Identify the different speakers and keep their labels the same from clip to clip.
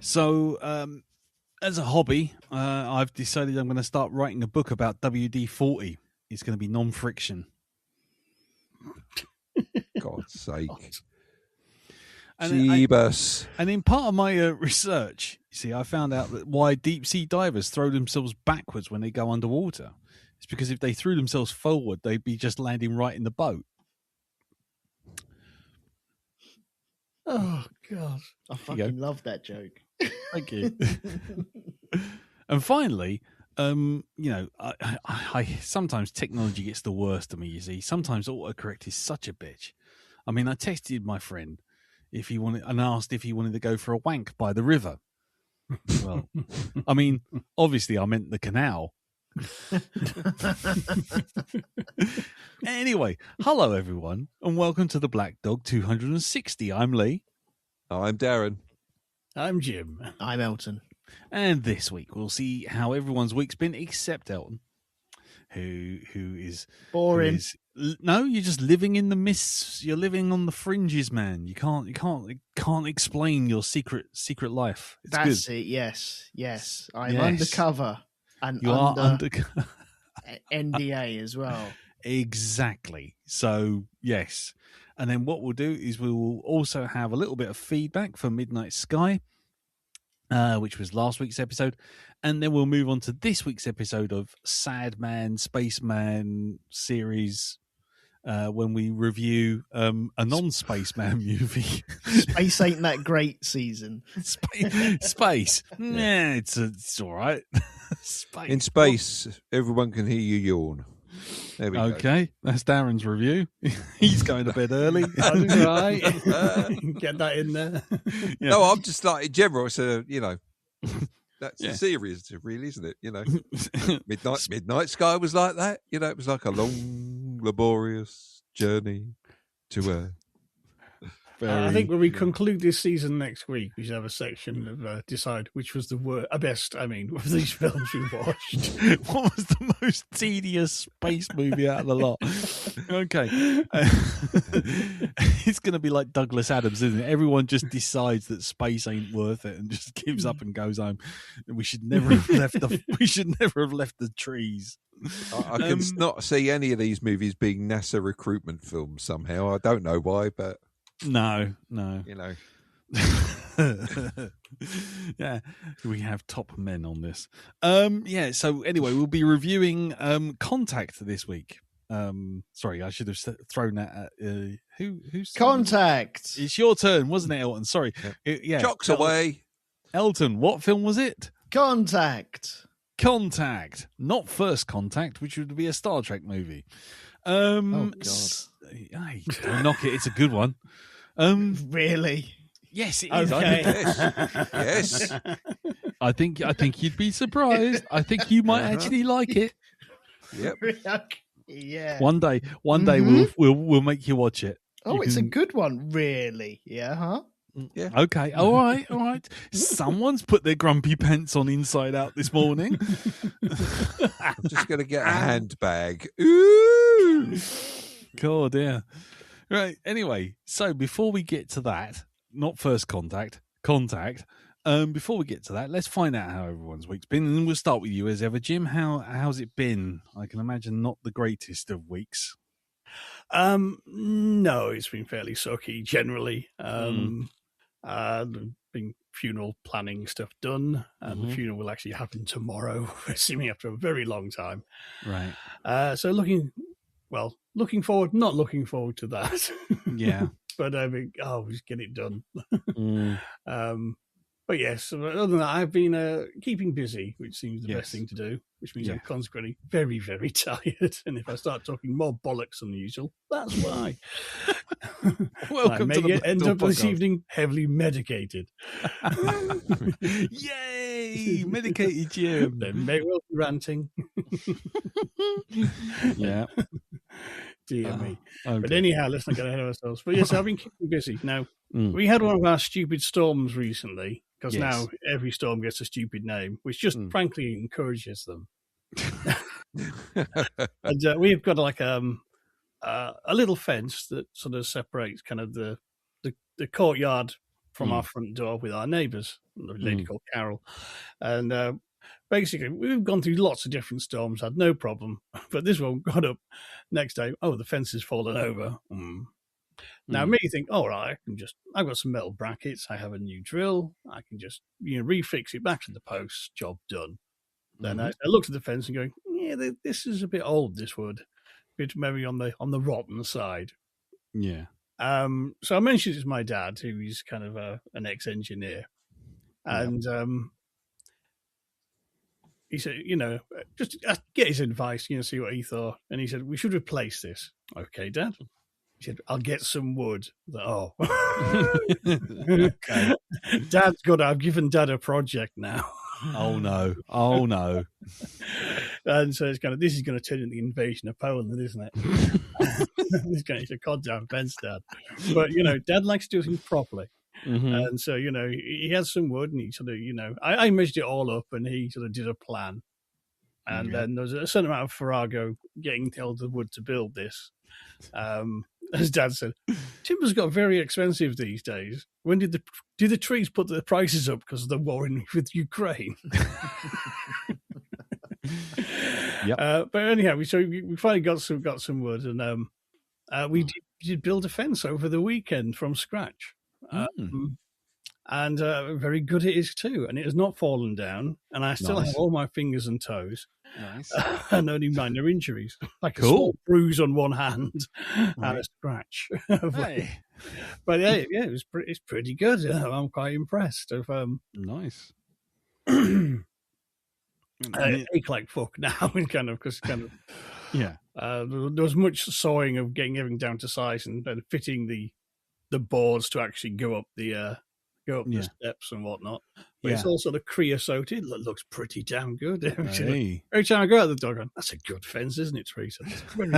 Speaker 1: So, as a hobby, I've decided I'm going to start writing a book about WD-40. It's going to be non-friction.
Speaker 2: God's sake.
Speaker 1: And
Speaker 2: Jeebus.
Speaker 1: And in part of my research, you see, I found out that why deep-sea divers throw themselves backwards when they go underwater. It's because if they threw themselves forward, they'd be just landing right in the boat.
Speaker 3: Oh, God. I fucking love that joke.
Speaker 1: Thank you. And finally, I sometimes technology gets the worst of me, you see. Sometimes autocorrect is such a bitch. I mean, I texted my friend if he wanted and asked if he wanted to go for a wank by the river. Well, I mean, obviously I meant the canal. Anyway, hello everyone, and welcome to the Black Dog 260. I'm Lee.
Speaker 2: I'm Darren.
Speaker 3: I'm Jim. I'm Elton.
Speaker 1: And this week we'll see how everyone's week's been, except Elton, who is
Speaker 3: boring.
Speaker 1: No, you're just living in the mists. You're living on the fringes, man. You can't explain your secret life. It's
Speaker 3: That's
Speaker 1: good.
Speaker 3: it. Yes. I'm undercover and
Speaker 1: you are undercover.
Speaker 3: NDA as well.
Speaker 1: Exactly. So yes, and then what we'll do is we will also have a little bit of feedback for Midnight Sky, which was last week's episode, and then we'll move on to this week's episode of Sad Man, Spaceman series, when we review a non-Spaceman movie.
Speaker 3: Space ain't that great season.
Speaker 1: Space. Yeah, it's all right. Space.
Speaker 2: In space, everyone can hear you yawn. There we go.
Speaker 1: Okay, that's Darren's review. He's going to bed early.
Speaker 3: Right. Get that in there.
Speaker 2: Yeah. No, I'm just like, in general, it's that's serious, really, isn't it? Midnight Sky was like that. It was like a long, laborious journey to
Speaker 4: I think when we conclude this season next week, we should have a section of decide which was the best. I mean, of these films we watched.
Speaker 1: What was the most tedious space movie out of the lot? Okay. It's going to be like Douglas Adams, isn't it? Everyone just decides that space ain't worth it and just gives up and goes home. We should never have left the trees.
Speaker 2: I can not see any of these movies being NASA recruitment films somehow. I don't know why, but
Speaker 1: No. Yeah, we have top men on this. So anyway, we'll be reviewing Contact this week. Sorry, I should have thrown that at who's
Speaker 3: Contact.
Speaker 1: It's your turn, wasn't it, Elton? Sorry. Yeah.
Speaker 2: Chocks away.
Speaker 1: Elton, what film was it?
Speaker 3: Contact,
Speaker 1: not First Contact, which would be a Star Trek movie.
Speaker 3: Oh God!
Speaker 1: Hey, don't knock it. It's a good one.
Speaker 3: Really?
Speaker 1: Yes, it is.
Speaker 3: Okay.
Speaker 2: Yes.
Speaker 1: I think you'd be surprised. I think you might actually like it.
Speaker 2: Yep.
Speaker 3: Yeah.
Speaker 1: One day we'll make you watch it.
Speaker 3: Oh, it's a good one, really. Yeah, huh?
Speaker 2: Yeah.
Speaker 1: Okay. All right. Someone's put their grumpy pants on inside out this morning.
Speaker 2: I'm just going to get a handbag. Ooh.
Speaker 1: God, yeah. Right. Anyway, so before we get to that, not First Contact. Before we get to that, let's find out how everyone's week's been, and we'll start with you as ever, Jim. How's it been? I can imagine not the greatest of weeks.
Speaker 4: No, it's been fairly sucky generally. Been funeral planning stuff done, and the funeral will actually happen tomorrow, assuming after a very long time.
Speaker 1: Right.
Speaker 4: So looking forward, not looking forward to that.
Speaker 1: Yeah.
Speaker 4: But I mean, just get it done. But yes, other than that, I've been keeping busy, which seems the best thing to do, which means I'm consequently very, very tired. And if I start talking more bollocks than usual, that's why.
Speaker 1: Welcome to the
Speaker 4: end up this evening heavily medicated.
Speaker 1: Yay! Medicated Jim.
Speaker 4: Then may well be ranting.
Speaker 1: Yeah.
Speaker 4: Dear me.
Speaker 1: Okay.
Speaker 4: But anyhow, let's not get ahead of ourselves. But yes, I've been keeping busy. Now, we had one of our stupid storms recently, because now every storm gets a stupid name, which just frankly encourages them. And we've got like a little fence that sort of separates kind of the courtyard from our front door with our neighbours, a lady called Carol. And basically, we've gone through lots of different storms, had no problem. But this one got up next day. Oh, the fence has fallen over. Now, me think, all right, I've got some metal brackets. I have a new drill. I can just, refix it back to the post. Job done. Then I looked at the fence and going, yeah, this is a bit old, this wood. A bit maybe on the rotten side.
Speaker 1: Yeah.
Speaker 4: So I mentioned it to my dad, who is kind of an ex-engineer. And he said, just get his advice, see what he thought. And he said, we should replace this. Okay, Dad. He said, I'll get some wood. I thought,
Speaker 1: Okay.
Speaker 4: Dad's good. I've given Dad a project now.
Speaker 1: Oh no.
Speaker 4: And so it's this is going to turn into the invasion of Poland, isn't it? It's going to calm down fence, Dad. But, Dad likes to do things properly. And so, he had some wood and he sort of, I measured it all up and he sort of did a plan. And then there was a certain amount of farrago getting all the wood to build this. As Dad said, timber's got very expensive these days. When did the trees put the prices up because of the war with Ukraine? But anyhow, we finally got some wood, and we did build a fence over the weekend from scratch. And very good it is too, and it has not fallen down, and I still have all my fingers and toes.
Speaker 1: Nice.
Speaker 4: And only minor injuries, like a small bruise on one hand and a scratch. But yeah, it's pretty good. I'm quite impressed.
Speaker 1: Nice.
Speaker 4: I ache like fuck now, because
Speaker 1: yeah.
Speaker 4: There was much sawing of getting everything down to size and fitting the boards to actually go up the steps and whatnot. But it's all sort of creosoted. It looks pretty damn good.
Speaker 1: Hey.
Speaker 4: Every time I go out the dog, that's a good fence, isn't it, Teresa?
Speaker 1: When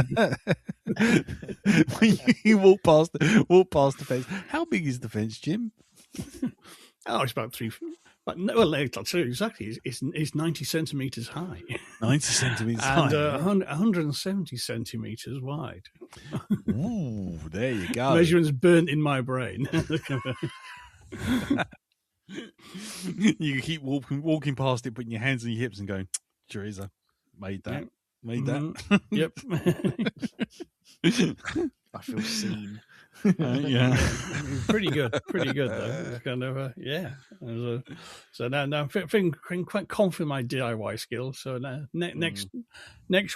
Speaker 1: you walk past the fence, how big is the fence, Jim?
Speaker 4: It's about 3 feet. Well, exactly. It's 90 centimetres high.
Speaker 1: 90 centimetres high.
Speaker 4: And 170 centimetres wide.
Speaker 1: Ooh, there you go.
Speaker 4: Measuring's burnt in my brain.
Speaker 1: You keep walking past it, putting your hands on your hips and going, Teresa, made that.
Speaker 4: Yep.
Speaker 3: I feel seen.
Speaker 1: Yeah.
Speaker 4: Pretty good though. It's so now I'm feeling quite confident in my DIY skills. So now, next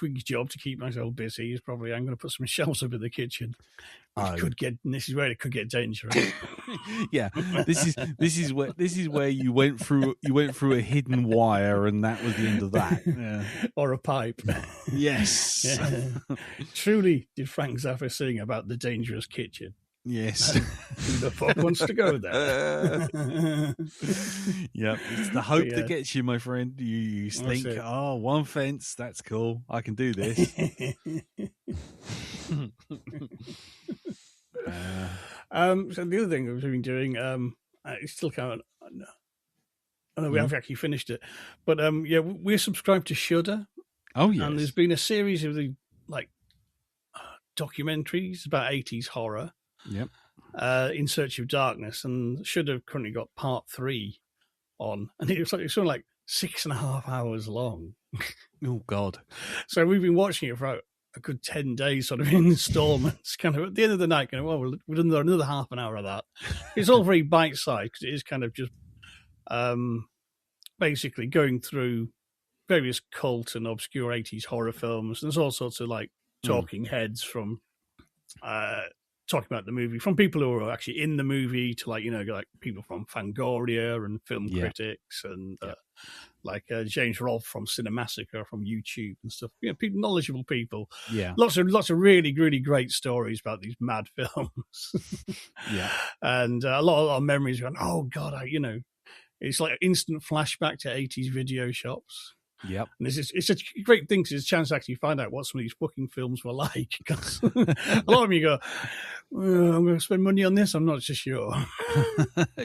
Speaker 4: week's job to keep myself busy is probably I'm going to put some shelves up in the kitchen. This is where it could get dangerous.
Speaker 1: Yeah, this is where you went through a hidden wire, and that was the end of that. Yeah.
Speaker 4: Or a pipe.
Speaker 1: Yes.
Speaker 4: Yeah. Truly, did Frank Zappa sing about the dangerous kitchen?
Speaker 1: Yes.
Speaker 4: Who the fuck wants to go there?
Speaker 1: Yep, it's the hope that gets you, my friend. You think, one fence, that's cool. I can do this.
Speaker 4: So the other thing we've been doing, I still can't. We haven't actually finished it, but we're subscribed to Shudder.
Speaker 1: Oh yes,
Speaker 4: and there's been a series of the documentaries about 80s horror.
Speaker 1: Yep.
Speaker 4: In Search of Darkness, and Shudder currently got part 3 on, and it's sort of like 6.5 hours long.
Speaker 1: Oh God!
Speaker 4: So we've been watching it for a good 10 days, sort of in installments. Kind of at the end of the night, we've done another half an hour of that. It's all very bite-sized because it is kind of just basically going through various cult and obscure 80s horror films. There's all sorts of talking heads from talking about the movie, from people who are actually in the movie to like people from Fangoria and film critics and James Rolfe from Cinemassacre from YouTube and stuff. People, knowledgeable people. Yeah, lots of really, really great stories about these mad films.
Speaker 1: Yeah,
Speaker 4: and a lot of memories going. Oh God, it's like instant flashback to 80s video shops.
Speaker 1: Yep.
Speaker 4: And it's a great thing because it's a chance to actually find out what some of these fucking films were like. Because a lot of them you go, I'm going to spend money on this. I'm not so sure.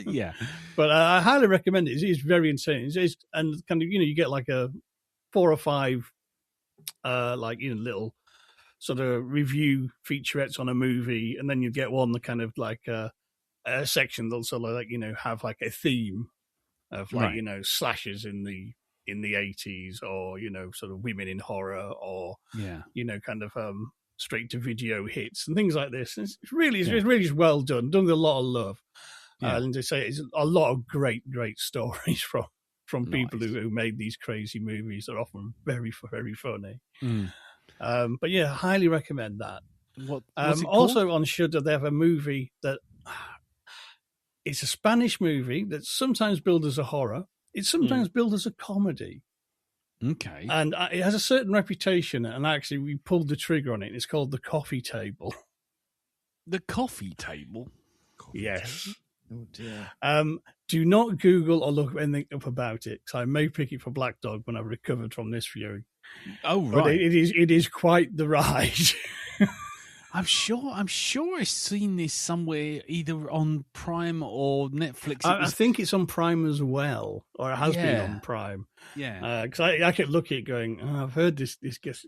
Speaker 1: Yeah.
Speaker 4: But I highly recommend it. It's very insane. And kind of, you get like a 4 or 5 little sort of review featurettes on a movie. And then you get one that kind of like a section that'll sort of like, have like a theme of like,
Speaker 1: Right.
Speaker 4: slashes in the 80s, or, sort of women in horror, or,
Speaker 1: Yeah.
Speaker 4: kind of straight to video hits and things like this. It's really just well done with a lot of love.
Speaker 1: Yeah.
Speaker 4: And they say it's a lot of great stories from people
Speaker 1: Nice.
Speaker 4: who made these crazy movies. They're often very, very funny.
Speaker 1: Mm.
Speaker 4: But yeah, highly recommend that.
Speaker 1: What's it
Speaker 4: Also
Speaker 1: called?
Speaker 4: on Shudder, they have a movie that it's a Spanish movie that's sometimes billed as a horror. It's sometimes billed as a comedy.
Speaker 1: Okay.
Speaker 4: And it has a certain reputation. And actually, we pulled the trigger on it. It's called The Coffee Table.
Speaker 1: The Coffee Table?
Speaker 4: Yes.
Speaker 3: Oh dear.
Speaker 4: Do not Google or look anything up about it, because I may pick it for Black Dog when I've recovered from this viewing.
Speaker 1: Oh,
Speaker 4: But
Speaker 1: right.
Speaker 4: it is quite the ride.
Speaker 1: I'm sure I've seen this somewhere, either on Prime or Netflix.
Speaker 4: I think it's on Prime as well, or it has been
Speaker 1: Yeah.
Speaker 4: on Prime.
Speaker 1: Yeah.
Speaker 4: Because I kept looking at it going, I've heard this gets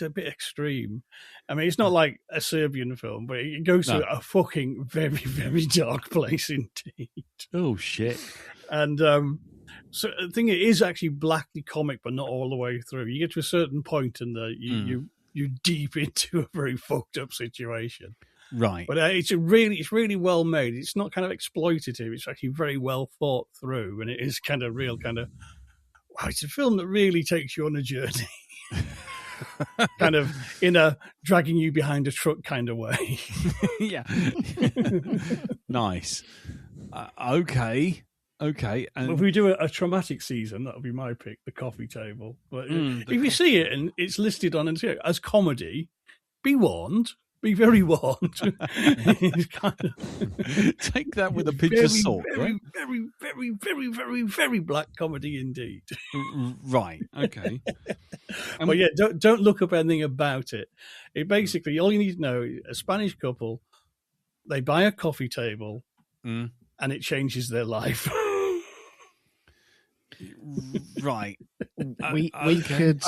Speaker 4: a bit extreme. I mean, it's not like a Serbian film, but it goes to a fucking very, very dark place indeed.
Speaker 1: Oh, shit.
Speaker 4: And so I think it is actually blackly comic, but not all the way through. You get to a certain point, and you deep into a very fucked up situation.
Speaker 1: Right.
Speaker 4: But it's really well made. It's not kind of exploitative. It's actually very well thought through, and it is kind of real. Wow, it's a film that really takes you on a journey, kind of in a dragging you behind a truck kind of way.
Speaker 1: Yeah. Nice. Okay. And
Speaker 4: Well, if we do a traumatic season, that'll be my pick, The Coffee Table. But if you
Speaker 1: coffee
Speaker 4: see it and it's listed on it as comedy, be warned. Be very warned. It's kind of,
Speaker 1: take that with a pinch of salt.
Speaker 4: Very,
Speaker 1: Right?
Speaker 4: very, very black comedy indeed.
Speaker 1: Right. Okay.
Speaker 4: But yeah, don't look up anything about it. It basically, all you need to know, a Spanish couple, they buy a coffee table and it changes their life.
Speaker 1: Right.
Speaker 3: We could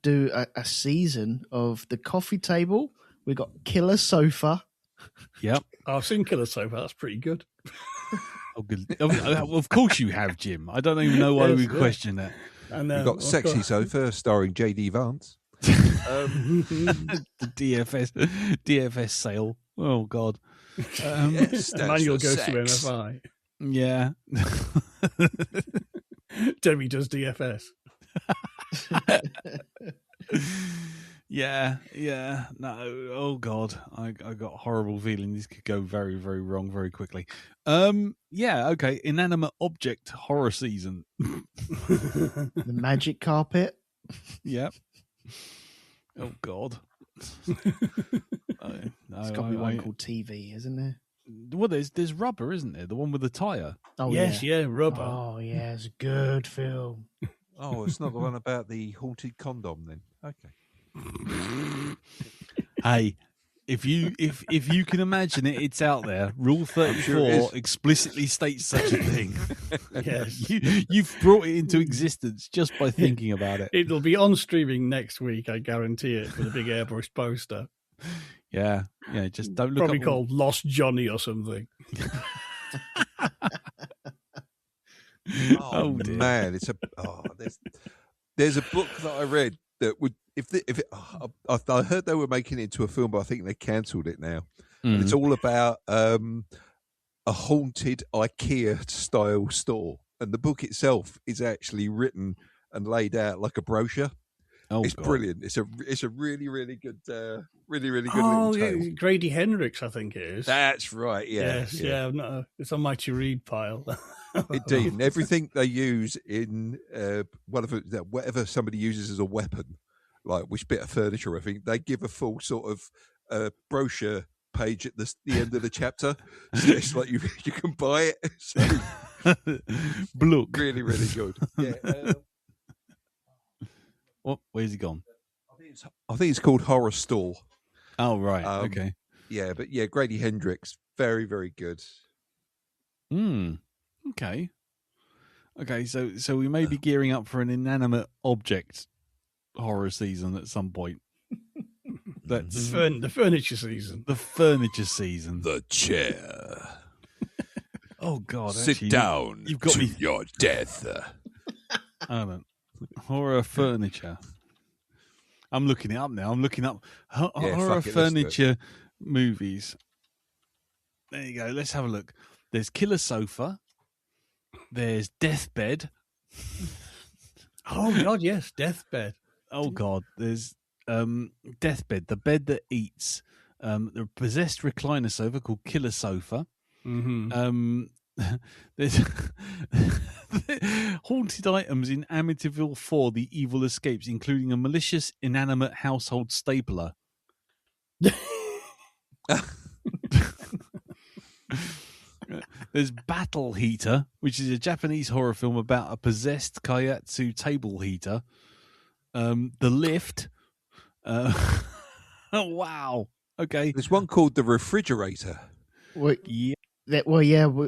Speaker 3: do a season of The Coffee Table. We got Killer Sofa.
Speaker 1: Yep.
Speaker 4: I've seen Killer Sofa. That's pretty good.
Speaker 1: Oh, good. Of course you have, Jim. I don't even know why
Speaker 4: Yes,
Speaker 1: we
Speaker 4: yeah.
Speaker 1: question that.
Speaker 2: We've
Speaker 4: And
Speaker 2: got Sexy Sofa starring JD Vance.
Speaker 1: The DFS sale. Oh God.
Speaker 4: Emmanuel goes to MFI.
Speaker 1: Yeah.
Speaker 4: Debbie does DFS.
Speaker 1: Yeah. No. Oh God. I got a horrible feeling this could go very, very wrong very quickly. Yeah. Okay. Inanimate object horror season.
Speaker 3: The Magic Carpet.
Speaker 1: Yep. Oh God.
Speaker 3: There's got to be one called TV, isn't there?
Speaker 1: Well, there's Rubber, isn't there? The one with the tire.
Speaker 3: Oh
Speaker 4: yes, yeah, Rubber.
Speaker 3: Oh yeah, it's a good film.
Speaker 2: Oh, it's not the one about the haunted condom then. Okay.
Speaker 1: Hey, if you can imagine it, it's out there. Rule 34 explicitly states such a thing.
Speaker 4: Yes.
Speaker 1: You've brought it into existence just by thinking about it.
Speaker 4: It'll be on streaming next week, I guarantee it, with a big airbrush poster.
Speaker 1: Yeah. Just don't look
Speaker 4: Probably
Speaker 1: up
Speaker 4: called Lost Johnny or something.
Speaker 2: Oh
Speaker 1: dear.
Speaker 2: man, there's a book that I read that would I heard they were making it into a film, but I think they cancelled it now. And it's all about a haunted IKEA style store, and the book itself is actually written and laid out like a brochure.
Speaker 1: Oh,
Speaker 2: it's
Speaker 1: God.
Speaker 2: brilliant. It's a really good really good
Speaker 4: Oh,
Speaker 2: little
Speaker 4: yeah,
Speaker 2: tale.
Speaker 4: Grady Hendrix, I think it is.
Speaker 2: That's right. Yeah.
Speaker 4: Yes, yeah. It's on my to read pile.
Speaker 2: Indeed, and everything they use in whatever somebody uses as a weapon, like which bit of furniture, I think they give a full sort of brochure page at the end of the chapter. So it's like you can buy it. So
Speaker 1: Look.
Speaker 2: really good. Yeah.
Speaker 1: What? Where's he gone?
Speaker 2: I think it's called Horror Store.
Speaker 1: Oh, right. Okay.
Speaker 2: Yeah, but yeah, Grady Hendrix, very good.
Speaker 1: Okay. So we may be gearing up for an inanimate object horror season at some point. That's
Speaker 4: the furniture season.
Speaker 1: The furniture season.
Speaker 2: The chair.
Speaker 1: Oh God!
Speaker 2: Sit
Speaker 1: actually,
Speaker 2: down.
Speaker 1: You've got
Speaker 2: to
Speaker 1: me.
Speaker 2: your death.
Speaker 1: Horror furniture. I'm looking it up now. I'm looking up horror
Speaker 2: fuck it, let's do it.
Speaker 1: furniture movies. There you go. Let's have a look. There's Killer Sofa. There's Deathbed.
Speaker 4: Oh God, yes, Deathbed.
Speaker 1: Oh God, there's Deathbed, the bed that eats. The possessed recliner sofa called Killer Sofa.
Speaker 4: Mm-hmm.
Speaker 1: There's haunted items in Amityville 4, The Evil Escapes, including a malicious, inanimate household stapler. There's Battle Heater, which is a Japanese horror film about a possessed kaiatsu table heater. The Lift. Oh, wow. Okay.
Speaker 2: There's one called The Refrigerator.
Speaker 3: Well,
Speaker 1: Yeah.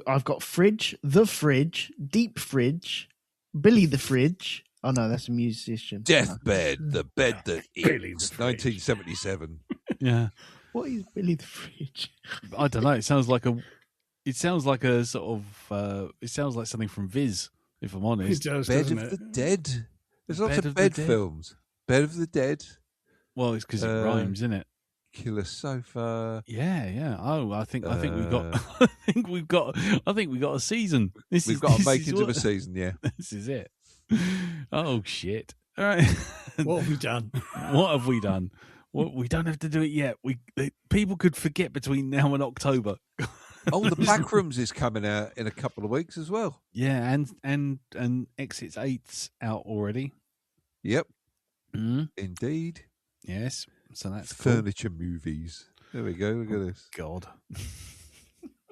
Speaker 3: I've got Fridge, The Fridge, Deep Fridge, Billy the Fridge. Oh no, that's a musician.
Speaker 2: Deathbed, the bed that
Speaker 4: Billy
Speaker 2: eats.
Speaker 4: the Fridge.
Speaker 2: 1977.
Speaker 1: Yeah.
Speaker 3: What is Billy the Fridge?
Speaker 1: I don't know. It sounds like a sort of. It sounds like something from Viz. If I'm
Speaker 4: It
Speaker 1: honest.
Speaker 4: does,
Speaker 2: Bed
Speaker 4: doesn't
Speaker 2: of
Speaker 4: it?
Speaker 2: the Dead. There's lots
Speaker 1: Bed
Speaker 2: of
Speaker 1: of the
Speaker 2: bed
Speaker 1: Dead.
Speaker 2: films. Bed of the Dead.
Speaker 1: Well, it's because it rhymes, isn't it?
Speaker 2: Killer Sofa.
Speaker 1: Yeah. Oh, I think we've got. I think we got a season.
Speaker 2: We've got a
Speaker 1: this
Speaker 2: makings
Speaker 1: is
Speaker 2: of a season, yeah.
Speaker 1: This is it. Oh shit! All right.
Speaker 4: What have we done?
Speaker 1: What have we done? We don't have to do it yet. People could forget between now and October.
Speaker 2: Oh, the Backrooms is coming out in a couple of weeks as well.
Speaker 1: Yeah, and Exit 8's out already.
Speaker 2: Yep,
Speaker 1: Mm,
Speaker 2: indeed.
Speaker 1: yes, so that's cool.
Speaker 2: Furniture movies. There we go. Look at this.
Speaker 1: God,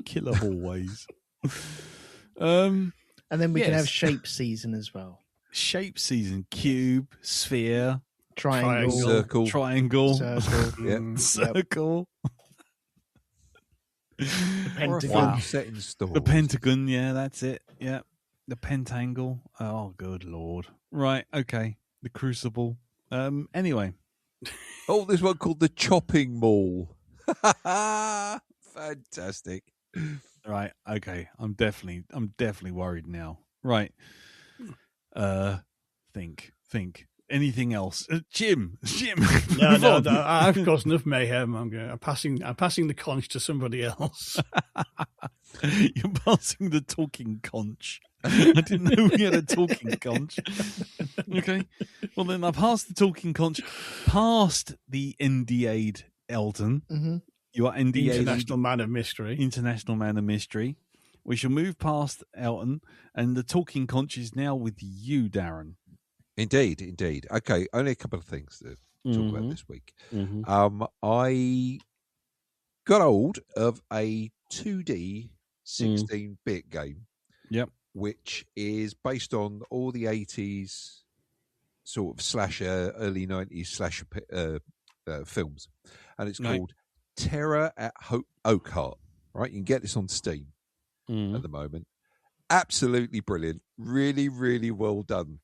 Speaker 1: killer hallways.
Speaker 3: And then we can
Speaker 1: Yes.
Speaker 3: have Shape Season as well.
Speaker 1: Shape season: cube, sphere,
Speaker 3: Triangle,
Speaker 2: Circle.
Speaker 1: triangle,
Speaker 3: circle,
Speaker 2: Yep.
Speaker 1: circle.
Speaker 2: Or a
Speaker 3: Pentagon.
Speaker 2: film
Speaker 1: Wow.
Speaker 2: set in stores.
Speaker 1: The pentagon, yeah, that's it. Yeah. The pentangle. Oh, good lord. Right, okay. The crucible. Anyway.
Speaker 2: Oh, there's one called The Chopping Mall. Fantastic.
Speaker 1: Right, okay. I'm definitely worried now. Right. Think. Anything else? Jim.
Speaker 4: No,
Speaker 1: move on.
Speaker 4: I've caused enough mayhem. I'm passing the conch to somebody else.
Speaker 1: You're passing the talking conch. I didn't know we had a talking conch. Okay. Well, then I passed the talking conch past the NDA'd Elton.
Speaker 3: Mm-hmm.
Speaker 1: You are NDA'd
Speaker 4: International Man of Mystery.
Speaker 1: International Man of Mystery. We shall move past Elton, and the talking conch is now with you, Darren.
Speaker 2: Indeed. Okay, only a couple of things to talk about this week.
Speaker 1: Mm-hmm.
Speaker 2: I got hold of a 2D 16-bit game.
Speaker 1: Yep.
Speaker 2: Which is based on all the 80s sort of slasher, early 90s slasher films. And it's
Speaker 1: Right.
Speaker 2: called Terror at Oakhart. Right? You can get this on Steam
Speaker 1: Mm-hmm.
Speaker 2: at the moment. Absolutely brilliant. Really, really well done.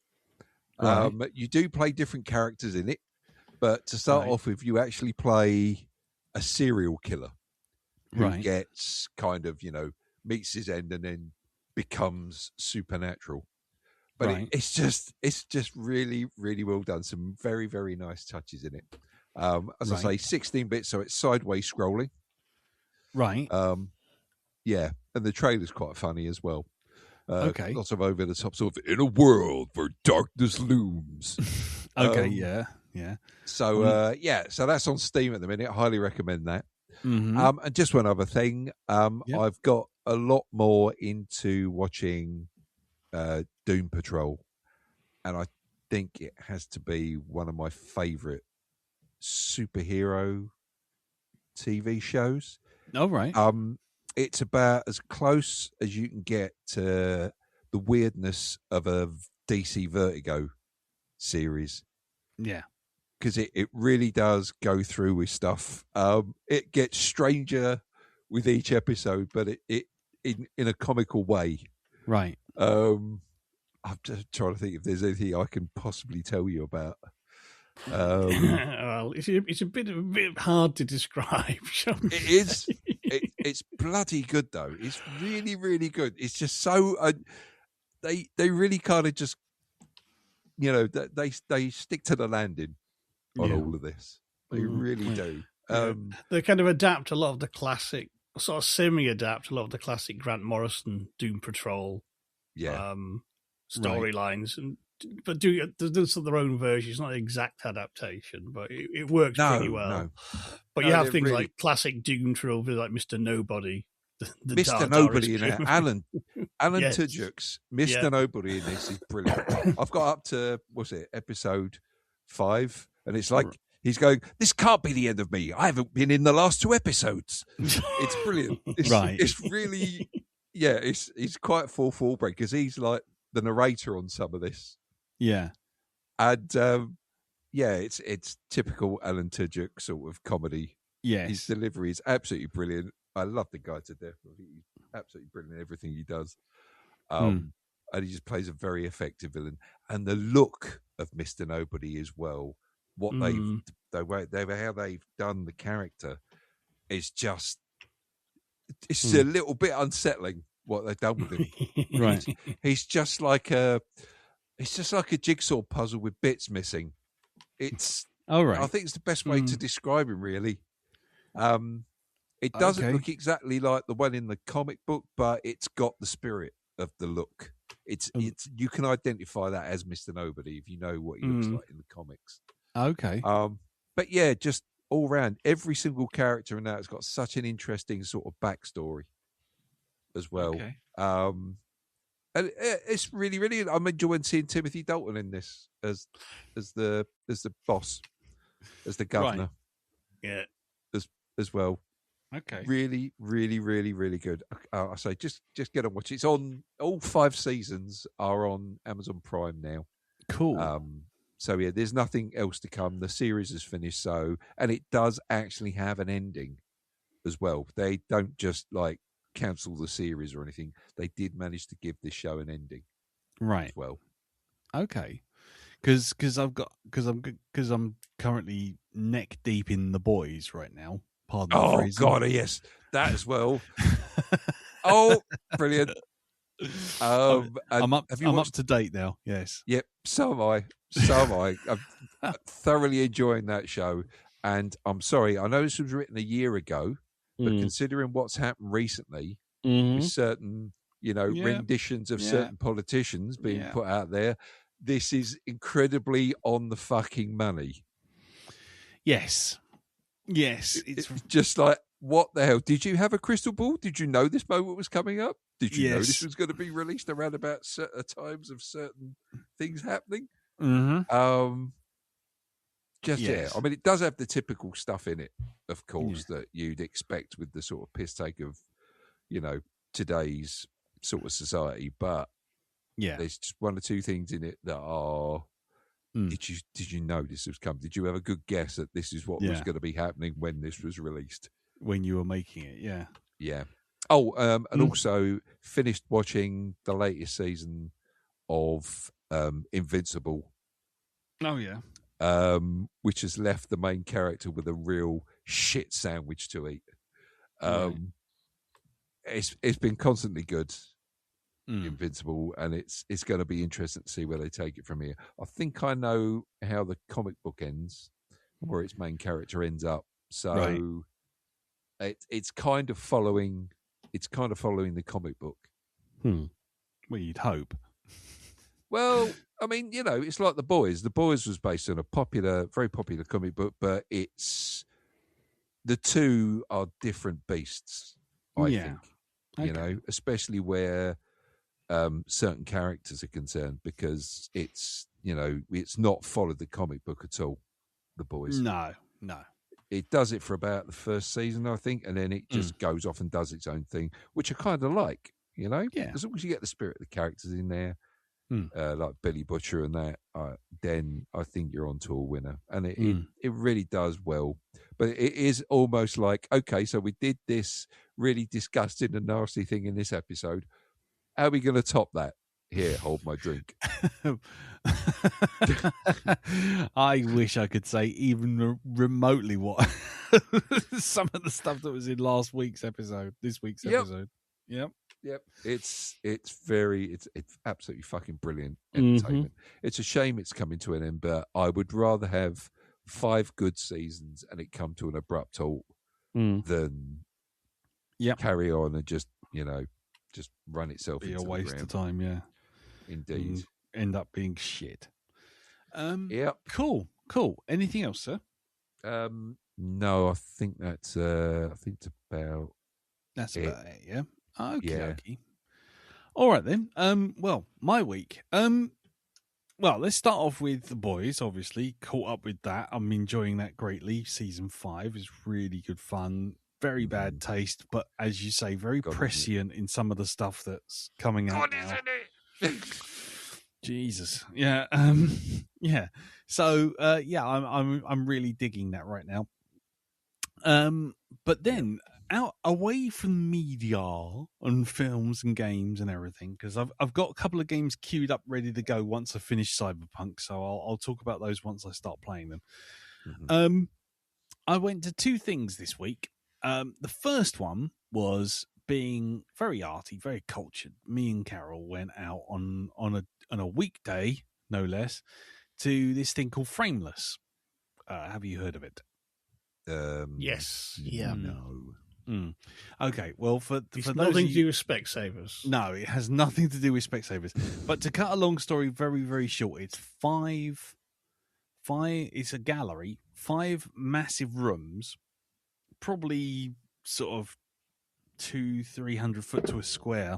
Speaker 1: Right.
Speaker 2: You do play different characters in it, but to start
Speaker 1: Right.
Speaker 2: off with, you actually play a serial killer who
Speaker 1: Right.
Speaker 2: gets kind of, meets his end and then becomes supernatural. But
Speaker 1: Right.
Speaker 2: it's just really, really well done. Some very, very nice touches in it. As I say,
Speaker 1: Right.
Speaker 2: 16-bit, so it's sideways scrolling.
Speaker 1: Right.
Speaker 2: Yeah, and the trailer's quite funny as well.
Speaker 1: Okay.
Speaker 2: Lots of over the top sort of in a world where darkness looms.
Speaker 1: Okay.
Speaker 2: um,
Speaker 1: Yeah.
Speaker 2: So so that's on Steam at the minute. Highly recommend that.
Speaker 1: Mm-hmm.
Speaker 2: And just one other thing,
Speaker 1: Yep.
Speaker 2: I've got a lot more into watching Doom Patrol, and I think it has to be one of my favourite superhero TV shows.
Speaker 1: All right.
Speaker 2: It's about as close as you can get to the weirdness of a DC Vertigo series,
Speaker 1: Yeah.
Speaker 2: because it really does go through with stuff. It gets stranger with each episode, but it in a comical way.
Speaker 1: Right.
Speaker 2: I'm just trying to think if there's anything I can possibly tell you about.
Speaker 4: Well, it's a bit hard to describe.
Speaker 2: It is. It's bloody good though. It's really, really good. It's just so they really kind of just they stick to the landing on all of this. They really do.
Speaker 4: They kind of adapt a lot of the classic, sort of semi-adapt a lot of the classic Grant Morrison Doom Patrol storylines, but do their own version. It's not an exact adaptation, but it works pretty well.
Speaker 2: No.
Speaker 4: But you have things like classic Doom tropes like Mr. Nobody. The
Speaker 2: Mr. Nobody in it. Alan Tudyk's Mr. Nobody in this is brilliant. I've got up to, episode 5, and it's like he's going, this can't be the end of me. I haven't been in the last 2 episodes. It's brilliant. It's really, it's quite full break because he's like the narrator on some of this.
Speaker 1: Yeah.
Speaker 2: And it's typical Alan Tudyk sort of comedy.
Speaker 1: Yes.
Speaker 2: His delivery is absolutely brilliant. I love the guy to death. I think he's absolutely brilliant in everything he does. And he just plays a very effective villain. And the look of Mr. Nobody as well, what how they've done the character is just, it's a little bit unsettling what they've done with him.
Speaker 1: Right.
Speaker 2: He's just like a jigsaw puzzle with bits missing. It's
Speaker 1: all right.
Speaker 2: I think it's the best way to describe him, really. It doesn't look exactly like the one in the comic book, but it's got the spirit of the look. It's you can identify that as Mr. Nobody if you know what he looks like in the comics.
Speaker 1: Okay.
Speaker 2: But yeah, just all round, every single character in that has got such an interesting sort of backstory as well.
Speaker 1: Okay.
Speaker 2: And it's really, really. I'm enjoying seeing Timothy Dalton in this as the boss, as the governor.
Speaker 4: Right. Yeah.
Speaker 2: As well.
Speaker 1: Okay.
Speaker 2: Really, really, really, really good. I say just get on watch. It's on, all 5 seasons are on Amazon Prime now.
Speaker 1: Cool.
Speaker 2: So yeah, there's nothing else to come. The series is finished, and it does actually have an ending as well. They don't just like cancel the series or anything. They did manage to give this show an ending,
Speaker 1: right?
Speaker 2: As well.
Speaker 1: Okay. Because I'm currently neck deep in The Boys right now. Pardon the phrasing.
Speaker 2: God, yes, that as well. Oh, brilliant!
Speaker 1: I'm up to date now. Yes.
Speaker 2: Yep. So am I. I'm thoroughly enjoying that show. And I'm sorry, I know this was written a year ago, but considering what's happened recently with certain, renditions of certain politicians being put out there, this is incredibly on the fucking money.
Speaker 1: Yes. It's
Speaker 2: just like, what the hell? Did you have a crystal ball? Did you know this moment was coming up? Did you know this was going to be released around about certain times of certain things happening?
Speaker 1: Mm-hmm.
Speaker 2: I mean, it does have the typical stuff in it, of course, that you'd expect with the sort of piss take of, today's sort of society. But there's just 1 or 2 things in it that are. Did you know this was coming? Did you have a good guess that this is what was going to be happening when this was released?
Speaker 1: When you were making it,
Speaker 2: yeah. Oh, and also finished watching the latest season of Invincible.
Speaker 1: Oh yeah.
Speaker 2: Which has left the main character with a real shit sandwich to eat. It's been constantly good. Invincible, and it's going to be interesting to see where they take it from here. I think I know how the comic book ends, where its main character ends up. So it's kind of following the comic book.
Speaker 1: Well, you'd hope.
Speaker 2: Well, I mean, it's like The Boys. The Boys was based on a very popular comic book, but the two are different beasts. I think, especially where. Certain characters are concerned, because it's not followed the comic book at all. The Boys,
Speaker 1: no,
Speaker 2: it does it for about the first season, I think, and then it just goes off and does its own thing, which I kind of like. As long as you get the spirit of the characters in there, like Billy Butcher and that, then I think you're onto a winner, and it really does well. But it is almost like, okay, so we did this really disgusting and nasty thing in this episode. How are we going to top that? Here, hold my drink.
Speaker 1: I wish I could say even remotely what some of the stuff that was in this week's episode. Yep.
Speaker 2: It's absolutely fucking brilliant entertainment. It's a shame it's coming to an end, but I would rather have 5 good seasons and it come to an abrupt halt than carry on and just run itself
Speaker 1: be
Speaker 2: into
Speaker 1: a waste of time. Yeah,
Speaker 2: indeed.
Speaker 1: End up being shit.
Speaker 2: Yep.
Speaker 1: Cool. Anything else, sir?
Speaker 2: No, I think that's about
Speaker 1: about it. Yeah. Okay.
Speaker 2: Yeah.
Speaker 1: All right then. Well, my week. Well, let's start off with The Boys. Obviously, caught up with that. I'm enjoying that greatly. Season 5 is really good fun. Very bad taste, but as you say, very prescient in some of the stuff that's coming out now.
Speaker 2: Isn't it?
Speaker 1: Jesus, yeah, yeah. So, I'm really digging that right now. But then out away from media and films and games and everything, because I've got a couple of games queued up ready to go once I finish Cyberpunk. So I'll talk about those once I start playing them. I went to 2 things this week. The first one was being very arty, very cultured. Me and Carol went out on a weekday, no less, to this thing called Frameless. Have you heard of it?
Speaker 4: Yes.
Speaker 3: Yeah.
Speaker 2: No.
Speaker 1: Okay. Well, for those
Speaker 4: nothing to do with Specsavers.
Speaker 1: No, it has nothing to do with Specsavers. But to cut a long story very, very short, it's five. It's a gallery, 5 massive rooms, probably sort of 200-300 foot to a square,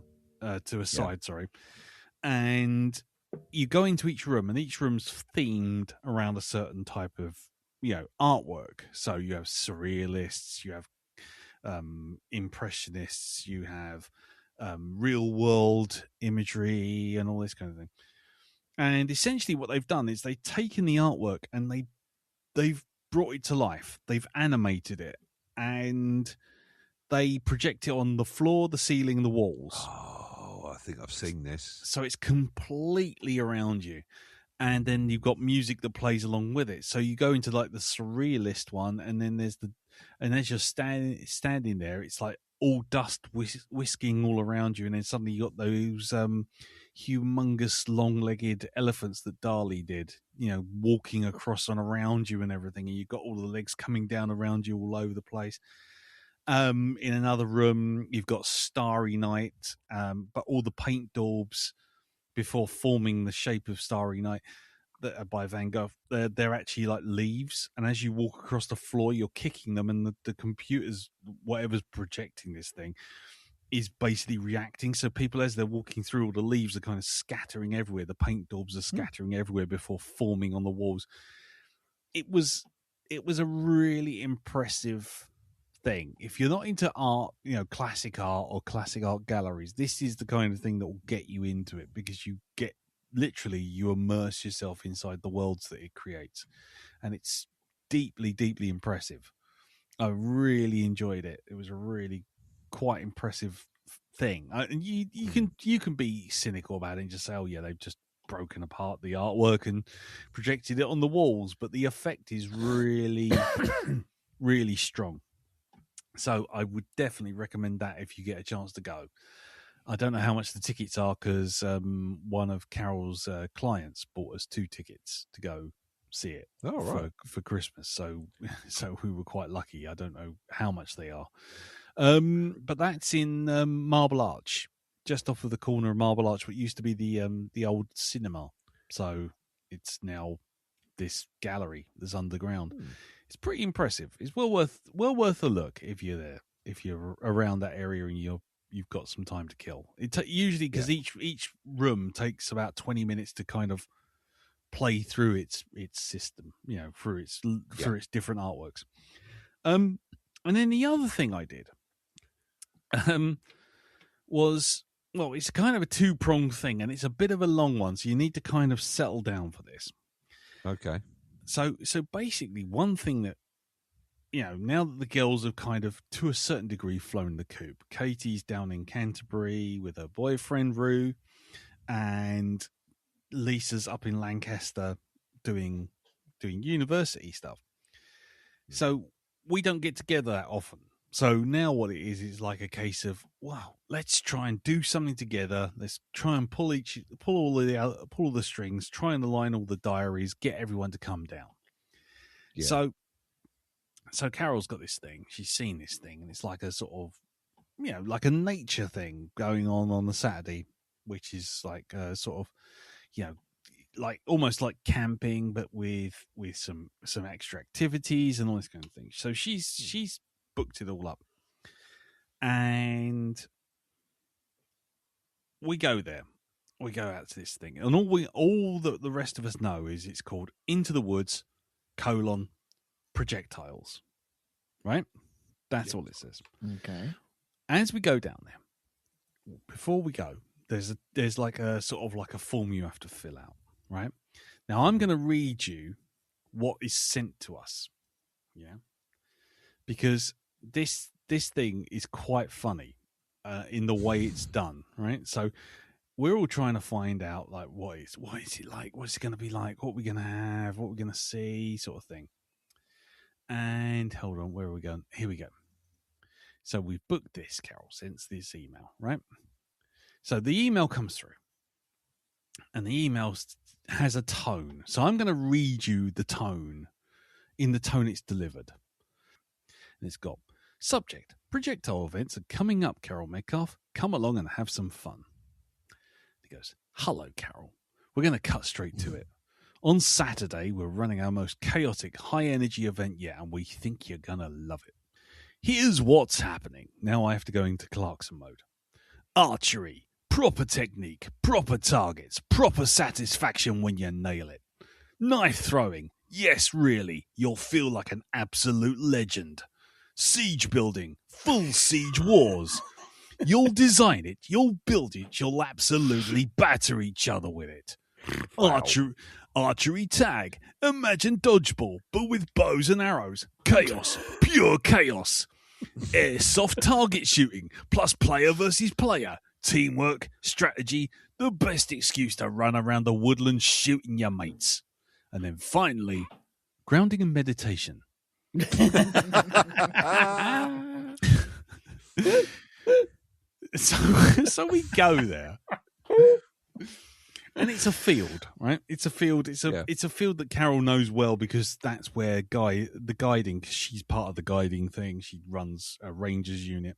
Speaker 1: to a side. Sorry, and you go into each room, and each room's themed around a certain type of artwork. So you have surrealists, you have impressionists, you have real world imagery and all this kind of thing. And essentially what they've done is they've taken the artwork and they've brought it to life. They've animated it and they project it on the floor, the ceiling, and the walls.
Speaker 2: Oh, I think I've seen this.
Speaker 1: So it's completely around you. And then you've got music that plays along with it. So you go into like the surrealist one, and then as you're standing there, it's like all dust whisking all around you, and then suddenly you got those humongous long-legged elephants that Dali did, walking across and around you and everything, and you've got all the legs coming down around you all over the place. In another room, you've got Starry Night, but all the paint daubs before forming the shape of Starry Night that are by Van Gogh, they're actually like leaves, and as you walk across the floor, you're kicking them, and the computers, whatever's projecting this thing, is basically reacting. So people, as they're walking through, all the leaves are kind of scattering everywhere. The paint daubs are scattering everywhere before forming on the walls. It was a really impressive thing. If you're not into art, classic art or classic art galleries, this is the kind of thing that will get you into it, because you immerse yourself inside the worlds that it creates, and it's deeply, deeply impressive. I really enjoyed it. It was a really quite impressive thing. And you can be cynical about it and just say, oh yeah, they've just broken apart the artwork and projected it on the walls, but the effect is really really strong. So I would definitely recommend that if you get a chance to go. I don't know how much the tickets are, because one of Carol's clients bought us 2 tickets to go see it for Christmas. So we were quite lucky. I don't know how much they are. But that's in Marble Arch, just off of the corner of Marble Arch, what used to be the old cinema. So it's now this gallery that's underground. It's pretty impressive. It's well worth a look if you're there, if you're around that area and you've got some time to kill. Usually, because each room takes about 20 minutes to kind of play through its system, through its different artworks. And then the other thing I did was, well, it's kind of a 2-pronged thing, and it's a bit of a long one, so you need to kind of settle down for this.
Speaker 2: Okay.
Speaker 1: So basically, one thing that, now that the girls have kind of, to a certain degree, flown the coop. Katie's down in Canterbury with her boyfriend, Rue, and Lisa's up in Lancaster doing university stuff. So we don't get together that often. So now what it is like a case of, wow, let's try and do something together. Let's try and pull all the strings, try and align all the diaries, get everyone to come down. Yeah. So Carol's got this thing. She's seen this thing, and it's like a sort of, like a nature thing going on the Saturday, which is like sort of, like almost like camping, but with some extra activities and all this kind of thing. So she's booked it all up, and we go there. We go out to this thing, and all that the rest of us know is it's called Into the Woods: Projectiles. Right? That's all it says.
Speaker 3: Okay.
Speaker 1: As we go down there, before we go, there's like a sort of like a form you have to fill out. Right? Now I'm going to read you what is sent to us. Yeah. Because this thing is quite funny in the way it's done, right? So we're all trying to find out, like, what is it like? What's it going to be like? What we're going to have? What we're going to see? Sort of thing. And hold on, where are we going? Here we go. So we've booked this. Carol sends this email, right? So the email comes through, and the email has a tone. So I'm going to read you the tone in the tone it's delivered. And it's got, subject, projectile events are coming up, Carol Metcalf. Come along and have some fun. He goes, hello, Carol. We're going to cut straight to it. On Saturday, we're running our most chaotic, high-energy event yet, and we think you're going to love it. Here's what's happening. Now I have to go into Clarkson mode. Archery, proper technique, proper targets, proper satisfaction when you nail it. Knife throwing, yes, really, you'll feel like an absolute legend. Siege building, full siege wars. You'll design it, you'll build it, you'll absolutely batter each other with it. Wow. Archery tag, imagine dodgeball, but with bows and arrows. Chaos, pure chaos. Airsoft target shooting, plus player versus player. Teamwork, strategy, the best excuse to run around the woodland shooting your mates. And then finally, grounding and meditation. So we go there, and it's a field, right? It's a field. It's a field that Carol knows well because that's where the guiding. Cause she's part of the guiding thing. She runs a Rangers unit,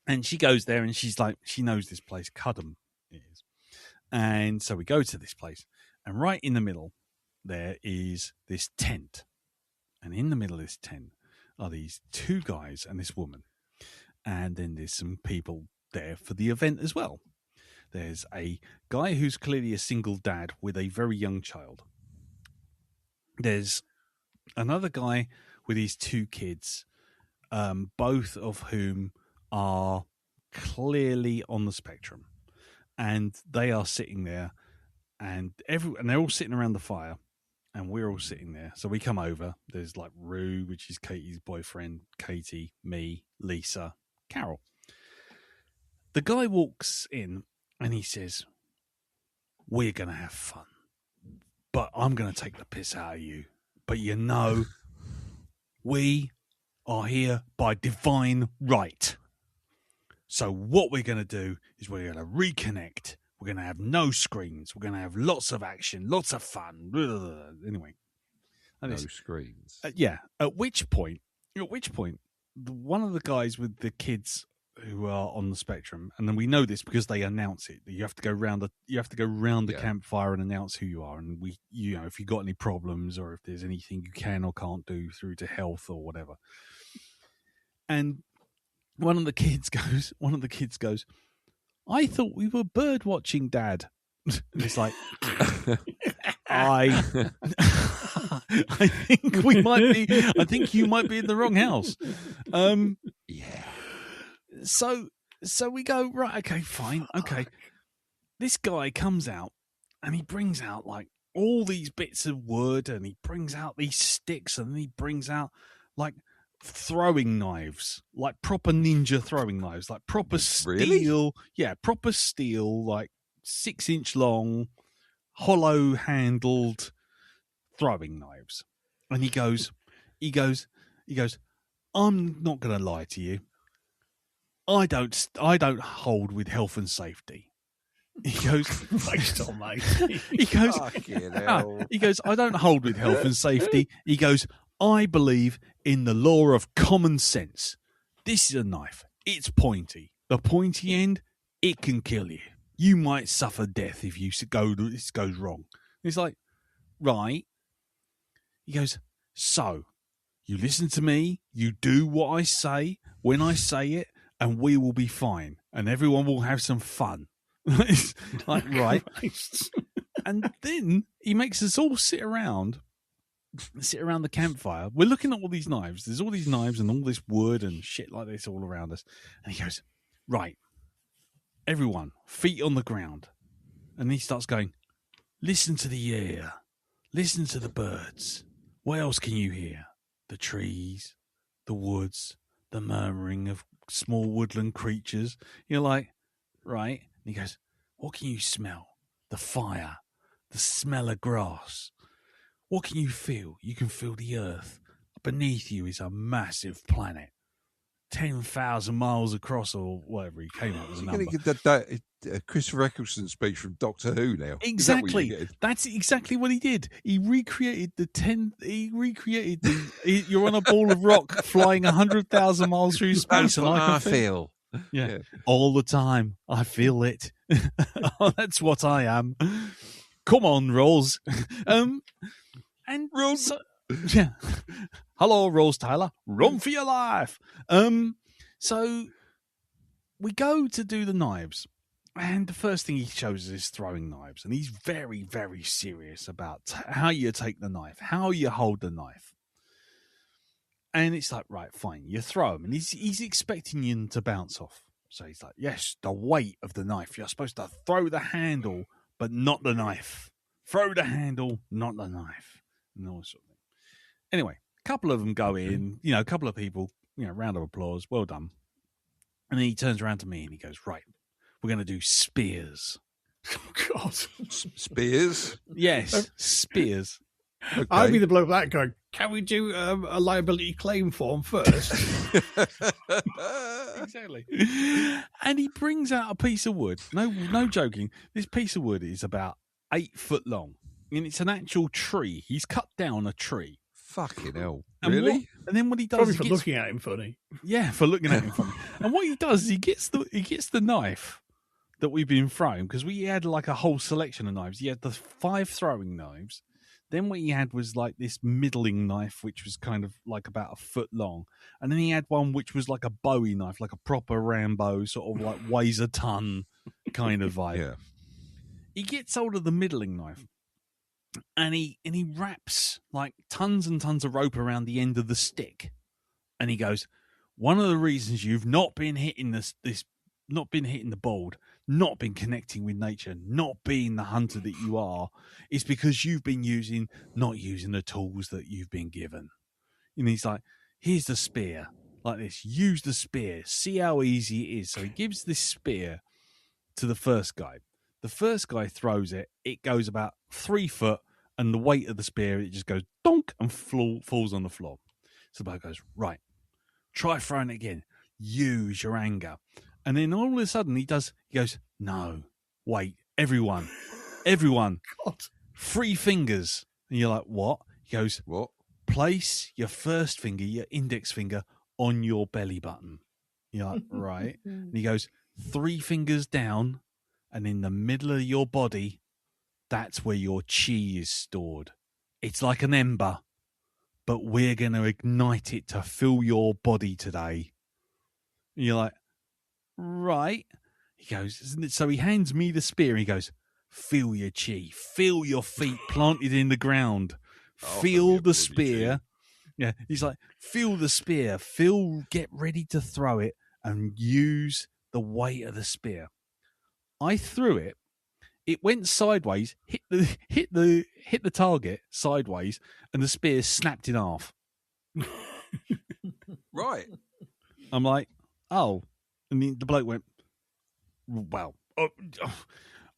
Speaker 1: and she goes there, and she's like, she knows this place. Cudham it is, and so we go to this place, and right in the middle there is this tent. And in the middle of this tent are these two guys and this woman. And then there's some people there for the event as well. There's a guy who's clearly a single dad with a very young child. There's another guy with his two kids, both of whom are clearly on the spectrum. And they are sitting there, and they're all sitting around the fire. And we're all sitting there. So we come over. There's like Rue, which is Katie's boyfriend, Katie, me, Lisa, Carol. The guy walks in and he says, we're going to have fun, but I'm going to take the piss out of you. But you know, we are here by divine right. So what we're going to do is we're going to reconnect. We're going to have no screens. We're going to have lots of action, lots of fun. Anyway.
Speaker 2: No screens.
Speaker 1: Yeah. At which point, one of the guys with the kids who are on the spectrum, and then we know this because they announce it. You have to go round the campfire and announce who you are, and if you've got any problems or if there's anything you can or can't do through to health or whatever. And one of the kids goes, I thought we were bird watching, Dad. And it's like, I think we might be. I think you might be in the wrong house.
Speaker 2: Yeah.
Speaker 1: So we go, right. Okay, fine. Okay. This guy comes out and he brings out like all these bits of wood, and he brings out these sticks, and he brings out like throwing knives, like proper ninja throwing knives, like proper steel.
Speaker 2: Really?
Speaker 1: Yeah, proper steel, like 6-inch long, hollow handled throwing knives. And he goes, I'm not going to lie to you. I don't hold with health and safety. He goes,
Speaker 4: Christ almighty.
Speaker 1: he goes,
Speaker 2: Fucking hell.
Speaker 1: he goes, I don't hold with health and safety. He goes, I believe in the law of common sense. This is a knife. It's pointy. The pointy end, it can kill you. You might suffer death if this goes wrong. He's like, right. He goes, so you listen to me, you do what I say when I say it, and we will be fine, and everyone will have some fun. It's like, right. And then he makes us all sit around the campfire. We're looking at all these knives. There's all these knives and all this wood and shit like this all around us. And he goes, right, everyone, feet on the ground. And he starts going, listen to the air. Listen to the birds. What else can you hear? The trees, the woods, the murmuring of small woodland creatures. You're like, right. And he goes, what can you smell? The fire, the smell of grass. What can you feel? You can feel the earth. Beneath you is a massive planet, 10,000 miles across, or whatever he came up with.
Speaker 2: You're going to get that Christopher Eccleston speech from Doctor Who now.
Speaker 1: Exactly. That's exactly what he did. He recreated you're on a ball of rock flying 100,000 miles through space.
Speaker 2: That's what I feel.
Speaker 1: Yeah, all the time. I feel it. That's what I am. Come on, Rose. And Rose, yeah. Hello, Rose Tyler. Run for your life. So we go to do the knives, and the first thing he shows us is throwing knives, and he's very, very serious about how you take the knife, how you hold the knife. And it's like, right, fine, you throw them, and he's expecting you to bounce off. So he's like, yes, the weight of the knife. You're supposed to throw the handle, but not the knife. Throw the handle, not the knife. And all sort of thing. Anyway, a couple of them go in, a couple of people, round of applause, well done. And then he turns around to me and he goes, right, we're going to do spears.
Speaker 4: Oh, God.
Speaker 2: Spears?
Speaker 1: Yes, spears.
Speaker 2: Okay.
Speaker 4: I'll be the bloke that going, can we do a liability claim form first?
Speaker 1: Exactly. And he brings out a piece of wood. No joking. This piece of wood is about 8 foot long. And it's an actual tree. He's cut down a tree.
Speaker 2: Fucking hell.
Speaker 1: And
Speaker 2: Really?
Speaker 1: And then what he does
Speaker 4: Probably
Speaker 1: is
Speaker 4: for looking at him funny.
Speaker 1: Yeah, for looking at him funny. And what he does is he gets the knife that we've been throwing, because we had like a whole selection of knives. He had the 5 throwing knives. Then what he had was like this middling knife, which was kind of like about a foot long. And then he had one which was like a Bowie knife, like a proper Rambo, sort of like weighs a ton kind of vibe.
Speaker 2: Yeah.
Speaker 1: He gets hold of the middling knife and he wraps like tons and tons of rope around the end of the stick. And he goes, one of the reasons you've not been hitting not been hitting the board, not been connecting with nature, not being the hunter that you are, is because you've been not using the tools that you've been given. And he's like, here's the spear, like this, use the spear, see how easy it is. So he gives this spear to the first guy. The first guy throws it, it goes about 3 foot, and the weight of the spear, it just goes donk and falls on the floor. So the bloke goes, right, try throwing it again, use your anger. And then all of a sudden he goes, no, wait, everyone,
Speaker 4: God.
Speaker 1: 3 fingers. And you're like, what? He goes,
Speaker 2: What?
Speaker 1: place your first finger, your index finger, on your belly button. You're like, right. And he goes, 3 fingers down, and in the middle of your body, that's where your chi is stored. It's like an ember, but we're going to ignite it to fill your body today. And you're like, right. He goes, so he hands me the spear. He goes, feel your chi, feel your feet planted in the ground, feel the spear. Yeah, he's like, feel the spear, get ready to throw it, and use the weight of the spear. I threw it. It went sideways, hit the target sideways, and the spear snapped in half.
Speaker 2: Right.
Speaker 1: I'm like, oh. And the bloke went, well,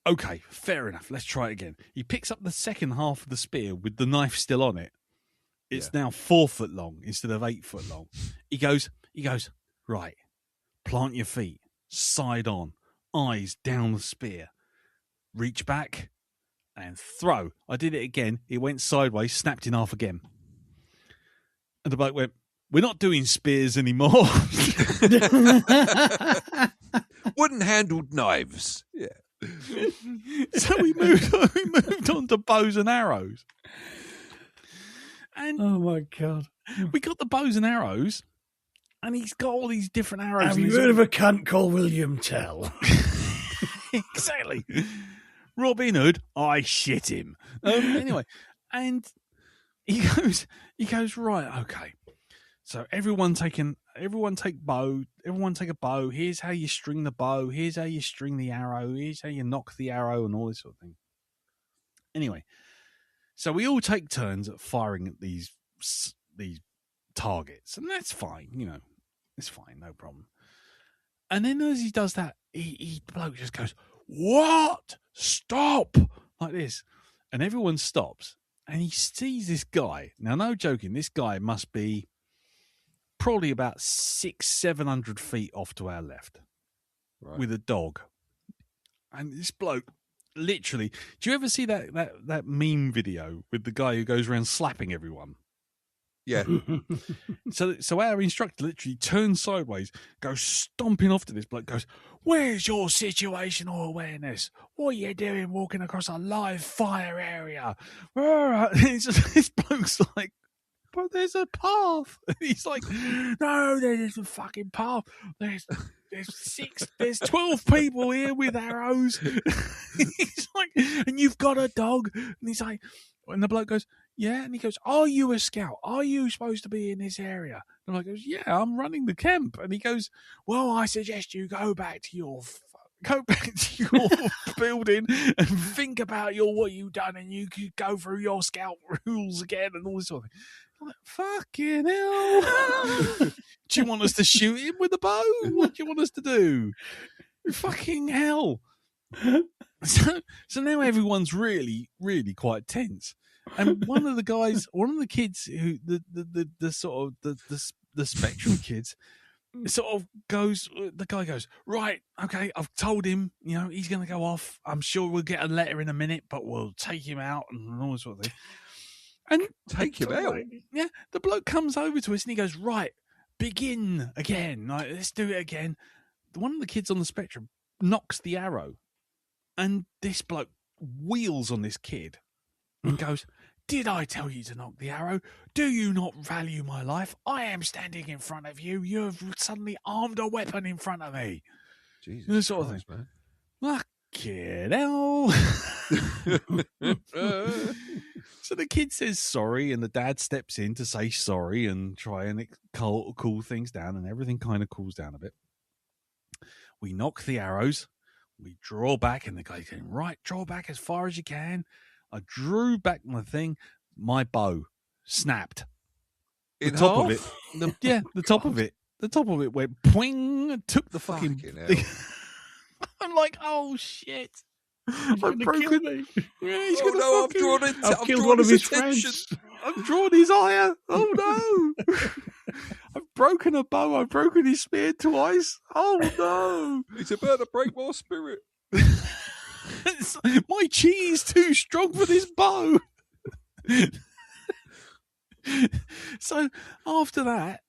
Speaker 1: okay, fair enough. Let's try it again. He picks up the second half of the spear with the knife still on it. It's now 4 foot long instead of 8 foot long. He goes, right, plant your feet, side on, eyes down the spear, reach back and throw. I did it again. It went sideways, snapped in half again. And the bloke went, we're not doing spears anymore.
Speaker 2: Wooden-handled knives. Yeah.
Speaker 1: So we moved on to bows and arrows. And
Speaker 4: oh my God.
Speaker 1: We got the bows and arrows, and he's got all these different arrows.
Speaker 4: Have you heard of a cunt called William Tell?
Speaker 1: Exactly. Robin Hood, I shit him. Anyway, and he goes, right, okay. So everyone take a bow. Here's how you string the bow. Here's how you string the arrow. Here's how you knock the arrow and all this sort of thing. Anyway, so we all take turns at firing at these targets, and that's fine. It's fine, no problem. And then as he does that, the bloke just goes, "What? Stop!" like this, and everyone stops, and he sees this guy. Now, no joking, this guy must be probably about 600-700 feet off to our left, right, with a dog. And this bloke, literally, do you ever see that meme video with the guy who goes around slapping everyone?
Speaker 2: Yeah.
Speaker 1: So our instructor literally turns sideways, goes stomping off to this bloke, goes, "Where's your situational awareness? What are you doing walking across a live fire area?" This bloke's like, "But there's a path." And he's like, "No, there's a fucking path. There's 12 people here with arrows." He's like, "And you've got a dog?" And he's like, and the bloke goes, "Yeah." And he goes, "Are you a scout? Are you supposed to be in this area?" And the bloke goes, "Yeah, I'm running the camp." And he goes, "Well, I suggest you go back to your building and think about what you've done, and you could go through your scout rules again and all this sort of thing." I'm like, fucking hell. Do you want us to shoot him with a bow? What do you want us to do? Fucking hell. So now everyone's really, really quite tense. And one of the kids who the sort of the spectrum kids sort of goes, the guy goes, "Right, okay, I've told him, he's going to go off. I'm sure we'll get a letter in a minute, but we'll take him out," and all this sort of thing. And
Speaker 2: take him out?
Speaker 1: Yeah, the bloke comes over to us and he goes, "Right, begin again. Like, let's do it again." One of the kids on the spectrum knocks the arrow, and this bloke wheels on this kid and goes, "Did I tell you to knock the arrow? Do you not value my life? I am standing in front of you. You have suddenly armed a weapon in front of me."
Speaker 2: Jesus
Speaker 1: this sort
Speaker 2: Christ,
Speaker 1: of thing,
Speaker 2: man.
Speaker 1: Fucking hell. So the kid says sorry, and the dad steps in to say sorry and try and cool things down, and everything kind of cools down a bit. We knock the arrows. We draw back, and the guy's going, "Right, draw back as far as you can." I drew back my thing. My bow snapped.
Speaker 2: In
Speaker 1: the top
Speaker 2: half?
Speaker 1: of it. The top of it. The top of it went poing and took the fucking
Speaker 2: hell.
Speaker 1: I'm like, oh shit.
Speaker 4: He's
Speaker 1: I've broken me. Yeah, he's gonna
Speaker 2: I've
Speaker 4: killed
Speaker 2: drawn
Speaker 4: one of his
Speaker 2: attention.
Speaker 4: friends.
Speaker 1: I've drawn his ire. Oh no. I've broken a bow. I've broken his spear twice. Oh no.
Speaker 2: He's about to break my spirit.
Speaker 1: My chi is too strong for this bow. So after that,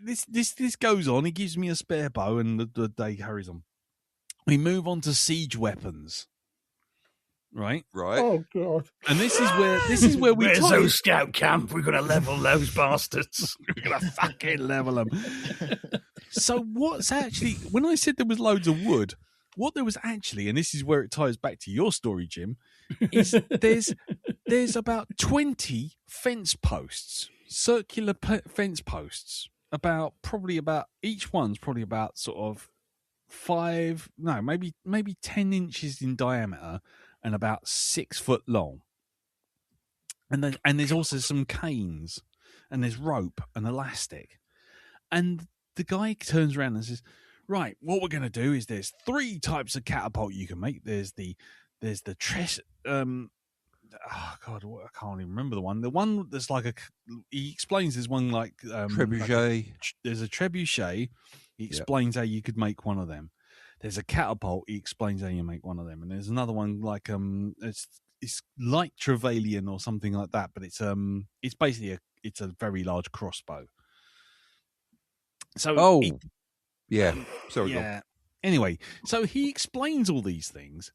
Speaker 1: this goes on. He gives me a spare bow, and the day carries on. We move on to siege weapons, right?
Speaker 4: Oh god!
Speaker 1: And this is where we.
Speaker 4: Where's those scout camp? We're gonna level those bastards.
Speaker 1: We're gonna fucking level them. So what's actually, when I said there was loads of wood, what there was actually, and this is where it ties back to your story, Jim, is there's about 20 fence posts, circular fence posts, probably about each one's probably about sort of maybe 10 inches in diameter and about 6 foot long. And there's also some canes, and there's rope and elastic. And the guy turns around and says, right, what we're going to do is there's 3 types of catapult you can make. There's the oh God, I can't even remember the one. The one that's like he explains there's one like
Speaker 2: Trebuchet.
Speaker 1: There's a trebuchet. He explains how you could make one of them. There's a catapult. He explains how you make one of them. And there's another one like it's like Trevelyan or something like that, but it's basically it's a very large crossbow. So
Speaker 2: sorry.
Speaker 1: Yeah. Anyway, so he explains all these things.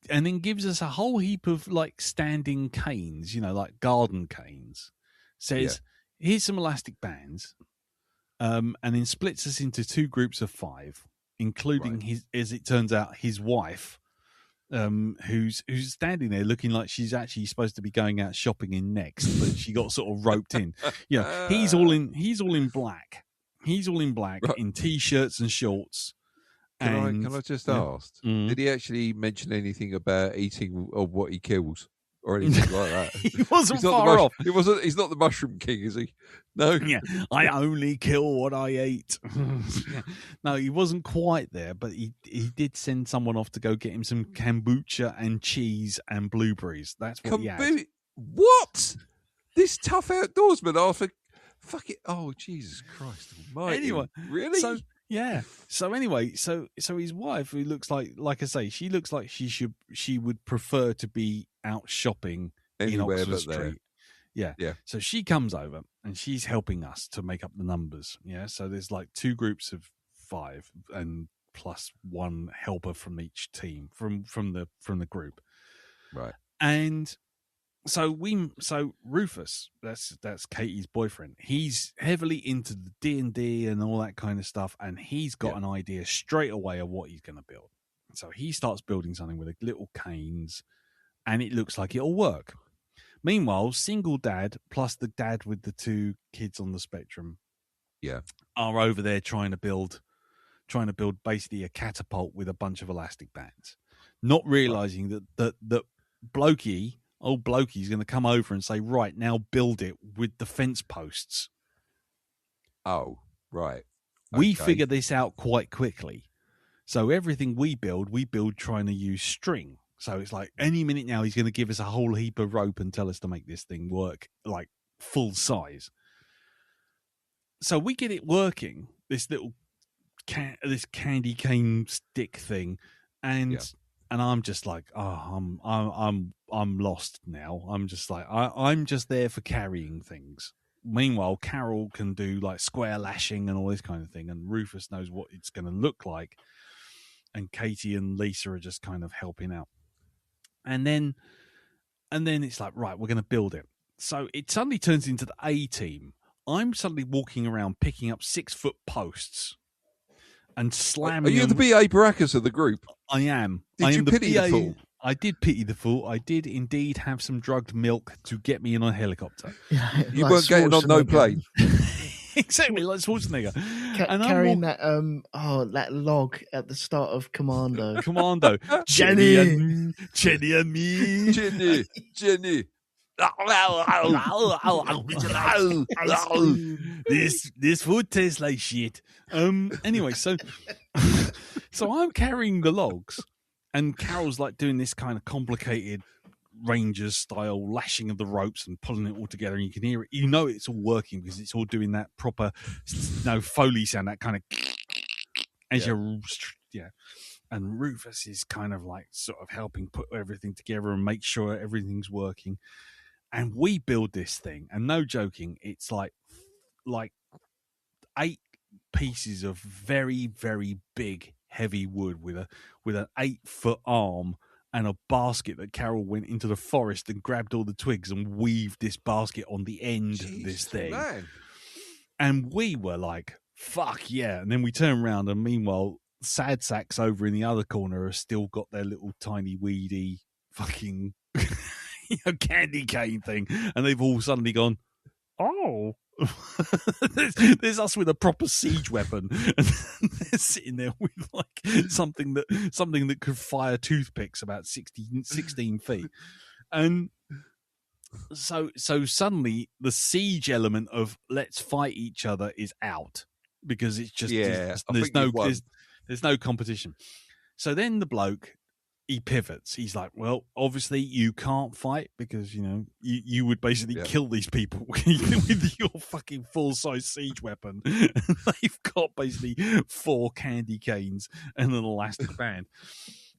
Speaker 1: And then gives us a whole heap of like standing canes, like garden canes. Says, here's some elastic bands, and then splits us into 2 groups of 5, including his, as it turns out, his wife, who's standing there looking like she's actually supposed to be going out shopping in Next, but she got sort of roped in. He's all in black. He's all in black in t-shirts and shorts.
Speaker 2: Can I just ask? Did he actually mention anything about eating of what he kills or anything like that?
Speaker 1: He wasn't far off.
Speaker 2: He's not the Mushroom King, is he? No.
Speaker 1: Yeah, I only kill what I ate. No, he wasn't quite there, but he did send someone off to go get him some kombucha and cheese and blueberries. That's what he had.
Speaker 2: What? This tough outdoorsman after fuck it. Oh, Jesus Christ Almighty.
Speaker 1: Anyway,
Speaker 2: really?
Speaker 1: So anyway, so his wife, who looks like I say, she looks like she would prefer to be out shopping
Speaker 2: anywhere
Speaker 1: in Oxford
Speaker 2: but there.
Speaker 1: Street. Yeah. So she comes over and she's helping us to make up the numbers. Yeah. So there's like 2 groups of 5 and plus 1 helper from each team from the group.
Speaker 2: Right.
Speaker 1: And so Rufus, that's Katie's boyfriend. He's heavily into the D&D and all that kind of stuff, and he's got an idea straight away of what he's going to build. So he starts building something with little canes, and it looks like it'll work. Meanwhile, single dad plus the dad with the 2 kids on the spectrum, are over there trying to build basically a catapult with a bunch of elastic bands, not realizing that Blokey. Old Blokey's going to come over and say, right, now build it with the fence posts.
Speaker 2: Oh, right.
Speaker 1: We figure this out quite quickly. So everything we build trying to use string. So it's like any minute now he's going to give us a whole heap of rope and tell us to make this thing work like full size. So we get it working, this little this candy cane stick thing, and I'm just like, I'm lost now. I'm just like, I'm just there for carrying things. Meanwhile, Carol can do like square lashing and all this kind of thing, and Rufus knows what it's going to look like, and Katie and Lisa are just kind of helping out. And then it's like, right, we're going to build it. So it suddenly turns into the A team. I'm suddenly walking around picking up 6-foot posts and slamming.
Speaker 2: Are you the B.A. Baracus of the group?
Speaker 1: I am.
Speaker 2: Did you pity the fool?
Speaker 1: I did pity the fool. I did indeed have some drugged milk to get me in a helicopter.
Speaker 2: You weren't getting on no plane.
Speaker 1: Exactly, like Schwarzenegger.
Speaker 3: And carrying that that log at the start of Commando.
Speaker 1: Jenny and me.
Speaker 2: Jenny.
Speaker 1: This food tastes like shit. Anyway, so I'm carrying the logs, and Carol's like doing this kind of complicated Rangers style lashing of the ropes and pulling it all together, and you can hear it. You know it's all working because it's all doing that proper Foley sound, that kind of as you're And Rufus is kind of like sort of helping put everything together and make sure everything's working. And we build this thing, and no joking, it's like 8 pieces of very, very big, heavy wood with an 8-foot arm and a basket that Carol went into the forest and grabbed all the twigs and weaved this basket on the end of this thing.
Speaker 2: Man.
Speaker 1: And we were like, fuck yeah. And then we turn around, and meanwhile, Sad Sacks over in the other corner have still got their little tiny weedy fucking candy cane thing, and they've all suddenly gone, oh. there's us with a proper siege weapon, and they're sitting there with like something that could fire toothpicks about 16 feet. And so suddenly the siege element of let's fight each other is out. because it's just
Speaker 2: I
Speaker 1: there's
Speaker 2: think
Speaker 1: no
Speaker 2: you've won.
Speaker 1: there's no competition. So then the bloke, he pivots. He's like, well, obviously you can't fight because, you know, you would basically kill these people with your fucking full-size siege weapon. They've got basically 4 candy canes and an elastic band.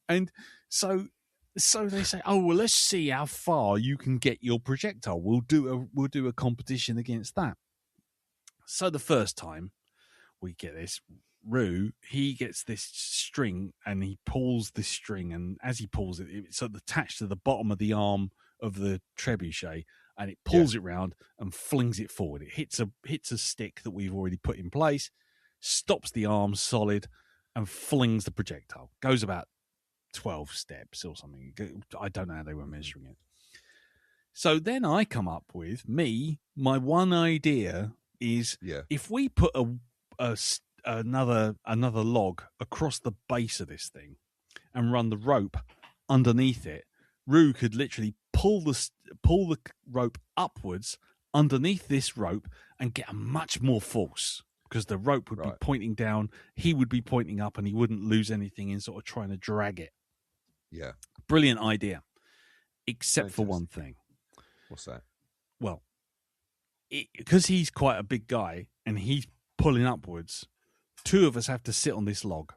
Speaker 1: And so they say, oh, well, let's see how far you can get your projectile. We'll do a competition against that. So the first time we get this, Rue, he gets this string and he pulls this string, and as he pulls it, it's sort of attached to the bottom of the arm of the trebuchet, and it pulls it round and flings it forward. It hits a stick that we've already put in place, stops the arm solid, and flings the projectile. Goes about 12 steps or something. I don't know how they were measuring it. So then I come up with my one idea is if we put another log across the base of this thing and run the rope underneath it, Rue could literally pull the rope upwards underneath this rope and get a much more force, because the rope would be pointing down, he would be pointing up, and he wouldn't lose anything in sort of trying to drag it.
Speaker 2: Yeah.
Speaker 1: Brilliant idea. Except for one thing.
Speaker 2: What's that?
Speaker 1: Well, because he's quite a big guy and he's pulling upwards, 2 of us have to sit on this log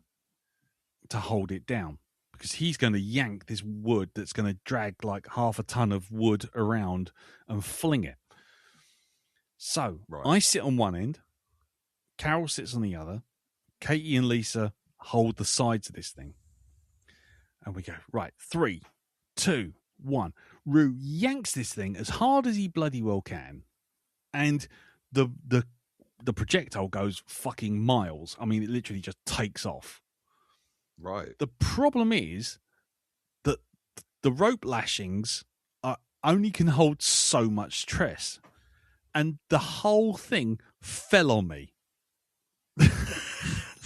Speaker 1: to hold it down, because he's going to yank this wood that's going to drag like half a ton of wood around and fling it. So I sit on one end, Carol sits on the other, Katie and Lisa hold the sides of this thing. And we go, right, 3, 2, 1. Rue yanks this thing as hard as he bloody well can, and the projectile goes fucking miles. I mean, it literally just takes off.
Speaker 2: Right.
Speaker 1: The problem is that the rope lashings only can hold so much stress, and the whole thing fell on me.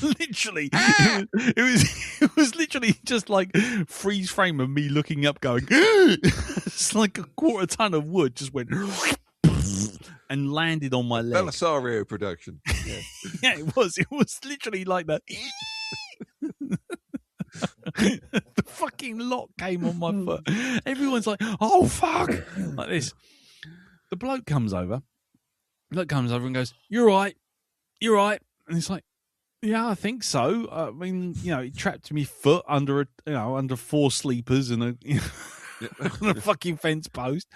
Speaker 1: Literally, it was literally just like freeze frame of me looking up, going, it's like a 1/4 ton of wood just went and landed on my leg.
Speaker 2: Belisario production. Yeah.
Speaker 1: Yeah, it was literally like that. The fucking lock came on my foot. Everyone's like, oh fuck, like this. The bloke comes over and goes, you're right, and it's like, yeah, I think so. I mean, you know, he trapped my foot under under 4 sleepers and a fucking fence post.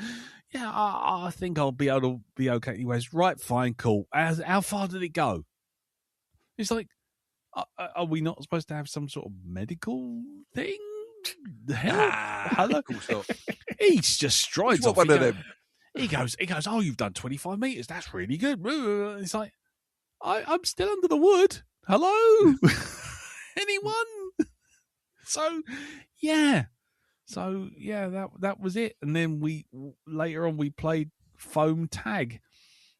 Speaker 1: Yeah, I think I'll be able to be okay. He goes, right, fine, cool. How far did it go? It's like, are we not supposed to have some sort of medical thing? The hell? Hello? He's just strides off.
Speaker 2: One of them.
Speaker 1: He goes, oh, you've done 25 meters. That's really good. It's like, I'm still under the wood. Hello? Anyone? So yeah, that was it. And then later on we played foam tag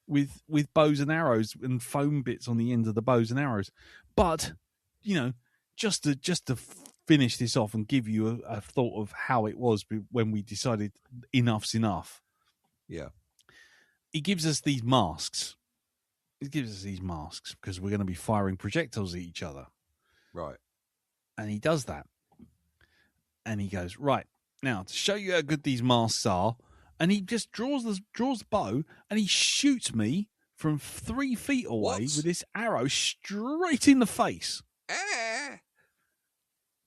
Speaker 1: with bows and arrows and foam bits on the ends of the bows and arrows. But you know, just to finish this off and give you a thought of how it was when we decided enough's enough.
Speaker 2: Yeah,
Speaker 1: he gives us these masks. Because we're going to be firing projectiles at each other.
Speaker 2: Right.
Speaker 1: And he does that. And he goes, right, now to show you how good these masks are, and he just draws the bow and he shoots me from 3 feet away with this arrow straight in the face.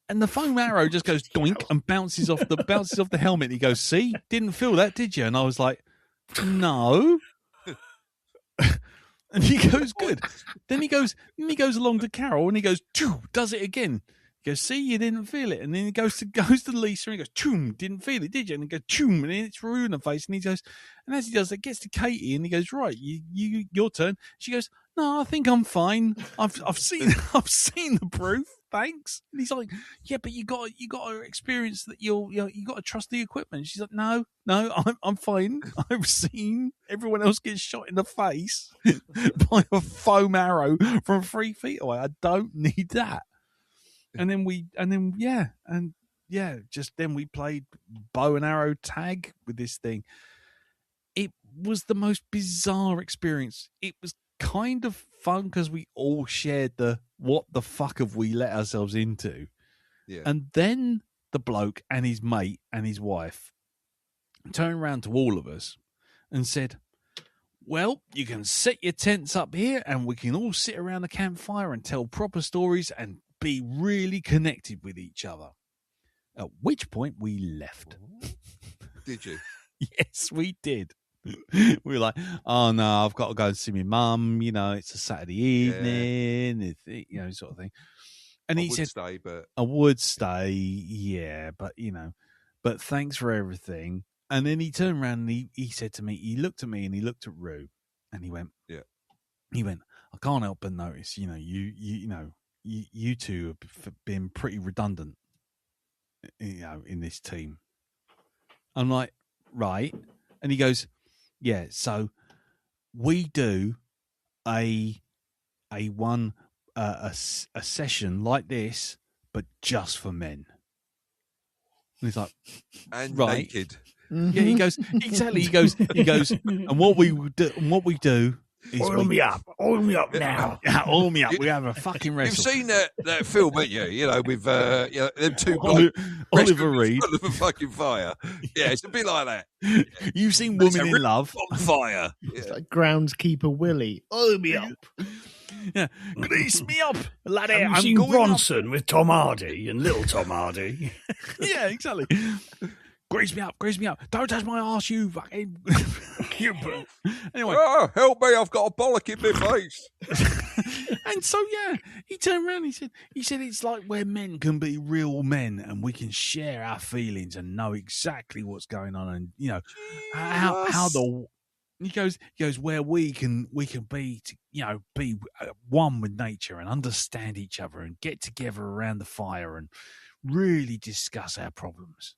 Speaker 1: And the foam arrow just goes doink and bounces off the helmet. He goes, see, didn't feel that, did you? And I was like, no. And he goes, good. Then he goes along to Carol and he goes, does it again. He goes, see, you didn't feel it. And then he goes to Lisa and he goes, didn't feel it, did you? And he goes, and then it's Rue in the face. And he goes, and as he does, it gets to Katie and he goes, right, you your turn. She goes, no, I think I'm fine. I've seen the proof. Thanks. And he's like, yeah, but you got to experience that. You got to trust the equipment. She's like, no, I'm fine. I've seen everyone else get shot in the face by a foam arrow from 3 feet away. I don't need that. And then we played bow and arrow tag with this thing. It was the most bizarre experience. It was kind of fun because we all shared the what the fuck have we let ourselves into.
Speaker 2: Yeah.
Speaker 1: And then the bloke and his mate and his wife turned around to all of us and said, well, you can set your tents up here and we can all sit around the campfire and tell proper stories and be really connected with each other. At which point we left.
Speaker 2: Did you?
Speaker 1: Yes, we did. We were like, oh no, I've got to go and see my mum. You know, it's a Saturday evening, you know, sort of thing. And he said,
Speaker 2: stay, but
Speaker 1: I would stay, yeah, but you know, but thanks for everything. And then he turned around and he said to me, he looked at me and he looked at Rue and he went, I can't help but notice, you know, you two have been pretty redundant, you know, in this team. I'm like, right. And he goes, yeah, so we do a session like this, but just for men. And he's like,
Speaker 2: and
Speaker 1: right.
Speaker 2: naked.
Speaker 1: Yeah, he goes, exactly. He goes, and what we do is
Speaker 4: Oil me up now.
Speaker 1: Yeah, oil me up. We have a fucking wrestle.
Speaker 2: You've seen that film, haven't you? You know, with you know, them two
Speaker 1: Oliver Reed
Speaker 2: of a fucking fire. Yeah, it's a bit like that.
Speaker 1: Yeah. You've seen Woman in Love
Speaker 2: on fire.
Speaker 3: It's like groundskeeper Willie. Oil me up.
Speaker 1: Yeah, grease me up, laddie.
Speaker 4: Have you
Speaker 1: I'm
Speaker 4: seen
Speaker 1: going
Speaker 4: Bronson with Tom Hardy and little Tom Hardy?
Speaker 1: Yeah, exactly. Grease me up. Don't touch my arse, you fucking. Anyway.
Speaker 2: Oh, help me, I've got a bollock in my face.
Speaker 1: And so, yeah, he turned around and he said it's like where men can be real men and we can share our feelings and know exactly what's going on. And, you know, how he goes where we can be, you know, be one with nature and understand each other and get together around the fire and really discuss our problems.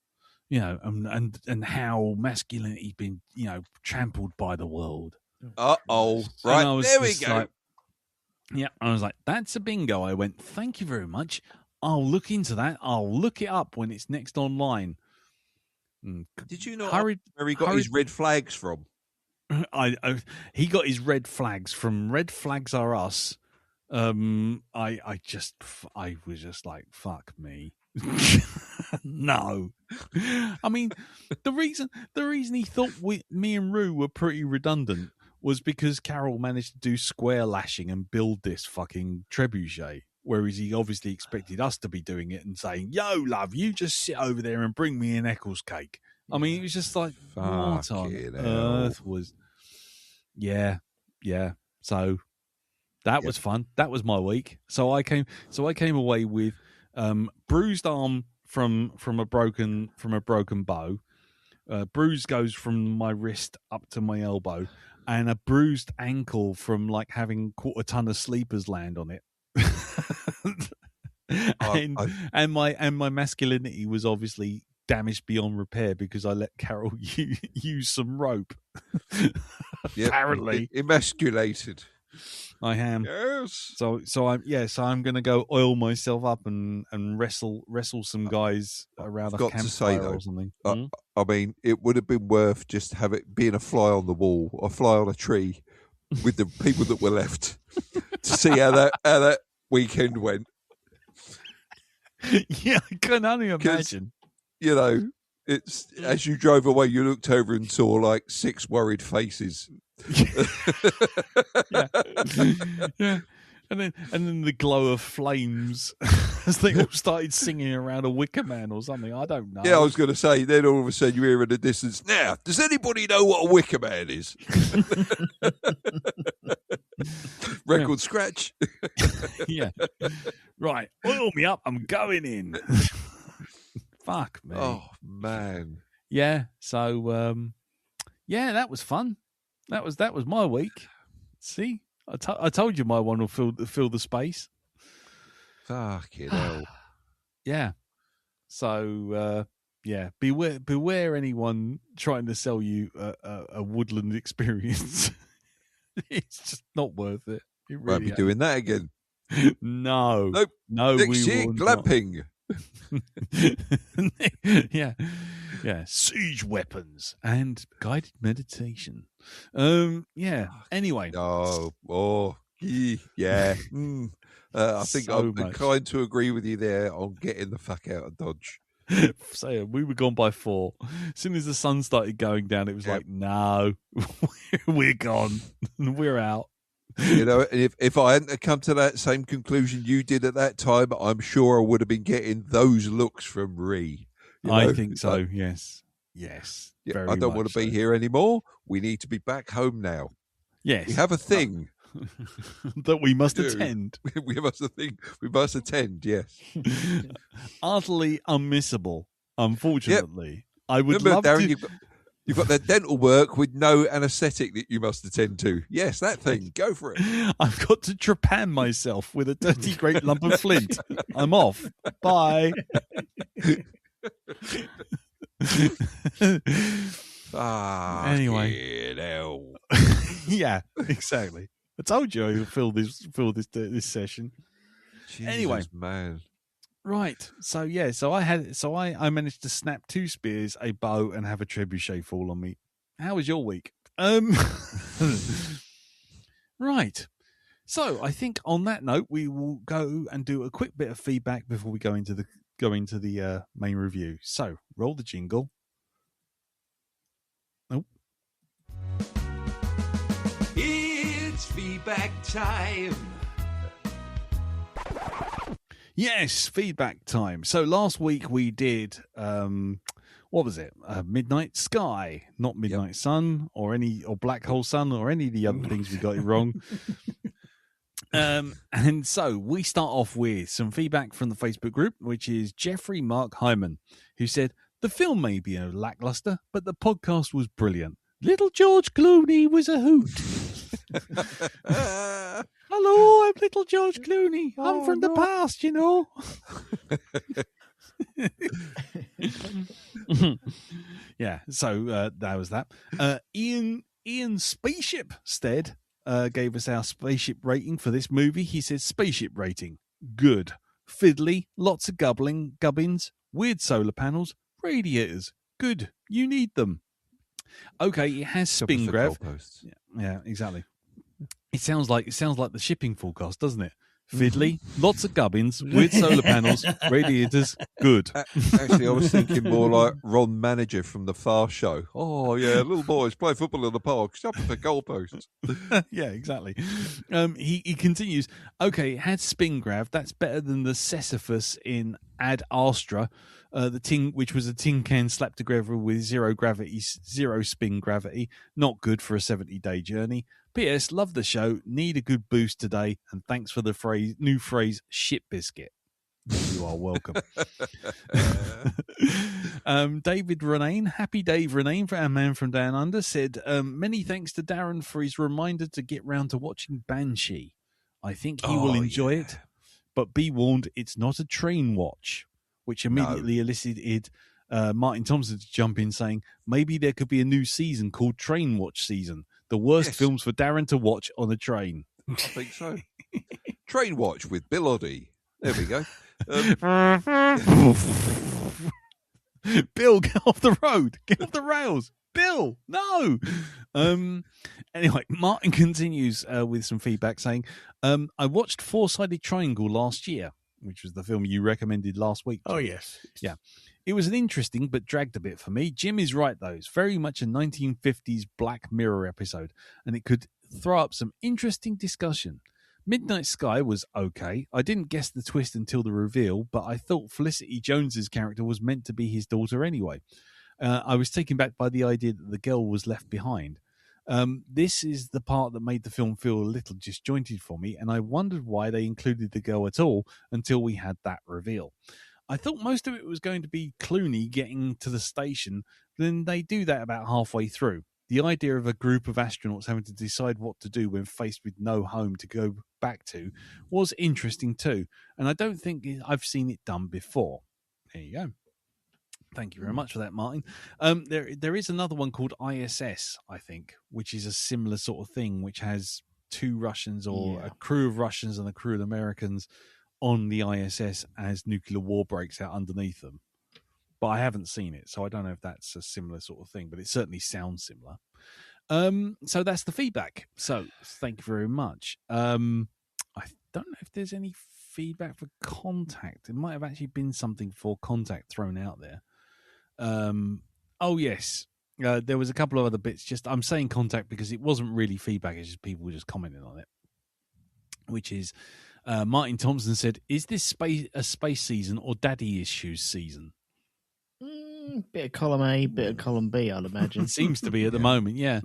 Speaker 1: You know, and how masculinity's been, you know, trampled by the world.
Speaker 2: Uh-oh. Right, there we go.
Speaker 1: Like, yeah, I was like, that's a bingo. I went, thank you very much. I'll look into that. I'll look it up when it's next online.
Speaker 2: Did you know where he got his red flags from?
Speaker 1: He got his red flags from Red Flags Are Us. I was just like, fuck me. No, I mean the reason he thought me and Rue were pretty redundant was because Carol managed to do square lashing and build this fucking trebuchet, whereas he obviously expected us to be doing it and saying, "Yo, love, you just sit over there and bring me an Eccles cake." I mean, it was just like, what on earth was? Yeah. So that was fun. That was my week. So I came away with bruised arm from a broken bow. Bruise goes from my wrist up to my elbow, and a bruised ankle from like having a ton of sleepers land on it. And my masculinity was obviously damaged beyond repair because I let Carol use some rope.
Speaker 2: Yep.
Speaker 1: Apparently,
Speaker 2: emasculated.
Speaker 1: I am.
Speaker 2: Yes.
Speaker 1: So I'm going to go oil myself up and wrestle some guys around a campfire or something.
Speaker 2: I mean, it would have been worth just have it being a fly on the wall or fly on a tree with the people that were left to see how that weekend went.
Speaker 1: Yeah, I can only imagine.
Speaker 2: You know, it's as you drove away, you looked over and saw like 6 worried faces.
Speaker 1: Yeah. And then the glow of flames as they all started singing around a Wicker Man or something. I don't know.
Speaker 2: Yeah, I was going to say, then all of a sudden you hear in the distance, now, does anybody know what a Wicker Man is? Record scratch.
Speaker 1: Yeah. Right. Oil me up. I'm going in. Fuck me.
Speaker 2: Oh, man.
Speaker 1: Yeah. So, yeah, that was fun. That was my week. See? I told you my one will fill the space.
Speaker 2: Fucking hell.
Speaker 1: Yeah. So yeah, beware anyone trying to sell you a woodland experience. It's just not worth it. It really
Speaker 2: Won't be doing that again.
Speaker 1: No.
Speaker 2: Nope.
Speaker 1: No,
Speaker 2: next year, glamping.
Speaker 1: Yeah. Siege weapons and guided meditation. Yeah. Anyway.
Speaker 2: Oh, Yeah. I think
Speaker 1: So
Speaker 2: I'm
Speaker 1: much.
Speaker 2: inclined to agree with you there on getting the fuck out of Dodge.
Speaker 1: So we were gone by 4. As soon as the sun started going down, it was
Speaker 2: Yep.
Speaker 1: like, no, we're gone. We're out.
Speaker 2: You know, if I hadn't come to that same conclusion you did at that time, I'm sure I would have been getting those looks from Ree.
Speaker 1: I think so. Yes.
Speaker 2: Yeah,
Speaker 1: Very
Speaker 2: I don't
Speaker 1: much
Speaker 2: want to be
Speaker 1: so.
Speaker 2: here anymore. We need to be back home now.
Speaker 1: Yes.
Speaker 2: We have a thing
Speaker 1: that we must
Speaker 2: We do.
Speaker 1: attend.
Speaker 2: we must attend. Yes.
Speaker 1: Utterly unmissable. Unfortunately, I would
Speaker 2: Remember,
Speaker 1: love
Speaker 2: Darren,
Speaker 1: to.
Speaker 2: you've got that dental work with no anaesthetic that you must attend to. Yes, that thing. Go for it.
Speaker 1: I've got to trepan myself with a dirty great lump of flint. I'm off. Bye. Anyway.
Speaker 2: hell.
Speaker 1: Yeah, exactly. I told you I would fill this session.
Speaker 2: Jesus,
Speaker 1: Anyway.
Speaker 2: man.
Speaker 1: Right. So yeah, I managed to snap 2 spears, a bow, and have a trebuchet fall on me. How was your week? Right. So I think on that note, we will go and do a quick bit of feedback before we go into the main review. So roll the jingle. Oh.
Speaker 2: It's feedback time.
Speaker 1: Yes, feedback time. So last week we did what was it? Midnight Sky, not Midnight Sun or Black Hole Sun or any of the other things we got it wrong. And so we start off with some feedback from the Facebook group, which is Jeffrey Mark Hyman, who said, "The film may be lackluster, but the podcast was brilliant. Little George Clooney was a hoot." Hello, I'm little George Clooney. I'm from the past, you know. Yeah, so that was that. Ian Spaceship Stead gave us our spaceship rating for this movie. He says spaceship rating, good. Fiddly, lots of gubbins, weird solar panels, radiators, good. You need them. Okay, it has spin grav. Yeah, exactly. It sounds like the shipping forecast, doesn't it? Fiddly, lots of gubbins, weird solar panels, radiators, good.
Speaker 2: Actually, I was thinking more like Ron Manager from the Far Show. Oh, yeah, little boys play football in the park. Stop at the goalposts.
Speaker 1: Yeah, exactly. He continues, okay, it had spin grav. That's better than the Sisyphus in Ad Astra, which was a tin can slapped together with zero gravity, zero spin gravity. Not good for a 70-day journey. P.S. Love the show. Need a good boost today. And thanks for the new phrase, shit biscuit. You are welcome. David Renane, Happy Dave Renane, for our man from Down Under, said, many thanks to Darren for his reminder to get round to watching Banshee. I think he will enjoy it, but be warned, it's not a train watch, which immediately elicited Martin Thompson to jump in saying, maybe there could be a new season called Train Watch Season. The worst films for Darren to watch on a train.
Speaker 2: I think so. Train Watch with Bill Oddie. There we go.
Speaker 1: Bill, get off the road. Get off the rails. Bill, no. Anyway, Martin continues with some feedback saying, I watched Four-Sided Triangle last year, which was the film you recommended last week.
Speaker 4: Oh, yes.
Speaker 1: Yeah. It was an interesting but dragged a bit for me. Jim is right, though. It's very much a 1950s Black Mirror episode, and it could throw up some interesting discussion. Midnight Sky was okay. I didn't guess the twist until the reveal, but I thought Felicity Jones's character was meant to be his daughter anyway. I was taken back by the idea that the girl was left behind. This is the part that made the film feel a little disjointed for me, and I wondered why they included the girl at all until we had that reveal. I thought most of it was going to be Clooney getting to the station, then they do that about halfway through. The idea of a group of astronauts having to decide what to do when faced with no home to go back to was interesting too, and I don't think I've seen it done before. There you go. Thank you very much for that, Martin. There is another one called ISS, I think, which is a similar sort of thing, which has 2 Russians or a crew of Russians and a crew of Americans on the ISS as nuclear war breaks out underneath them. But I haven't seen it, so I don't know if that's a similar sort of thing, but it certainly sounds similar. So that's the feedback. So thank you very much. I don't know if there's any feedback for Contact. It might have actually been something for Contact thrown out there. Oh yes, there was a couple of other bits. Just I'm saying Contact because it wasn't really feedback. It's just people just commenting on it. Which is Martin Thompson said, "Is this a space season or Daddy Issues season?"
Speaker 3: Bit of column A, bit of column B, I'd imagine.
Speaker 1: It seems to be at the moment, yeah.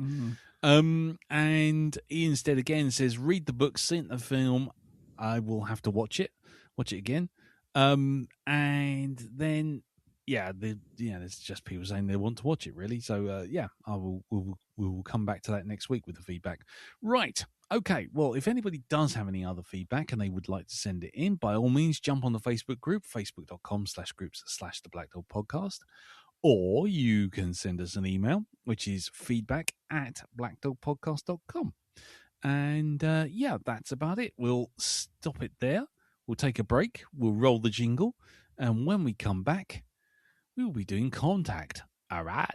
Speaker 1: And Ian Stead again says, "Read the book, see the film. I will have to watch it again." And then, there's just people saying they want to watch it, really. So, we will come back to that next week with the feedback. Right. Okay. Well, if anybody does have any other feedback and they would like to send it in, by all means, jump on the Facebook group, facebook.com/groups/the Black Dog Podcast. Or you can send us an email, which is feedback@blackdogpodcast.com. And that's about it. We'll stop it there. We'll take a break. We'll roll the jingle. And when we come back, we will be doing Contact. All right.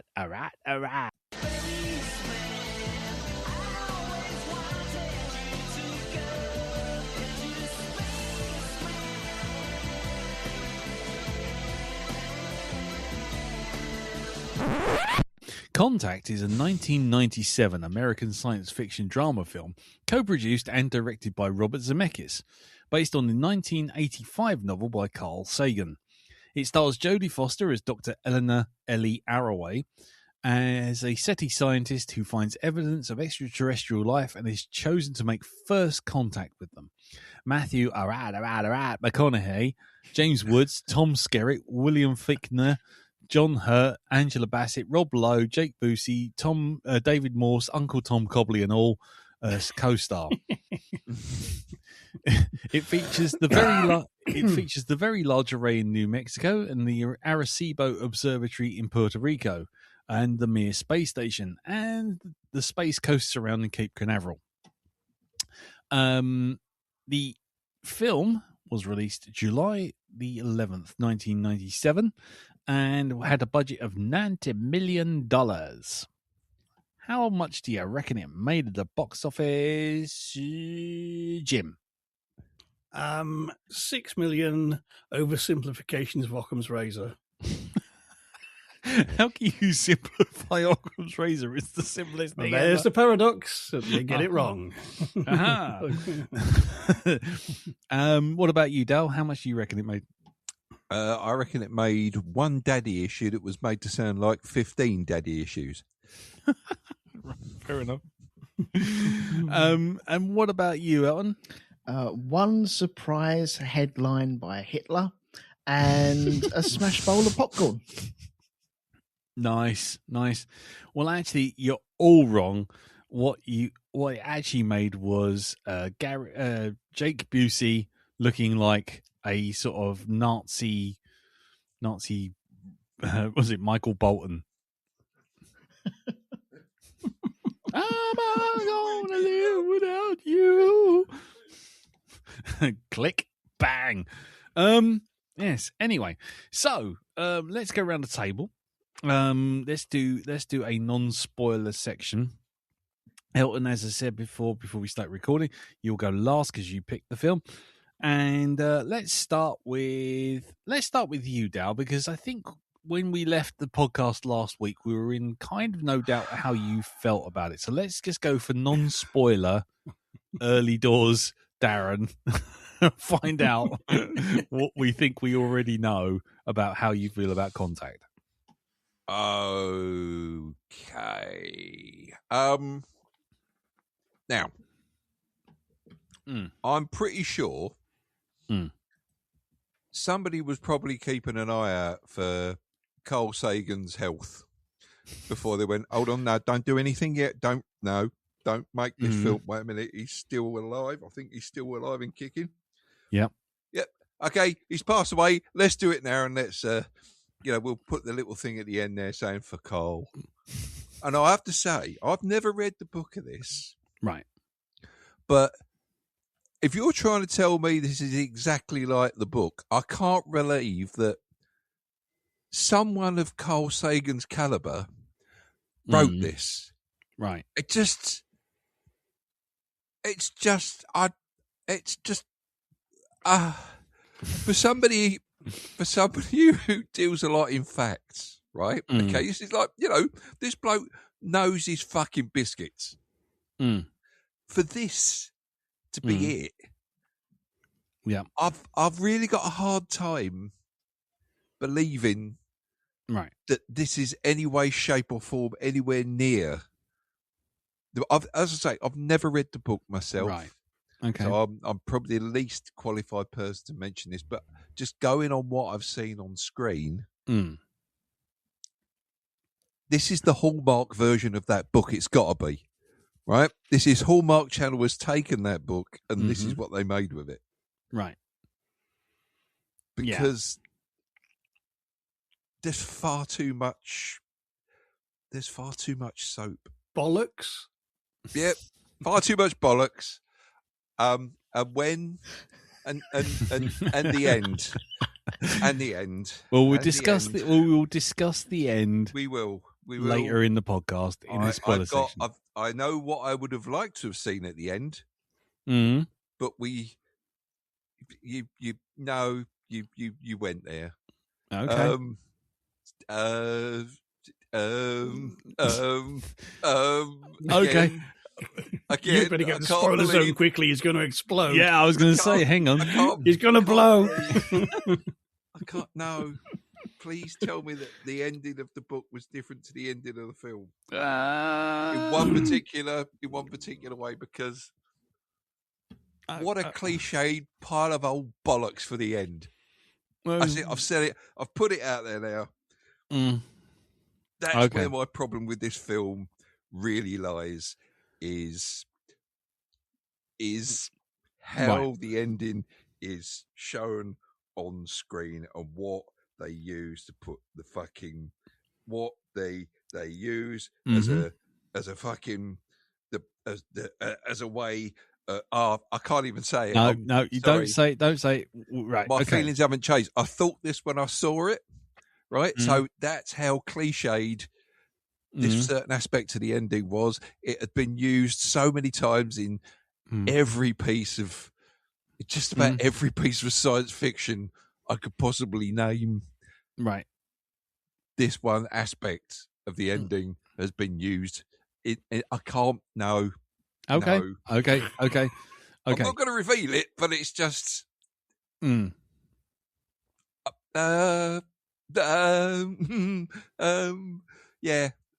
Speaker 1: Contact is a 1997 American science fiction drama film co-produced and directed by Robert Zemeckis, based on the 1985 novel by Carl Sagan. It stars Jodie Foster as Dr. Eleanor Ellie Arroway, as a SETI scientist who finds evidence of extraterrestrial life and is chosen to make first contact with them. Matthew McConaughey, James Woods, Tom Skerritt, William Fichtner, John Hurt, Angela Bassett, Rob Lowe, Jake Busey, David Morse, Uncle Tom Cobley, and all co-star. It features the very large array in New Mexico and the Arecibo Observatory in Puerto Rico, and the Mir Space Station and the space coast surrounding Cape Canaveral. The film was released July the 11th, 1997. And had a budget of $90 million. How much do you reckon it made at the box office, Jim?
Speaker 4: 6 million oversimplifications of Occam's razor.
Speaker 1: How can you simplify Occam's razor? It's the simplest thing.
Speaker 4: There's the paradox. They get it wrong.
Speaker 1: What about you, Dal? How much do you reckon it made?
Speaker 2: I reckon it made one daddy issue that was made to sound like 15 daddy issues.
Speaker 1: Fair enough. And what about you, Elton?
Speaker 3: One surprise headline by Hitler and a smash bowl of popcorn.
Speaker 1: Nice. Well, actually, you're all wrong. What it actually made was Jake Busey looking like a sort of Nazi, was it Michael Bolton? I'm gonna live without you. Click, bang. Yes. Anyway, so let's go around the table. Let's do a non-spoiler section. Elton, as I said before we start recording, you'll go last because you picked the film. And let's start with you, Dal, because I think when we left the podcast last week, we were in kind of no doubt how you felt about it. So let's just go for non-spoiler, early doors, Darren. Find out what we think we already know about how you feel about Contact.
Speaker 2: Okay. Now, I'm pretty sure somebody was probably keeping an eye out for Carl Sagan's health before they went, hold on, no, don't do anything yet. Don't make this film. Wait a minute, he's still alive. I think he's still alive and kicking.
Speaker 1: Yep.
Speaker 2: Okay, he's passed away. Let's do it now, and let's, we'll put the little thing at the end there saying for Carl. And I have to say, I've never read the book of this.
Speaker 1: Right.
Speaker 2: But if you're trying to tell me this is exactly like the book, I can't believe that someone of Carl Sagan's caliber wrote this.
Speaker 1: Right.
Speaker 2: It's just for somebody who deals a lot in facts, right? Okay, this is like, this bloke knows his fucking biscuits. For this to be it,
Speaker 1: yeah,
Speaker 2: I've really got a hard time believing that this is any way, shape, or form anywhere near. As I say, I've never read the book myself.
Speaker 1: Right. Okay.
Speaker 2: So I'm probably the least qualified person to mention this, but just going on what I've seen on screen, this is the Hallmark version of that book. It's got to be, right? This is Hallmark Channel has taken that book, and this is what they made with it.
Speaker 1: Right.
Speaker 2: Because there's far too much soap.
Speaker 4: Bollocks.
Speaker 2: Yep. Far too much bollocks. And the end. And the end.
Speaker 1: Well, we'll discuss the end.
Speaker 2: We will
Speaker 1: later in the podcast in the spoiler section.
Speaker 2: I know what I would have liked to have seen at the end. But you went there.
Speaker 1: Okay. Okay.
Speaker 2: Again,
Speaker 4: you better get the spoiler zone quickly. He's going to explode.
Speaker 1: Yeah, I was going to say, hang on.
Speaker 4: He's going to blow.
Speaker 2: I can't. No, please tell me that the ending of the book was different to the ending of the film in one particular way. Because what a cliched pile of old bollocks for the end. I've said it. I've put it out there now. That's where my problem with this film really lies. Is how the ending is shown on screen and what they use to put the fucking what they use as a fucking as a way. I can't even say it.
Speaker 1: No, you don't say it. Right,
Speaker 2: my feelings haven't changed. I thought this when I saw it. Right, so that's how cliched this certain aspect of the ending was. It had been used so many times in every piece of, just about every piece of science fiction I could possibly name.
Speaker 1: Right.
Speaker 2: This one aspect of the ending has been used. I can't. No.
Speaker 1: Okay.
Speaker 2: No.
Speaker 1: Okay.
Speaker 2: I'm not going to reveal it, but it's just. Yeah.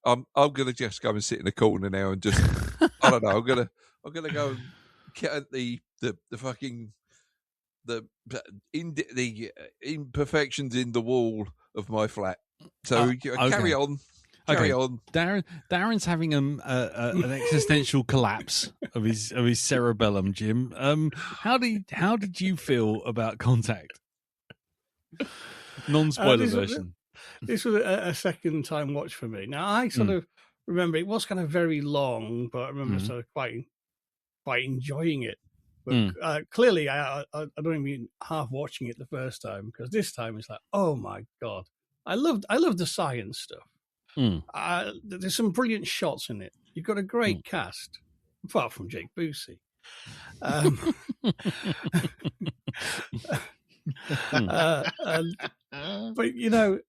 Speaker 2: I'm gonna just go and sit in the corner now and just I don't know. I'm gonna go and get at the fucking the imperfections in the wall of my flat. So carry on. Carry on.
Speaker 1: Darren's having an existential collapse of his cerebellum, Jim. How did you feel about Contact? Non-spoiler version.
Speaker 4: This was a second time watch for me. Now I sort of remember it was kind of very long, but I remember sort of quite enjoying it. But clearly, I don't even half watching it the first time, because this time it's like, oh my god, I love the science stuff. There's some brilliant shots in it. You've got a great cast, apart from Jake Busey. But you know,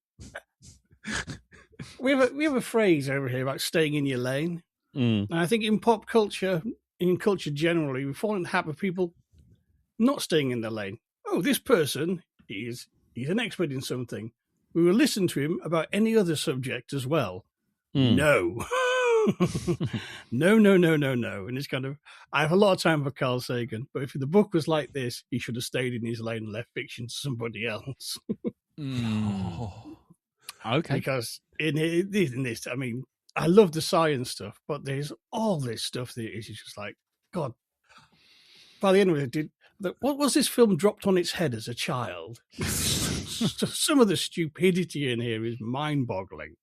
Speaker 4: we have a phrase over here about staying in your lane, and I think in pop culture, in culture generally, we've fallen into the habit of people not staying in their lane. Oh, this person he's an expert in something. We will listen to him about any other subject as well. No. No. And it's kind of, I have a lot of time for Carl Sagan, but if the book was like this, he should have stayed in his lane and left fiction to somebody else.
Speaker 1: Okay.
Speaker 4: Because in this, I mean, I love the science stuff, but there's all this stuff that is just like, God. By the end of it, what was this film dropped on its head as a child? Some of the stupidity in here is mind-boggling.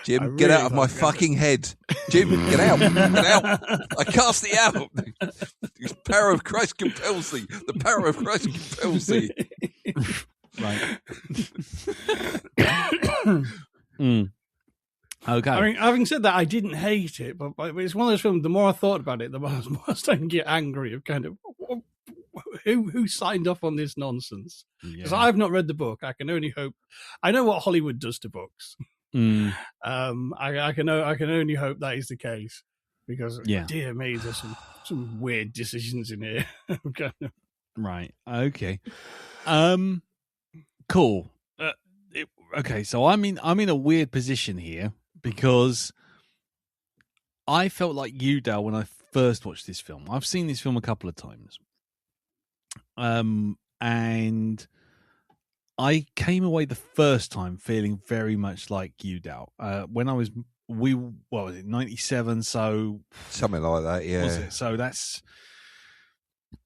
Speaker 2: Jim, get out of my fucking head. Jim, get out. Get out. I cast thee out. The power of Christ compels thee. The power of Christ compels thee.
Speaker 1: Right. Okay.
Speaker 4: I mean, having said that, I didn't hate it, but it's one of those films. The more I thought about it, the more I was starting to get angry. Of kind of who signed off on this nonsense? Because I've not read the book. I can only hope. I know what Hollywood does to books. I can only hope that is the case, because dear me, there's some weird decisions in here.
Speaker 1: Right. Okay. Cool. Okay, so I'm in a weird position here, because I felt like you, Dale, when I first watched this film. I've seen this film a couple of times. And I came away the first time feeling very much like you, Dal. When I was, what was it, 97? So
Speaker 2: something like that, yeah.
Speaker 1: Was it? So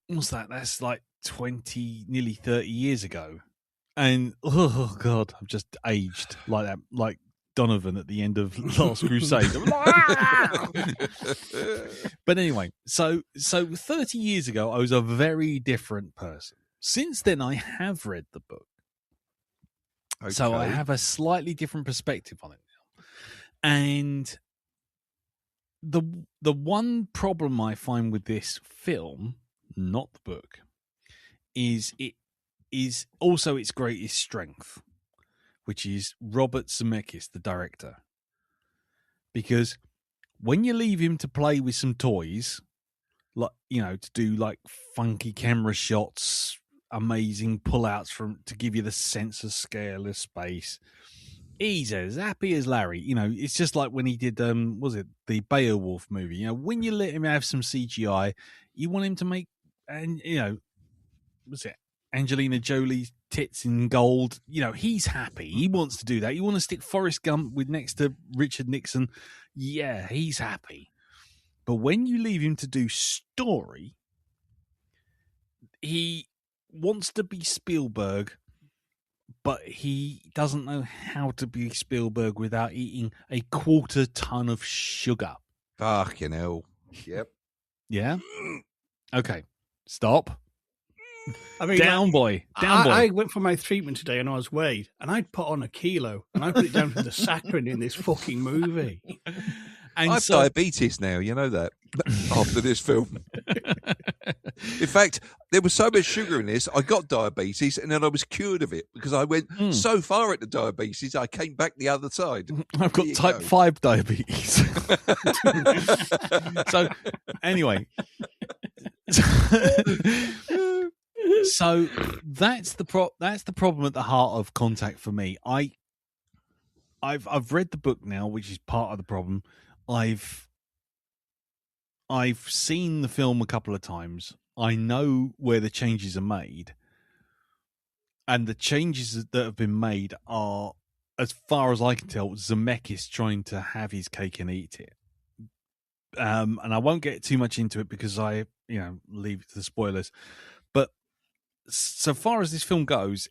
Speaker 1: what's that? That's like 20, nearly 30 years ago. And oh god, I've just aged like that, like Donovan at the end of Last Crusade. But anyway, so 30 years ago, I was a very different person. Since then, I have read the book. Okay. So I have a slightly different perspective on it now. And the one problem I find with this film, not the book, is it is also its greatest strength, which is Robert Zemeckis, the director. Because when you leave him to play with some toys, like, you know, to do like funky camera shots, amazing pullouts to give you the sense of scale of space, he's as happy as Larry. You know, it's just like when he did was it the Beowulf movie? You know, when you let him have some CGI, you want him to make, and you know, was it Angelina Jolie's tits in gold? You know, he's happy. He wants to do that. You want to stick Forrest Gump with next to Richard Nixon? Yeah, he's happy. But when you leave him to do story, he wants to be Spielberg, but he doesn't know how to be Spielberg without eating a 1/4 ton of sugar.
Speaker 2: Fucking hell. Yep.
Speaker 1: Yeah? Okay. Stop.
Speaker 4: I mean,
Speaker 1: down boy.
Speaker 4: I went for my treatment today and I was weighed, and I'd put on 1 kilo, and I put it down to the saccharin in this fucking movie.
Speaker 2: And I've diabetes now, you know that, after this film. In fact, there was so much sugar in this, I got diabetes, and then I was cured of it, because I went so far at the diabetes, I came back the other side.
Speaker 1: I've got type 5 diabetes. So, anyway. So that's the problem at the heart of Contact for me. I've read the book now, which is part of the problem. I've seen the film a couple of times. I know where the changes are made, and the changes that have been made are, as far as I can tell, Zemeckis trying to have his cake and eat it. And I won't get too much into it because I, leave it to the spoilers. But so far as this film goes,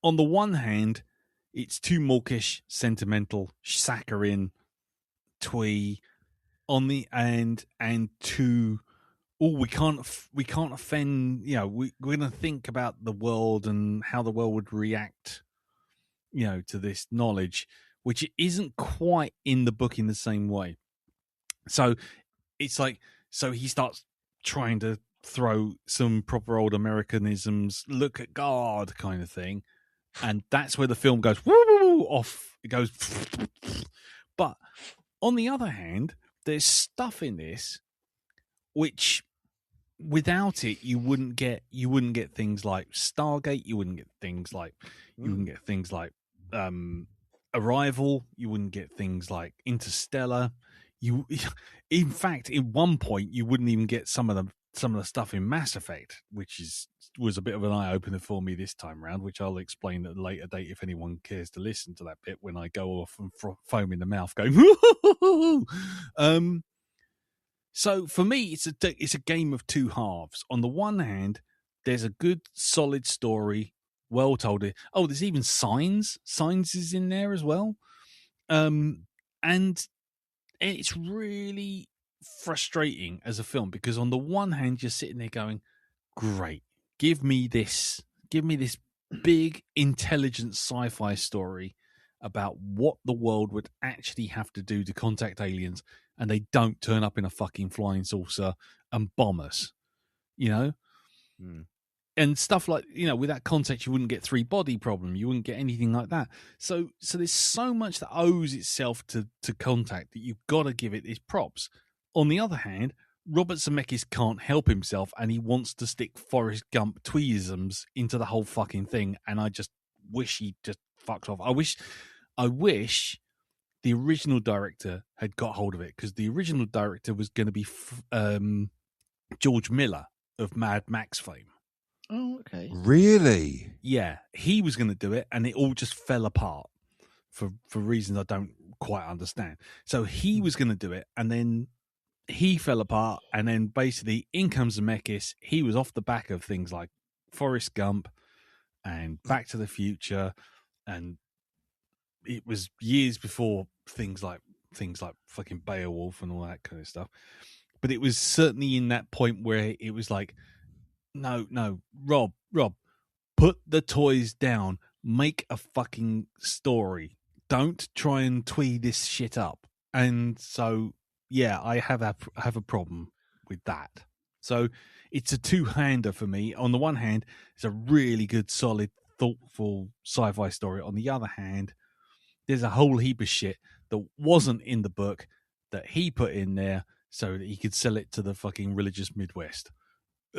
Speaker 1: on the one hand, it's too mawkish, sentimental, saccharine, twee. On the and too, we can't offend. We're going to think about the world and how the world would react, to this knowledge, which isn't quite in the book in the same way. So it's like, he starts trying to throw some proper old Americanisms, look at God kind of thing. And that's where the film goes woo, off. It goes. But on the other hand, there's stuff in this which without it you wouldn't get things like Stargate, you wouldn't get things like Arrival, you wouldn't get things like Interstellar. In fact, at one point, you wouldn't even get some of the stuff in Mass Effect, which was a bit of an eye opener for me this time round, which I'll explain at a later date if anyone cares to listen to that bit when I go off and foam in the mouth, going. So for me, it's a game of two halves. On the one hand, there's a good, solid story, well told. Oh, there's even Signs. Signs is in there as well, and it's really frustrating as a film because on the one hand you're sitting there going, great, give me this big intelligent sci-fi story about what the world would actually have to do to contact aliens, and they don't turn up in a fucking flying saucer and bomb us, you know? And stuff like, you know, with that context, you wouldn't get 3-body problem. You wouldn't get anything like that. So there's so much that owes itself to Contact that you've got to give it its props. On the other hand, Robert Zemeckis can't help himself, and he wants to stick Forrest Gump tweeisms into the whole fucking thing. And I just wish he just fucked off. I wish the original director had got hold of it, because the original director was going to be George Miller of Mad Max fame.
Speaker 3: Oh, okay.
Speaker 2: Really?
Speaker 1: Yeah, he was going to do it, and it all just fell apart for reasons I don't quite understand. So he was going to do it, and then he fell apart, and then basically in comes Zemeckis. He was off the back of things like Forrest Gump and Back to the Future, and it was years before things like fucking Beowulf and all that kind of stuff. But it was certainly in that point where it was like, no, Rob, put the toys down. Make a fucking story. Don't try and twee this shit up. And so, yeah, I have a problem with that. So it's a two-hander for me. On the one hand, it's a really good, solid, thoughtful sci-fi story. On the other hand, there's a whole heap of shit that wasn't in the book that he put in there so that he could sell it to the fucking religious Midwest,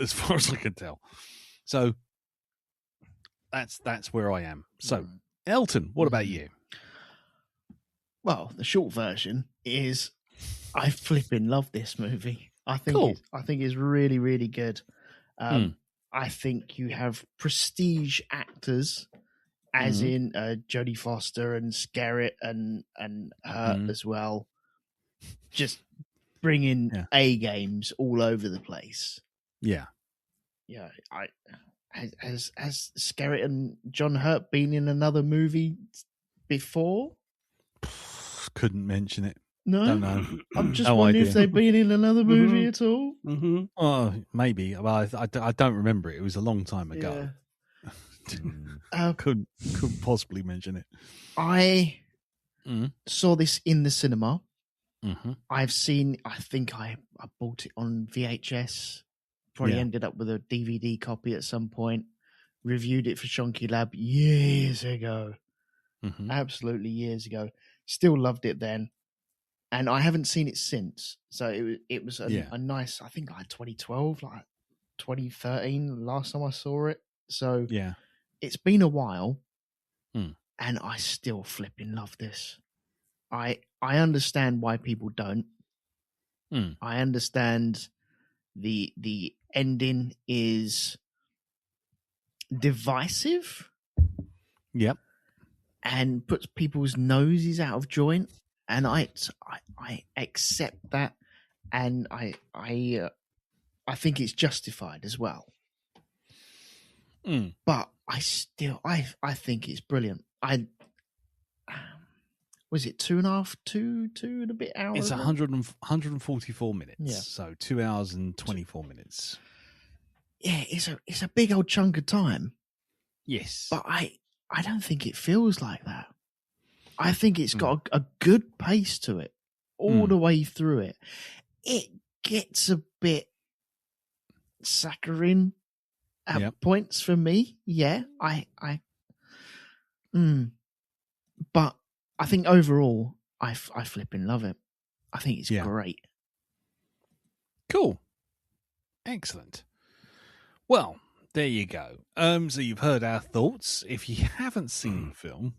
Speaker 1: as far as I can tell. So that's where I am. So, Elton, what about you?
Speaker 3: Well, the short version is I flipping love this movie. I think
Speaker 1: Cool.
Speaker 3: it's really, really good. I think you have prestige actors, as in Jodie Foster and Skerritt and her as well, just bringing A games all over the place.
Speaker 1: Yeah.
Speaker 3: Yeah, has Skerritt and John Hurt been in another movie before?
Speaker 1: Couldn't mention it.
Speaker 3: No,
Speaker 1: Don't know.
Speaker 3: I'm just
Speaker 1: No
Speaker 3: wondering
Speaker 1: idea.
Speaker 3: if they've been in another movie at all.
Speaker 4: Mm-hmm.
Speaker 1: Oh, maybe. Well, I don't remember it. It was a long time ago. Couldn't possibly mention it.
Speaker 3: I saw this in the cinema.
Speaker 1: Mm-hmm.
Speaker 3: I think I bought it on VHS. Probably ended up with a DVD copy at some point. Reviewed it for Shonky Lab years ago.
Speaker 1: Mm-hmm.
Speaker 3: Absolutely years ago. Still loved it then. And I haven't seen it since. So it was a nice, I think like 2012, like 2013, last time I saw it. So
Speaker 1: Yeah.
Speaker 3: it's been a while.
Speaker 1: Hmm.
Speaker 3: And I still flipping love this. I understand why people don't. I understand the ending is divisive.
Speaker 1: Yep.
Speaker 3: And puts people's noses out of joint, and I accept that, and I think it's justified as well. But I think it's brilliant. Was it 2 and a bit hours?
Speaker 1: It's 144 minutes.
Speaker 3: Yeah.
Speaker 1: So 2 hours and 24 minutes.
Speaker 3: Yeah, it's a big old chunk of time.
Speaker 1: Yes.
Speaker 3: But I don't think it feels like that. I think it's got a good pace to it all the way through it. It gets a bit saccharine at points for me. Yeah, but I think overall, I flipping love it. I think it's great.
Speaker 1: Cool. Excellent. Well, there you go. So you've heard our thoughts. If you haven't seen the film,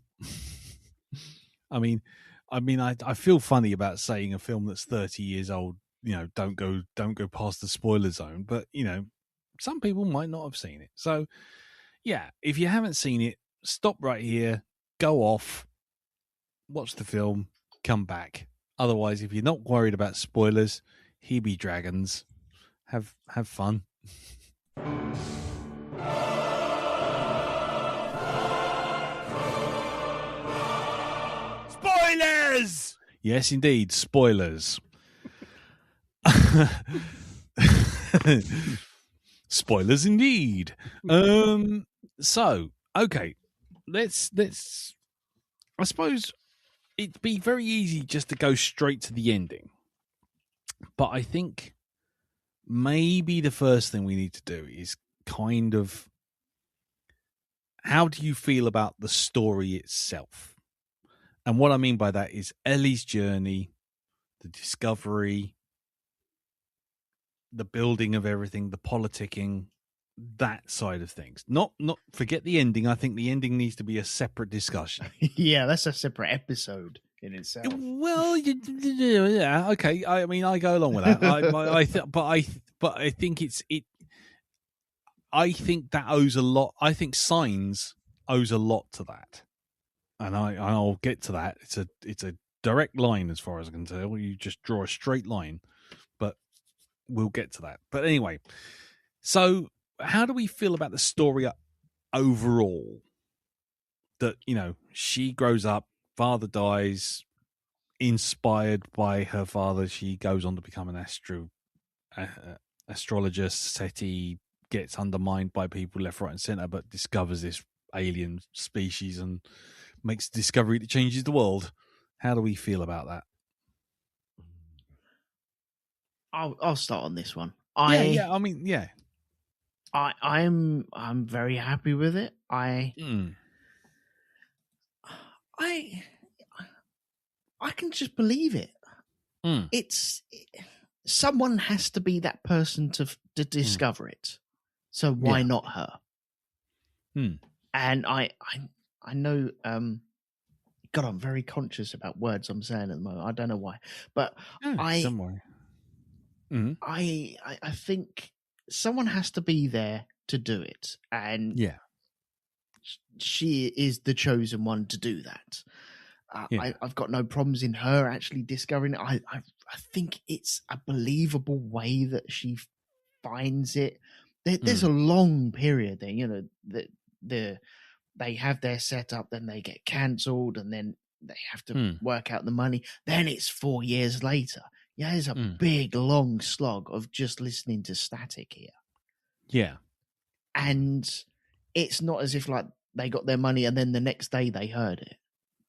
Speaker 1: I mean, I feel funny about saying a film that's 30 years old, you know, don't go past the spoiler zone, but you know, some people might not have seen it. So yeah, if you haven't seen it, stop right here, go off, watch the film, come back. Otherwise, if you're not worried about spoilers, here be dragons. Have fun. Spoilers! Yes, indeed, spoilers. Spoilers indeed. So, okay, let's I suppose it'd be very easy just to go straight to the ending. But I think maybe the first thing we need to do is kind of, how do you feel about the story itself? And what I mean by that is Ellie's journey, the discovery, the building of everything, the politicking, that side of things. Not forget the ending. I think the ending needs to be a separate discussion.
Speaker 3: Yeah, that's a separate episode in itself.
Speaker 1: Well, yeah, okay. I mean, I go along with that. But I think it. I think that owes a lot. I think Signs owes a lot to that, and I'll get to that. It's a direct line as far as I can tell. You just draw a straight line, but we'll get to that. But anyway, so how do we feel about the story overall? That, you know, she grows up, father dies, inspired by her father, she goes on to become an astrologist. SETI gets undermined by people left, right, and center, but discovers this alien species and makes a discovery that changes the world. How do we feel about that?
Speaker 3: I'll start on this one.
Speaker 1: Yeah.
Speaker 3: I'm very happy with it. I can just believe it. Someone has to be that person to discover it. So why not her? And I know. God, I'm very conscious about words I'm saying at the moment. I don't know why, but I think someone has to be there to do it, and she is the chosen one to do that. I've got no problems in her actually discovering it. I think it's a believable way that she finds it. There's a long period there, you know, they have their setup, then they get cancelled, and then they have to work out the money. Then it's 4 years later. Yeah, there's a big, long slog of just listening to static here.
Speaker 1: Yeah.
Speaker 3: And it's not as if like they got their money and then the next day they heard it.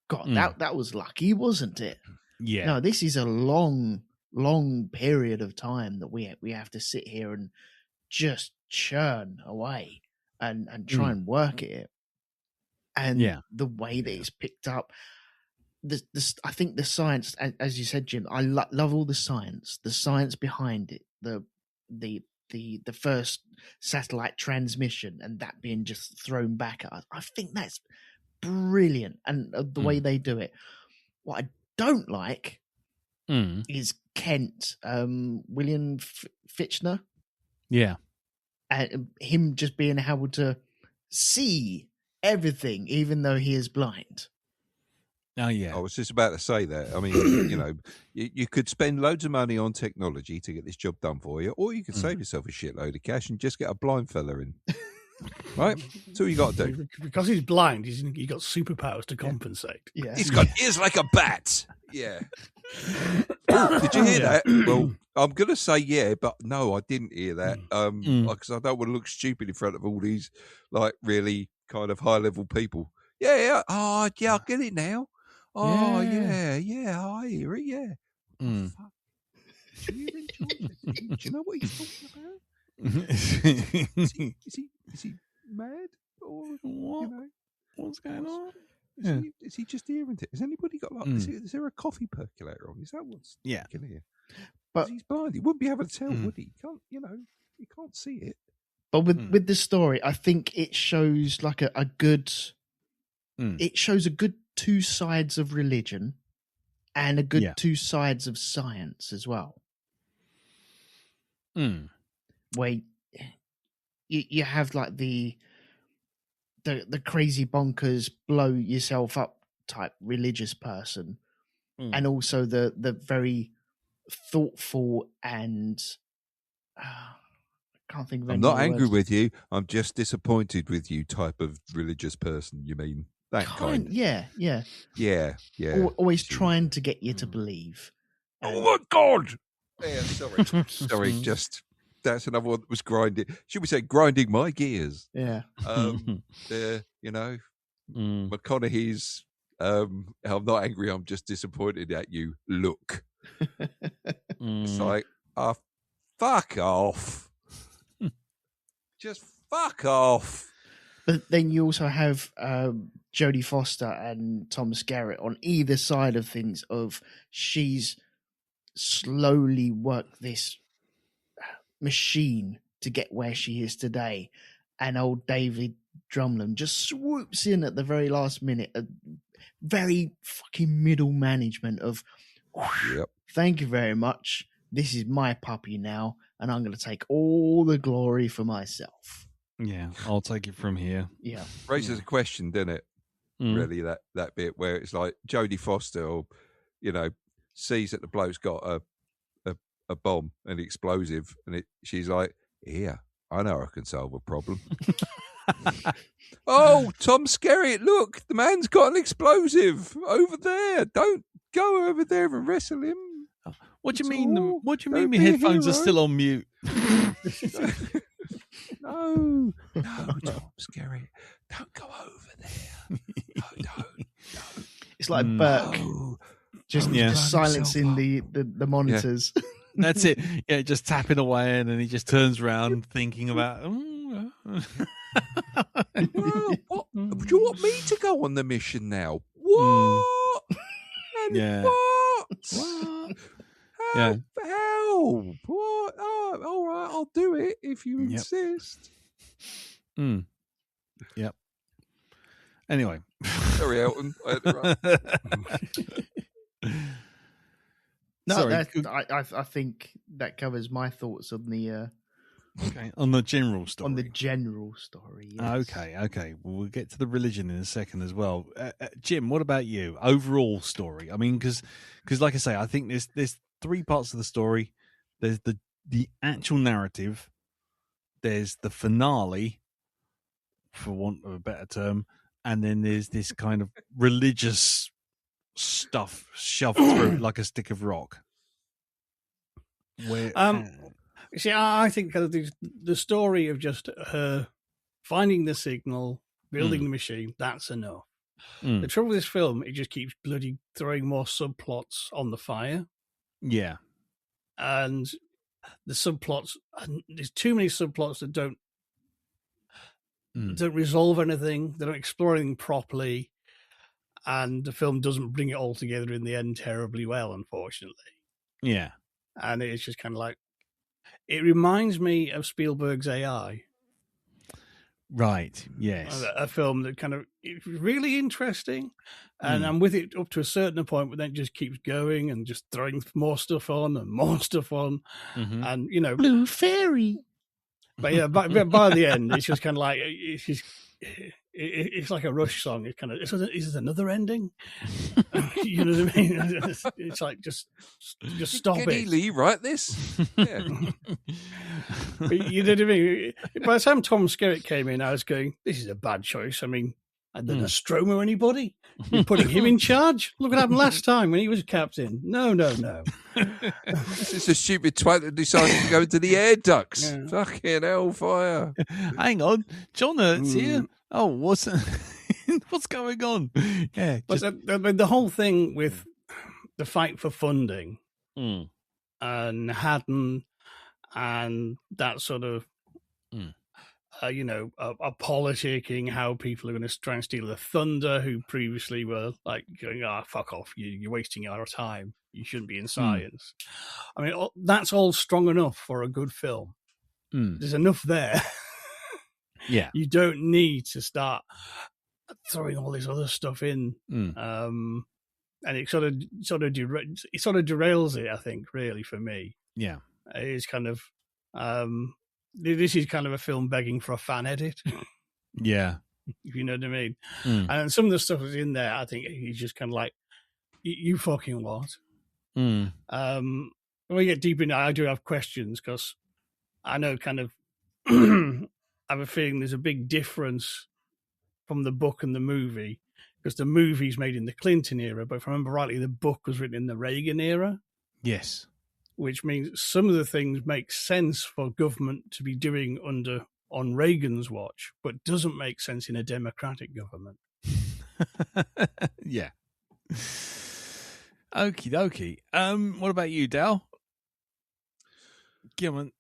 Speaker 3: God, that was lucky, wasn't it?
Speaker 1: Yeah.
Speaker 3: No, this is a long, long period of time that we have to sit here and just churn away and try and work at it. And the way that it's picked up, I think the science, as you said, Jim, I love all the science behind it, the first satellite transmission and that being just thrown back at us. I think that's brilliant, and the way they do it. What I don't like is Kent, William Fichtner.
Speaker 1: Yeah.
Speaker 3: And him just being able to see everything, even though he is blind.
Speaker 1: Oh, yeah.
Speaker 2: I was just about to say that. I mean, you know, you could spend loads of money on technology to get this job done for you, or you could save yourself a shitload of cash and just get a blind fella in. Right? That's all you got to do.
Speaker 4: Because he's blind, he's got superpowers to compensate.
Speaker 3: Yeah.
Speaker 2: He's got ears like a bat. Yeah. Did you hear that? Well, I'm going to say yeah, but no, I didn't hear that. Because I don't want to look stupid in front of all these, like, really kind of high-level people. Yeah. Oh, yeah, I get it now. Oh, yeah, I hear it, yeah. Oh, fuck. Do you know what he's talking about? Is he mad? Or,
Speaker 1: what?
Speaker 2: You know,
Speaker 1: what's going on?
Speaker 2: Is he just hearing it? Has anybody got, like, is there a coffee percolator on? Is that what's in here? But he's blind. He wouldn't be able to tell, would he? He can't see it.
Speaker 3: But with the story, I think it shows like a good... It shows a good two sides of religion and a good two sides of science as well. Where you have like the crazy bonkers blow yourself up type religious person, and also the very thoughtful and I can't think of any.
Speaker 2: I'm not angry with you. I'm just disappointed with you type of religious person. You mean that kind?
Speaker 3: Yeah. Always trying to get you to believe.
Speaker 2: Oh my God! Yeah, sorry. Just that's another one that was grinding. Should we say grinding my gears?
Speaker 3: Yeah.
Speaker 2: McConaughey's I'm not angry. I'm just disappointed at you. Look, it's like, fuck off. Just fuck off.
Speaker 3: But then you also have Jodie Foster and Tom Skerritt on either side of things. Of she's slowly worked this machine to get where she is today, and old David Drumlin just swoops in at the very last minute. A very fucking middle management of,
Speaker 2: Yep.
Speaker 3: Thank you very much. This is my puppy now, and I'm going to take all the glory for myself.
Speaker 1: Yeah, I'll take it from here.
Speaker 3: Yeah.
Speaker 2: Raises a question, doesn't it? Really, that bit where it's like Jodie Foster, or sees that the bloke's got a bomb, an explosive, and she's like, "Here, I know I can solve a problem." Oh, Tom Skerritt, look, the man's got an explosive over there. Don't go over there and wrestle him.
Speaker 1: What do you mean? What do you mean?
Speaker 2: Don't
Speaker 1: My
Speaker 2: be a
Speaker 1: headphones are
Speaker 2: hero.
Speaker 1: still on mute.
Speaker 2: No, Tom Skerritt, don't go over there. No, don't.
Speaker 3: It's like Burke
Speaker 2: No.
Speaker 3: just
Speaker 1: Yeah.
Speaker 3: silencing the monitors.
Speaker 1: That's it. Yeah, just tapping away, and then he just turns around thinking about.
Speaker 2: Well, what? Do you want me to go on the mission now? What? And
Speaker 1: Yeah.
Speaker 2: what?
Speaker 1: What?
Speaker 2: How? How? What? Oh, all right, I'll do it if you insist.
Speaker 1: Yep. Anyway.
Speaker 2: Sorry, Elton. I had to run.
Speaker 3: No,
Speaker 1: Sorry.
Speaker 3: I think that covers my thoughts on the
Speaker 1: Okay, on the general story.
Speaker 3: on the general story. Yes.
Speaker 1: Okay. Well, we'll get to the religion in a second as well. Jim, what about you? Overall story. I mean, because like I say, I think there's three parts of the story. There's the actual narrative. There's the finale, for want of a better term, and then there's this kind of religious stuff shoved through like a stick of rock. Where
Speaker 4: See, I think kind of the story of just her finding the signal, building the machine, that's enough. The trouble with this film, it just keeps bloody throwing more subplots on the fire.
Speaker 1: Yeah.
Speaker 4: And the subplots, there's too many subplots that don't resolve anything, they don't explore anything properly, and the film doesn't bring it all together in the end terribly well, unfortunately.
Speaker 1: Yeah.
Speaker 4: And it's just kind of like, it reminds me of Spielberg's AI.
Speaker 1: Right. Yes.
Speaker 4: A film that kind of, it's really interesting, and I'm with it up to a certain point, but then it just keeps going and just throwing more stuff on and more stuff on, and
Speaker 3: Blue Fairy.
Speaker 4: But yeah, by the end, it's just kind of like it's like a Rush song. It kind of is this another ending? You know what I mean? It's like just stop
Speaker 2: Did
Speaker 4: it.
Speaker 2: Lee write this? Yeah.
Speaker 4: You know what I mean? By the time Tom Skerritt came in, I was going, "This is a bad choice." I mean, and then Nostromo, anybody? You're putting him in charge? Look what happened last time when he was captain. No.
Speaker 2: This is a stupid twat that decided to go into the air ducts.
Speaker 4: Yeah.
Speaker 2: Fucking hellfire.
Speaker 1: Hang on, John Hurt's here. Oh, what's going on? Yeah,
Speaker 4: But the whole thing with the fight for funding and Haddon and that sort of, a politicking, how people are going to try and steal the thunder, who previously were like going, fuck off, you're wasting our time. You shouldn't be in science. I mean, that's all strong enough for a good film. There's enough there.
Speaker 1: Yeah.
Speaker 4: You don't need to start throwing all this other stuff in. And it sort of derails it, I think, really, for me.
Speaker 1: Yeah.
Speaker 4: It's kind of this is kind of a film begging for a fan edit.
Speaker 1: Yeah.
Speaker 4: If you know what I mean. And some of the stuff that's in there, I think he's just kind of like, you fucking what? When we get deep into it, I do have questions, because I know kind of I have a feeling there's a big difference from the book and the movie, because the movie's made in the Clinton era, but if I remember rightly, the book was written in the Reagan era.
Speaker 1: Yes.
Speaker 4: Which means some of the things make sense for government to be doing on Reagan's watch, but doesn't make sense in a democratic government.
Speaker 1: Yeah. Okie dokie. What about you, Dal? Come on.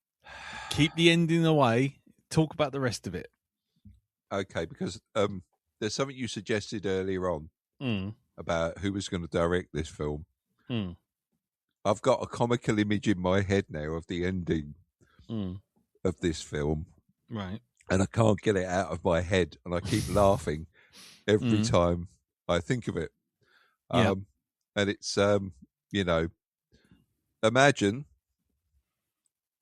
Speaker 1: Keep the ending away. Talk about the rest of it.
Speaker 2: Okay, because there's something you suggested earlier on
Speaker 1: Mm.
Speaker 2: about who was going to direct this film.
Speaker 1: Mm.
Speaker 2: I've got a comical image in my head now of the ending of this film.
Speaker 1: Right.
Speaker 2: And I can't get it out of my head. And I keep laughing every time I think of it.
Speaker 1: Yeah.
Speaker 2: And it's, imagine,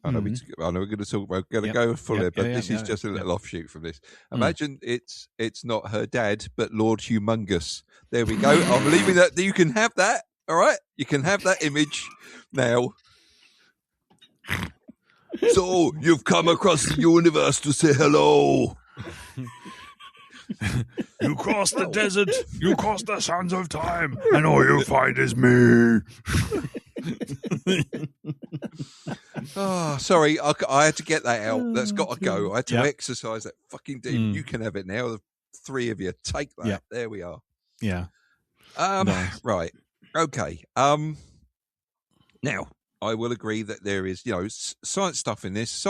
Speaker 2: I know we're going to go full here, but this is just a little offshoot from this. Imagine it's not her dad, but Lord Humongous. There we go. I'm leaving that. You can have that. All right. You can have that image now. So you've come across the universe to say hello.
Speaker 1: You cross the desert, you cross the sands of time, and all you find is me.
Speaker 2: Oh, sorry, I had to get that out. That's got to go. I had to exercise that fucking demon. You can have it now. The three of you, take that. Yep. There we are.
Speaker 1: Yeah.
Speaker 2: Nice. Right. Okay. Now, I will agree that there is, science stuff in this.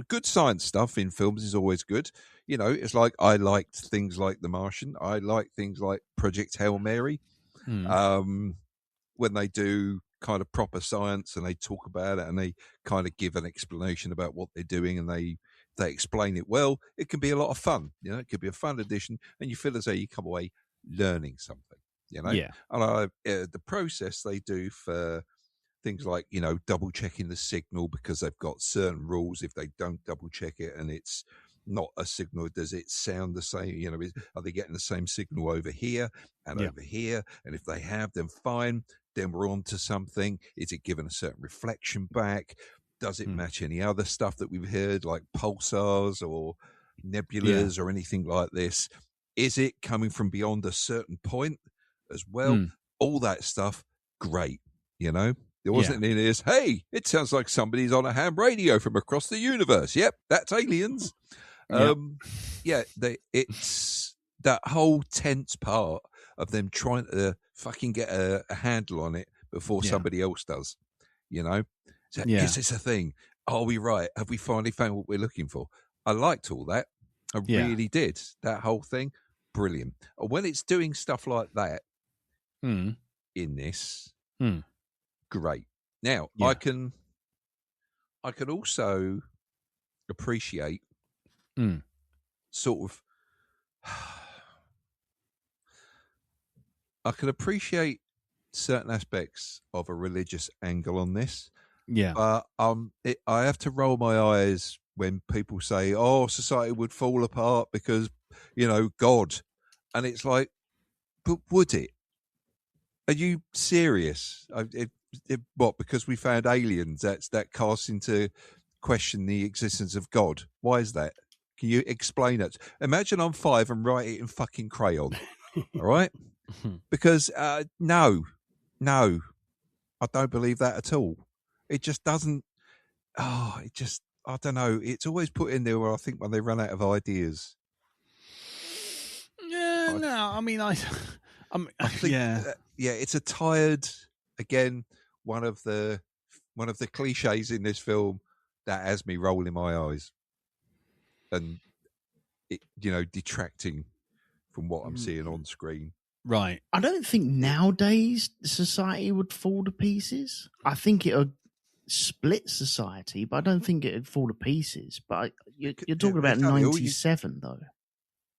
Speaker 2: Good science stuff in films is always good. It's like I liked things like The Martian. I like things like Project Hail Mary. When they do kind of proper science and they talk about it and they kind of give an explanation about what they're doing and they explain it well, it can be a lot of fun. It could be a fun addition and you feel as though you come away learning something.
Speaker 1: Yeah.
Speaker 2: And the process they do for things like, double checking the signal because they've got certain rules. If they don't double check it and it's not a signal, does it sound the same? Are they getting the same signal over here and over here? And if they have, then fine. Then we're on to something. Is it given a certain reflection back? Does it match any other stuff that we've heard, like pulsars or nebulas or anything like this? Is it coming from beyond a certain point as well? All that stuff, great, There wasn't any of this, hey, it sounds like somebody's on a ham radio from across the universe. Yep, that's aliens. It's that whole tense part of them trying to fucking get a handle on it before somebody else does. Is this a thing? Are we right? Have we finally found what we're looking for? I liked all that. I really did. That whole thing, brilliant. When it's doing stuff like that in this, great. Now I can also appreciate sort of I can appreciate certain aspects of a religious angle on this.
Speaker 1: Yeah.
Speaker 2: I have to roll my eyes when people say, "Oh, society would fall apart because, God," and it's like, but would it? Are you serious? What? Because we found aliens? That casts into question the existence of God. Why is that? Can you explain it? Imagine I'm 5 and write it in fucking crayon. All right? Because no, I don't believe that at all. It just doesn't. I don't know. It's always put in there where I think when they run out of ideas.
Speaker 1: Yeah, I think,
Speaker 2: it's a tired. Again, one of the cliches in this film that has me rolling my eyes, and it, detracting from what I'm seeing on screen.
Speaker 1: Right.
Speaker 3: I don't think nowadays society would fall to pieces. I think it would split society, but I don't think it would fall to pieces. But you're talking about 97, though.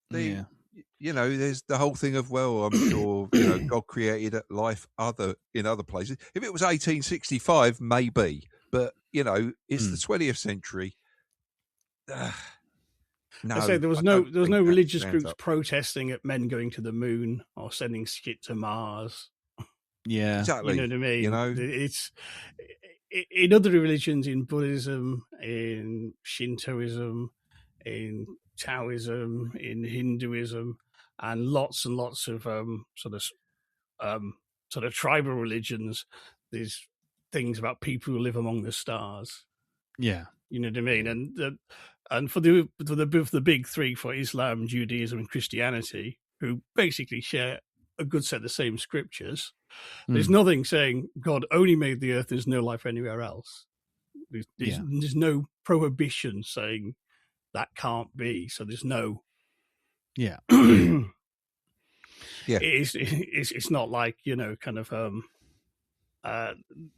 Speaker 2: There's the whole thing of, well, I'm sure, God created life in other places. If it was 1865, maybe. But, it's the 20th century. No,
Speaker 4: I say there was no religious groups protesting at men going to the moon or sending shit to Mars.
Speaker 1: Yeah,
Speaker 2: exactly.
Speaker 4: You know what I mean? It's in other religions, in Buddhism, in Shintoism, in Taoism, in Hinduism, and lots of sort of tribal religions. There's things about people who live among the stars.
Speaker 1: Yeah,
Speaker 4: you know what I mean, and for the big three, for Islam, Judaism, and Christianity, who basically share a good set of the same scriptures. There's nothing saying God only made the earth, there's no life anywhere else. There's no prohibition saying that can't be. So there's no...
Speaker 1: Yeah.
Speaker 2: Yeah.
Speaker 4: It's not like, kind of...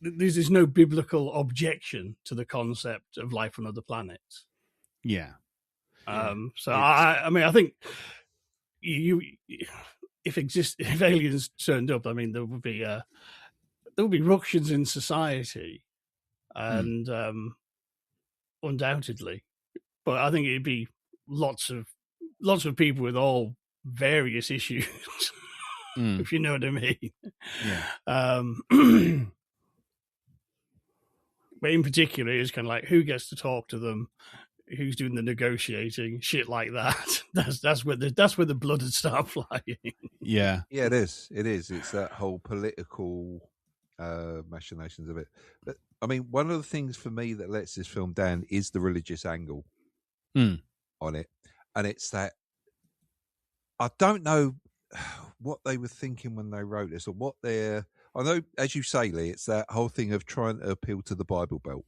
Speaker 4: there's no biblical objection to the concept of life on other planets.
Speaker 1: Yeah.
Speaker 4: So I think if aliens turned up, I mean, there would be ructions in society, and undoubtedly, but I think it'd be lots of people with all various issues, if you know what I mean.
Speaker 1: Yeah.
Speaker 4: But in particular, it's kind of like who gets to talk to them, who's doing the negotiating, shit like that. That's where the blood would start flying.
Speaker 1: Yeah.
Speaker 2: Yeah, it is. It's that whole political machinations of it. But I mean, one of the things for me that lets this film down is the religious angle on it, and it's that I don't know what they were thinking when they wrote this, or what they're. I know, as you say, Lee, it's that whole thing of trying to appeal to the Bible Belt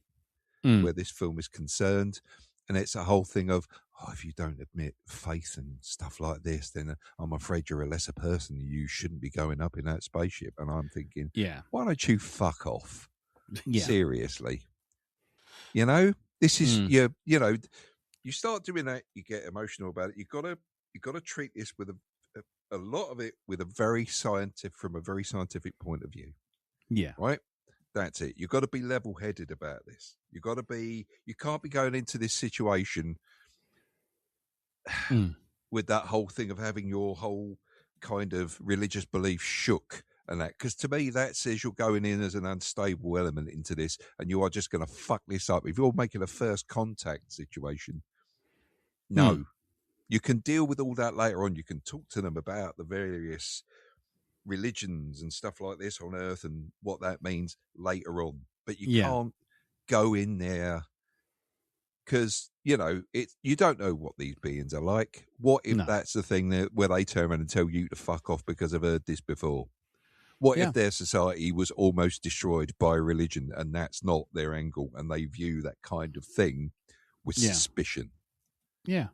Speaker 2: where this film is concerned. And it's a whole thing of, if you don't admit faith and stuff like this, then I'm afraid you're a lesser person. You shouldn't be going up in that spaceship. And I'm thinking, why don't you fuck off?
Speaker 1: Yeah.
Speaker 2: Seriously. This is, you start doing that, you get emotional about it. You've got to treat this with a lot of it with from a very scientific point of view.
Speaker 1: Yeah.
Speaker 2: Right? That's it. You've got to be level-headed about this. You can't be going into this situation with that whole thing of having your whole kind of religious belief shook and that. Because to me, that says you're going in as an unstable element into this and you are just going to fuck this up. If you're making a first contact situation, no. You can deal with all that later on. You can talk to them about the various religions and stuff like this on Earth and what that means later on. But you can't go in there because, you don't know what these beings are like. What if that's the thing where they turn around and tell you to fuck off because I've heard this before? What if their society was almost destroyed by religion and that's not their angle and they view that kind of thing with suspicion?
Speaker 1: Yeah.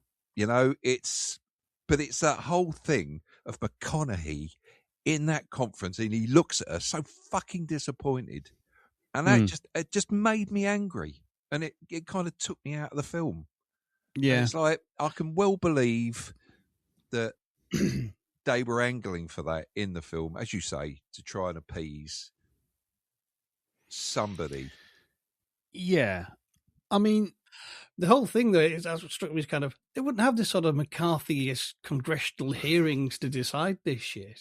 Speaker 2: It's that whole thing of McConaughey in that conference and he looks at her so fucking disappointed. And that it just made me angry. And it kind of took me out of the film. Yeah. And it's like, I can well believe that they were angling for that in the film, as you say, to try and appease somebody.
Speaker 1: Yeah. I mean,
Speaker 4: the whole thing, though, that's what struck me as kind of, they wouldn't have this sort of McCarthyist congressional hearings to decide this shit.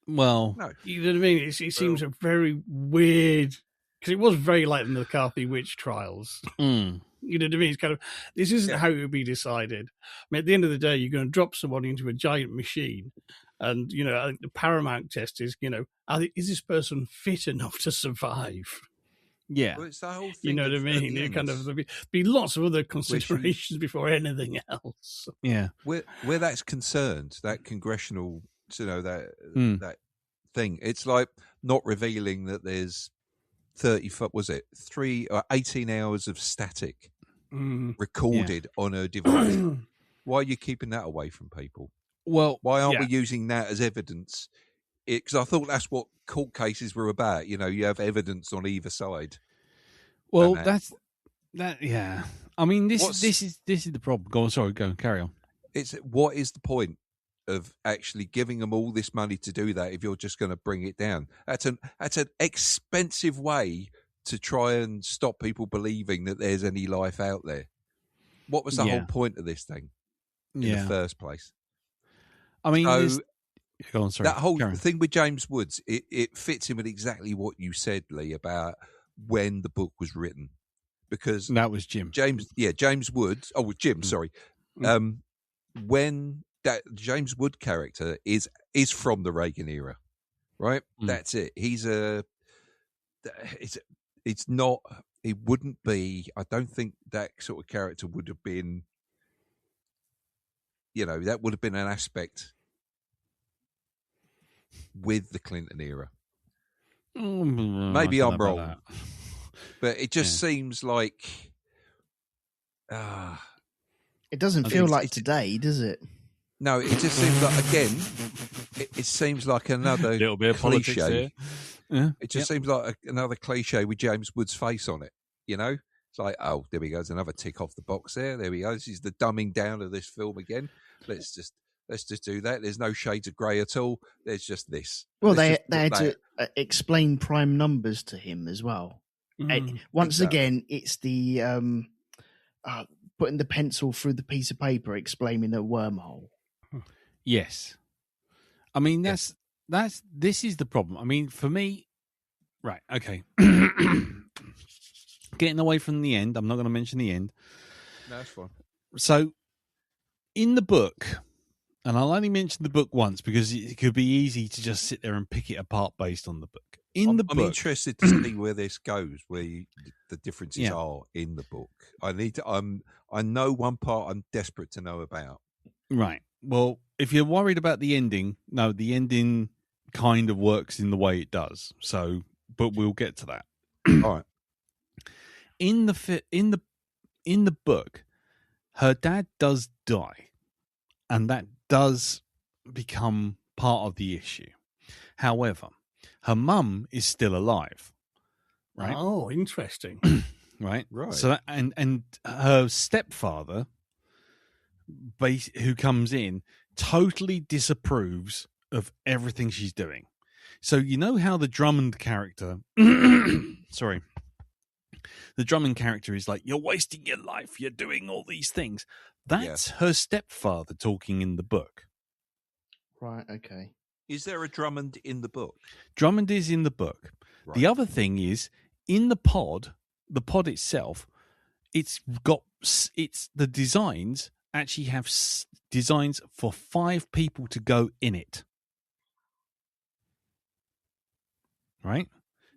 Speaker 1: Well,
Speaker 2: no.
Speaker 4: You know what I mean? It seems a very weird, because it was very like the McCarthy witch trials. You know what I mean? It's kind of, this isn't how it would be decided. I mean, at the end of the day, you're going to drop someone into a giant machine. And, I think the paramount test is, is this person fit enough to survive?
Speaker 1: Yeah.
Speaker 2: Well, it's the whole thing.
Speaker 4: You know what I mean? It kind of, there'd be lots of other considerations before anything else.
Speaker 1: Yeah.
Speaker 2: Where that's concerned, that congressional, that thing, it's like not revealing that there's 18 hours of static recorded on a device. Why are you keeping that away from people?
Speaker 1: Well,
Speaker 2: why aren't we using that as evidence? Because I thought that's what court cases were about. You have evidence on either side.
Speaker 1: Well, that's that. Yeah, I mean, this is the problem. Go on, sorry, go carry on.
Speaker 2: What is the point of actually giving them all this money to do that if you're just going to bring it down? That's an expensive way to try and stop people believing that there's any life out there. What was the whole point of this thing in the first place?
Speaker 1: I mean, go on, sorry.
Speaker 2: That whole thing with James Woods, it fits in with exactly what you said, Lee, about when the book was written. Because
Speaker 1: that was Jim.
Speaker 2: James Woods. Oh, Jim, sorry. When that James Wood character is from the Reagan era, right? That's it. It's not. It wouldn't be. I don't think that sort of character would have been. That would have been an aspect with the Clinton era.
Speaker 1: Maybe
Speaker 2: I'm wrong, but it just seems like
Speaker 3: it doesn't feel like today, does it?
Speaker 2: No, it just seems like, again, it seems like another
Speaker 1: little bit of
Speaker 2: cliche.
Speaker 1: politics there. Yeah.
Speaker 2: It just seems like another cliche with James Woods' face on it. You know, it's like, oh, there we go. There's another tick off the box there. There we go. This is the dumbing down of this film again. Let's just do that. There's no shades of grey at all. There's just this.
Speaker 3: Well, they had to explain prime numbers to him as well. Once again, it's the putting the pencil through the piece of paper, explaining a wormhole.
Speaker 1: Yes, I mean this is the problem. I mean, for me, right? Okay, getting away from the end. I'm not going to mention the end.
Speaker 2: No, that's fine. So,
Speaker 1: in the book. And I'll only mention the book once because it could be easy to just sit there and pick it apart based on the book. I'm
Speaker 2: interested to see where this goes, where the differences are in the book. I know one part I'm desperate to know about.
Speaker 1: Right. Well, if you're worried about the ending, no, the ending kind of works in the way it does. So, but we'll get to that.
Speaker 2: All right.
Speaker 1: In the book, her dad does die, and that does become part of the issue. However, her mum is still alive, right?
Speaker 4: Oh, interesting.
Speaker 1: right. So that, and her stepfather, who comes in, totally disapproves of everything she's doing. So you know how the Drummond character, the Drummond character is like, you're wasting your life, you're doing all these things. That's her stepfather talking in the book.
Speaker 3: Right, okay.
Speaker 2: Is there a Drummond in the book?
Speaker 1: Drummond is in the book. Right. The other thing is, in the pod itself, the designs actually have designs for 5 people to go in it. Right?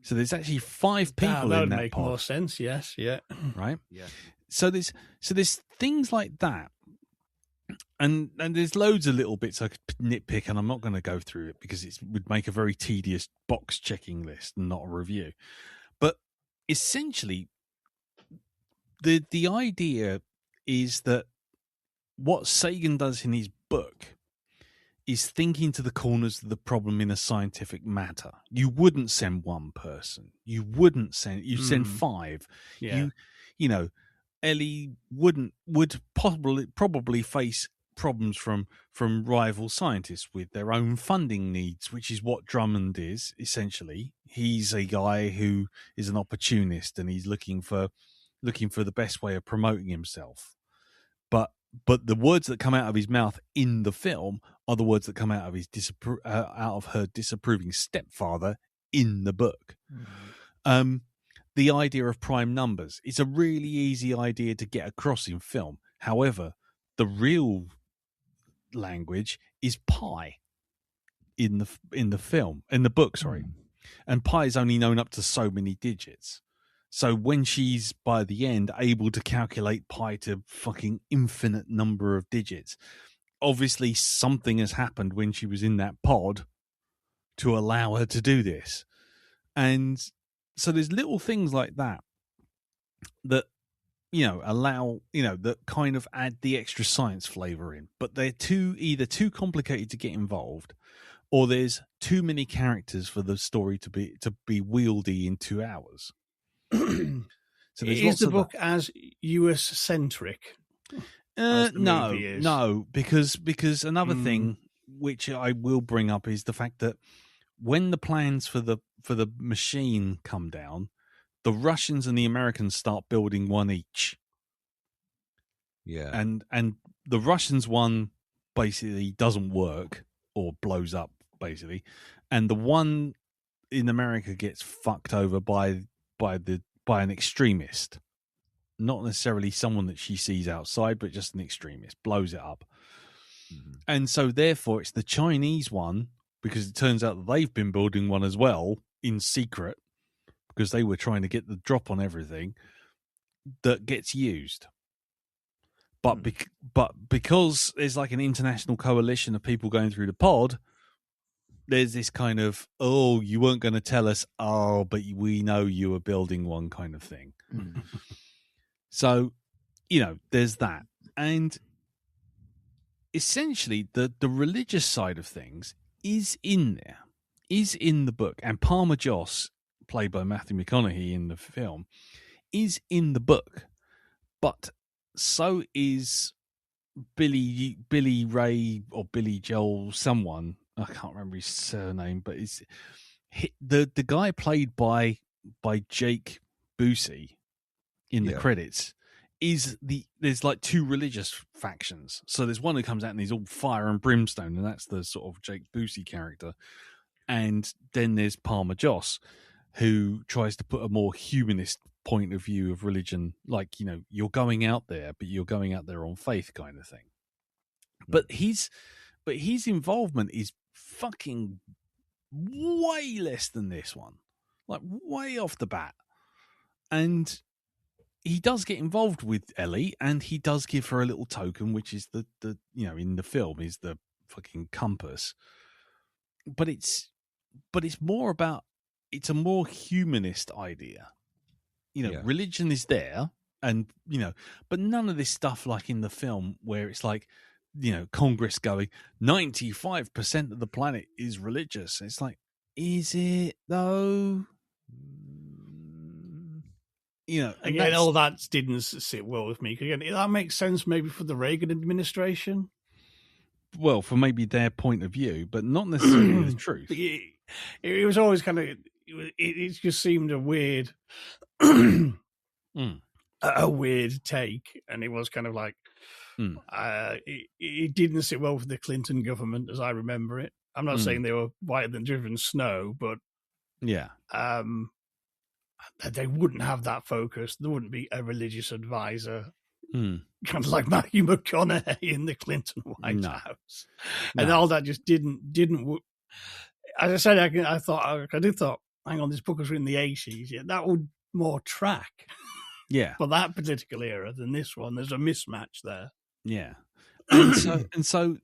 Speaker 1: So there's actually 5 people in that pod. That would
Speaker 4: make more sense, yes, yeah.
Speaker 1: Right?
Speaker 2: Yeah.
Speaker 1: So there's things like that, and there's loads of little bits I could nitpick, and I'm not going to go through it because it would make a very tedious box checking list and not a review. But essentially, the idea is that what Sagan does in his book is thinking to the corners of the problem in a scientific matter. You wouldn't send one person. You send 5.
Speaker 4: Yeah.
Speaker 1: You know. Ellie would probably face problems from rival scientists with their own funding needs, which is what Drummond is essentially. He's a guy who is an opportunist and he's looking for the best way of promoting himself. But the words that come out of his mouth in the film are the words that come out of his out of her disapproving stepfather in the book. Mm-hmm. The idea of prime numbers is a really easy idea to get across in film. However, the real language is pi in the book, sorry. And pi is only known up to so many digits. So when she's by the end able to calculate pi to fucking infinite number of digits, obviously something has happened when she was in that pod to allow her to do this. And so there's little things like that allow, that kind of add the extra science flavor in, but they're either too complicated to get involved, or there's too many characters for the story to be wieldy in 2 hours.
Speaker 4: So is the book as US centric?
Speaker 1: No, because another thing which I will bring up is the fact that when the plans for the machine come down, the Russians and the Americans start building one each.
Speaker 2: Yeah.
Speaker 1: And the Russians one basically doesn't work or blows up basically, and the one in America gets fucked over by an extremist. Not necessarily someone that she sees outside, but just an extremist blows it up. Mm-hmm. And so therefore it's the Chinese one, because it turns out that they've been building one as well in secret, because they were trying to get the drop on everything, that gets used. But because there's like an international coalition of people going through the pod, there's this kind of, oh, you weren't going to tell us, oh, but we know you were building one kind of thing. So, there's that. And essentially, the religious side of things is in there, is in the book. And Palmer Joss, played by Matthew McConaughey in the film, is in the book. But so is Billy Ray or Billy Joel, someone. I can't remember his surname, but it's the guy played by Jake Busey in the credits. There's like two religious factions. So there's one who comes out and he's all fire and brimstone, and that's the sort of Jake Busey character. And then there's Palmer Joss, who tries to put a more humanist point of view of religion, like, you're going out there, but you're going out there on faith kind of thing. But his involvement is fucking way less than this one, like way off the bat. And he does get involved with Ellie, and he does give her a little token, which is the in the film is the fucking compass. But it's more about, it's a more humanist idea. Religion is there, and but none of this stuff like in the film where it's like, Congress going 95% of the planet is religious. It's like, is it though?
Speaker 4: Again, all that didn't sit well with me. Again, that makes sense maybe for the Reagan administration.
Speaker 1: Well, for maybe their point of view, but not necessarily the truth.
Speaker 4: It was always kind of, it just seemed a weird, a weird take, and it was kind of like, it didn't sit well with the Clinton government as I remember it. I'm not saying they were whiter than driven snow, but they wouldn't have that focus. There wouldn't be a religious advisor, kind of like Matthew McConaughey in the Clinton White House, and all that just didn't. As I said, I thought, hang on, this book was written in the 80s. Yeah, that would more track, for that particular era than this one. There's a mismatch there.
Speaker 1: Yeah, and so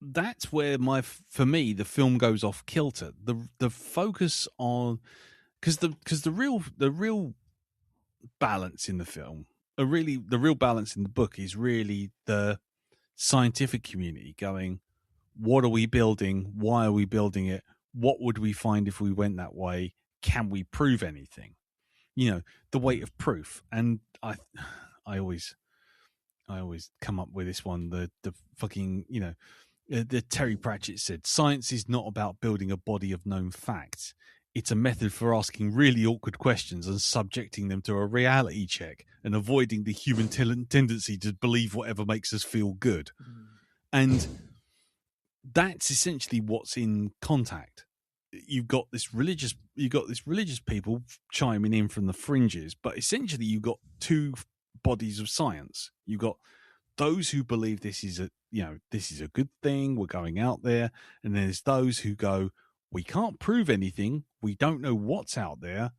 Speaker 1: that's where for me the film goes off kilter. The focus on. Because the real balance in the film, the real balance in the book is really the scientific community going, what are we building? Why are we building it? What would we find if we went that way? Can we prove anything? The weight of proof. And I always come up with this one. The fucking the Terry Pratchett said, science is not about building a body of known facts. It's a method for asking really awkward questions and subjecting them to a reality check and avoiding the human tendency to believe whatever makes us feel good. And that's essentially what's in Contact. You've got this religious people chiming in from the fringes, but essentially you've got two bodies of science. You've got those who believe this is a good thing, we're going out there, and there's those who go, we can't prove anything. We don't know what's out there.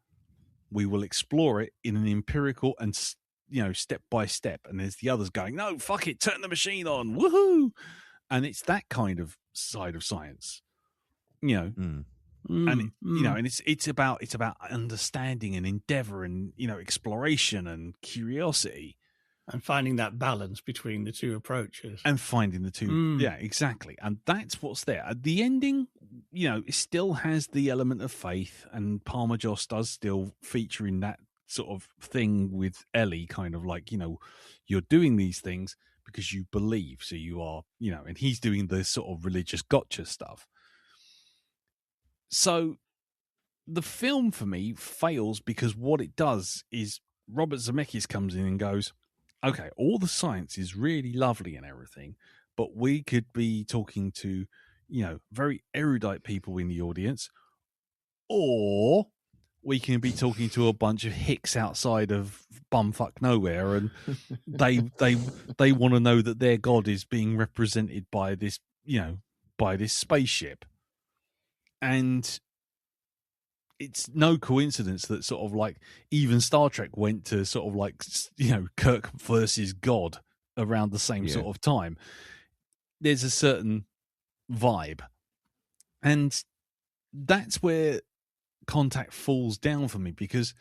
Speaker 1: We will explore it in an empirical and, step by step. And there's the others going, no, fuck it, turn the machine on, woohoo! And it's that kind of side of science, and it's about understanding and endeavor and exploration and curiosity.
Speaker 4: And finding that balance between the two approaches.
Speaker 1: And finding the two. Yeah, exactly. And that's what's there. The ending, it still has the element of faith, and Palmer Joss does still feature in that sort of thing with Ellie, kind of like, you're doing these things because you believe. So you are, and he's doing the sort of religious gotcha stuff. So the film for me fails because what it does is Robert Zemeckis comes in and goes, okay, all the science is really lovely and everything, but we could be talking to, very erudite people in the audience, or we can be talking to a bunch of hicks outside of bumfuck nowhere, and they want to know that their god is being represented by this, by this spaceship. And it's no coincidence that sort of like even Star Trek went to sort of like, Kirk versus God around the same sort of time. There's a certain vibe. And that's where Contact falls down for me, because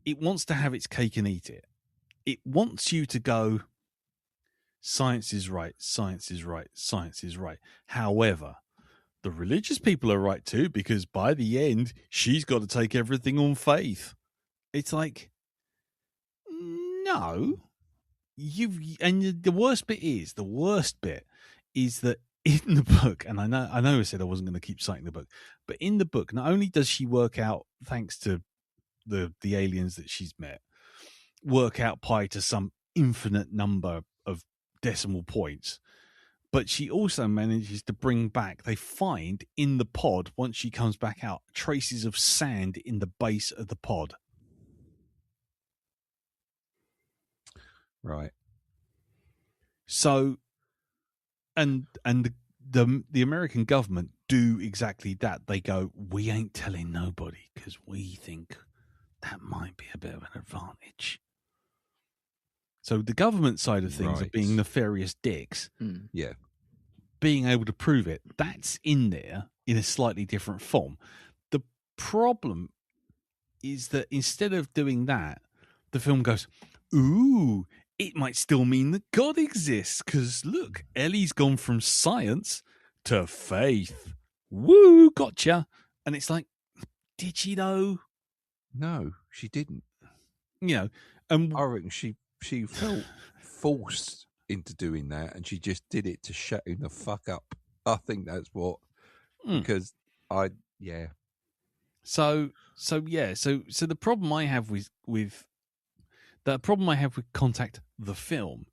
Speaker 1: it wants to have its cake and eat it. It wants you to go, science is right, science is right, science is right. However, the religious people are right too, because by the end, she's got to take everything on faith. It's like, no. And the worst bit is that in the book, and I know I said I wasn't going to keep citing the book, but in the book, not only does she work out, thanks to the aliens that she's met, work out pi to some infinite number of decimal points, but she also manages to bring back, they find in the pod, once she comes back out, traces of sand in the base of the pod.
Speaker 2: Right.
Speaker 1: So, and the American government do exactly that. They go, we ain't telling nobody because we think that might be a bit of an advantage. So the government side of things are being nefarious dicks.
Speaker 2: Yeah.
Speaker 1: Being able to prove it, that's in there in a slightly different form. The problem is that instead of doing that, the film goes, ooh, it might still mean that God exists, because look, Ellie's gone from science to faith. Woo, gotcha. And it's like, did she though?
Speaker 2: No, she didn't.
Speaker 1: You know,
Speaker 2: I reckon she felt forced into doing that, and she just did it to shut him the fuck up. I think that's what, because So the problem I have with Contact the film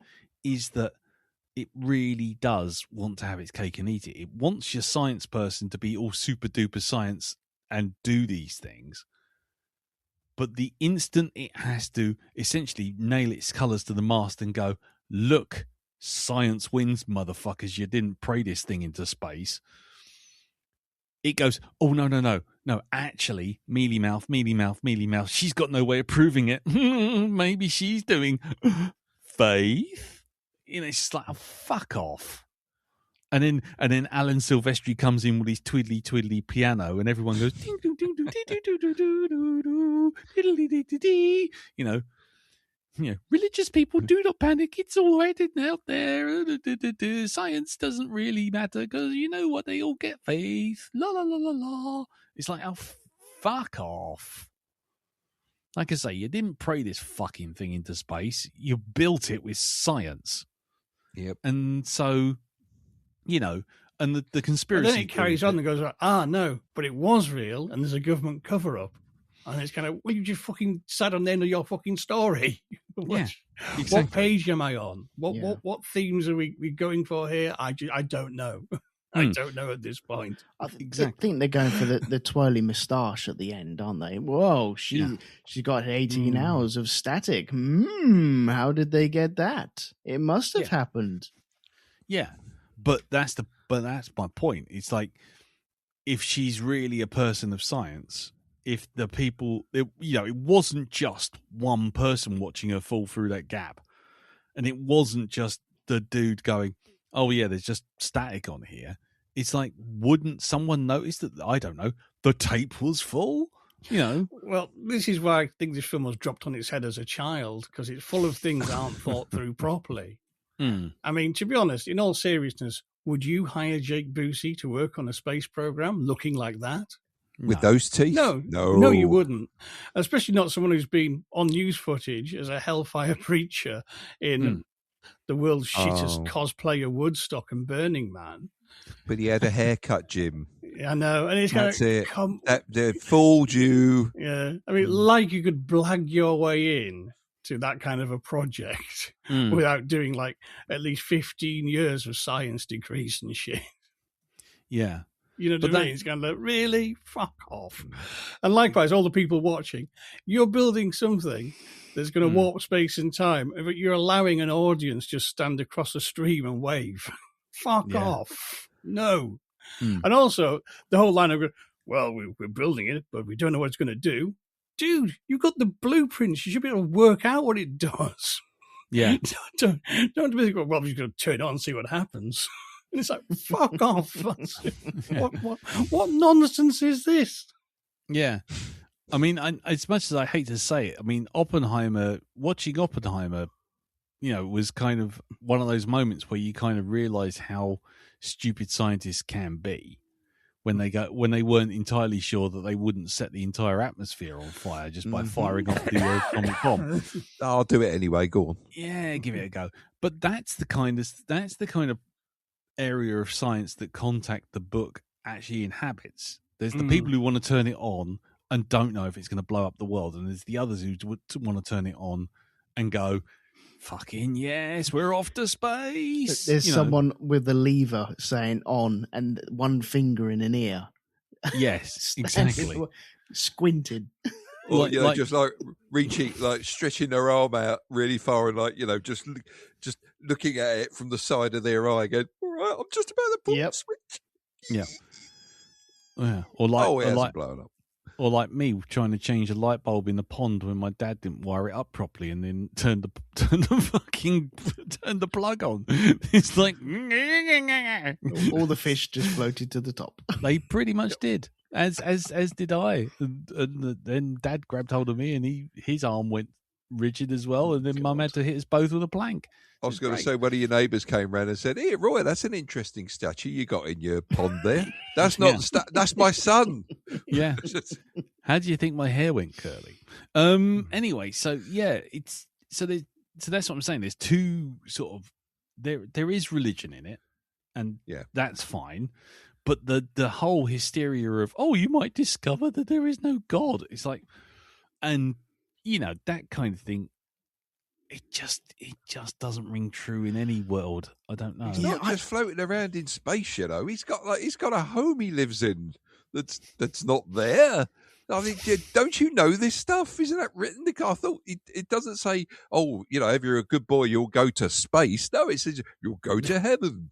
Speaker 2: is that it really does want to have its cake and eat it. It wants your science person to be all super duper science and do these things. But the instant it has to essentially nail its colours to the mast and go, look, science wins, motherfuckers, you didn't pray this thing into space. It goes, oh, no, actually, mealy mouth, she's got no way of proving it. Maybe she's doing faith. You know, it's just like, oh, fuck off. And then Alan Silvestri comes in with his twiddly piano, and everyone goes, ding, ding, ding, ding, ding, ding, ding, ding, ding, you know, religious people, do not panic. It's all right out there. Science doesn't really matter because you know what? They all get faith. La la la la la. It's like, oh, fuck off. Like I say, you didn't pray this fucking thing into space. You built it with science. Yep.
Speaker 1: And so, you know, and the conspiracy.
Speaker 4: And then it carries on and goes, no, but it was real, and there's a government cover up. And it's kind of, well, you just fucking sat on the end of your fucking story.
Speaker 1: Yeah, exactly.
Speaker 4: What page am I on? What themes are we going for here? I don't know. I don't know at this point.
Speaker 3: I think they're going for the twirly moustache at the end, aren't they? Whoa, she's got 18 hours of static. How did they get that? It must have happened.
Speaker 1: Yeah, but that's my point. It's like, if she's really a person of science, if the people, it wasn't just one person watching her fall through that gap, and it wasn't just the dude going, oh yeah, there's just static on here. It's like, wouldn't someone notice that, I don't know, the tape was full? You know?
Speaker 4: Well, this is why I think this film was dropped on its head as a child, because it's full of things that aren't thought through properly. I mean, to be honest, in all seriousness, would you hire Jake Busey to work on a space program looking like that?
Speaker 2: With those teeth?
Speaker 4: No, you wouldn't. Especially not someone who's been on news footage as a hellfire preacher in the world's shittest cosplayer Woodstock and Burning Man.
Speaker 2: But he had a haircut, Jim.
Speaker 4: I know, and it's
Speaker 2: that's it. They fooled you.
Speaker 4: Yeah, I mean, like you could blag your way in to that kind of a project without doing like at least 15 years of science degrees and shit.
Speaker 1: Yeah.
Speaker 4: You know what I mean? It's kind of like, really? Fuck off. And likewise, all the people watching, you're building something that's going to warp space and time, but you're allowing an audience just stand across a stream and wave. Fuck off. No. And also, the whole line of, well, we're building it, but we don't know what it's going to do. Dude, you've got the blueprints. You should be able to work out what it does.
Speaker 1: Yeah.
Speaker 4: Don't be like, well, we're just going to turn it on and see what happens. And it's like, fuck off. What nonsense is this?
Speaker 1: Yeah. I mean, as much as I hate to say it, I mean, watching Oppenheimer, was kind of one of those moments where you kind of realize how stupid scientists can be when they weren't entirely sure that they wouldn't set the entire atmosphere on fire just by firing off the atomic bomb.
Speaker 2: I'll do it anyway. Go on.
Speaker 1: Yeah, give it a go. But that's the kind of area of science that Contact the book actually inhabits. There's the people who want to turn it on and don't know if it's going to blow up the world, and there's the others who want to turn it on and go, fucking yes, we're off to space.
Speaker 3: There's someone with a lever saying on and one finger in an ear.
Speaker 1: Yes, exactly.
Speaker 3: Squinted.
Speaker 2: Or, just like reaching, like stretching their arm out really far and just looking at it from the side of their eye going, all right, I'm just about to pull the switch.
Speaker 1: Yeah. Yeah. Or
Speaker 2: it hasn't blown up.
Speaker 1: Or like me trying to change a light bulb in the pond when my dad didn't wire it up properly and then turn the plug on. It's like
Speaker 3: all the fish just floated to the top.
Speaker 1: They pretty much did, as did I. And then Dad grabbed hold of me and his arm went rigid as well. And then Mum had to hit us both with a plank.
Speaker 2: I was going to say, one of your neighbours came round and said, "Here, Roy, that's an interesting statue you got in your pond there. That's not that's my son."
Speaker 1: Yeah. How do you think my hair went curly? Anyway, so yeah, so that's what I'm saying. There's two sort of there is religion in it, and that's fine. But the whole hysteria of you might discover that there is no God. It's like, and that kind of thing. It just doesn't ring true in any world. I don't know.
Speaker 2: He's not just floating around in space, He's got a home he lives in that's not there. I mean, don't you know this stuff? Isn't that written? I thought it doesn't say, if you're a good boy, you'll go to space. No, it says you'll go to heaven.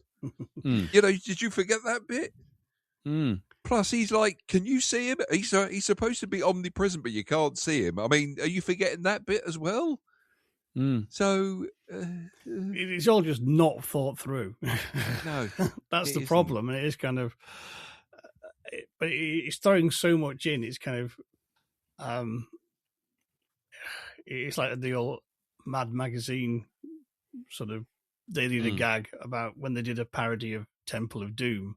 Speaker 2: Did you forget that bit? Plus, he's like, can you see him? He's supposed to be omnipresent, but you can't see him. I mean, are you forgetting that bit as well? So
Speaker 4: it's all just not thought through.
Speaker 2: No,
Speaker 4: that's the problem, and it is kind of. But it's throwing so much in. It's kind of, it's like the old Mad Magazine sort of. They did a gag about when they did a parody of Temple of Doom,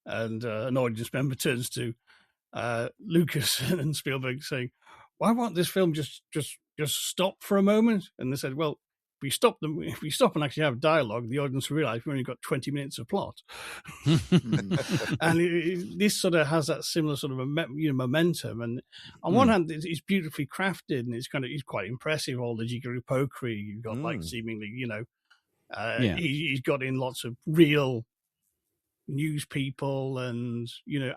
Speaker 4: and an audience member turns to Lucas and Spielberg saying, "Why won't this film just stop for a moment?" And they said, "Well, if we stop and actually have dialogue, the audience will realize we've only got 20 minutes of plot." And this sort of has that similar sort of momentum. And on one hand, it's beautifully crafted and it's quite impressive. All the jiggery pokery you've got, like seemingly, he's got in lots of real news people and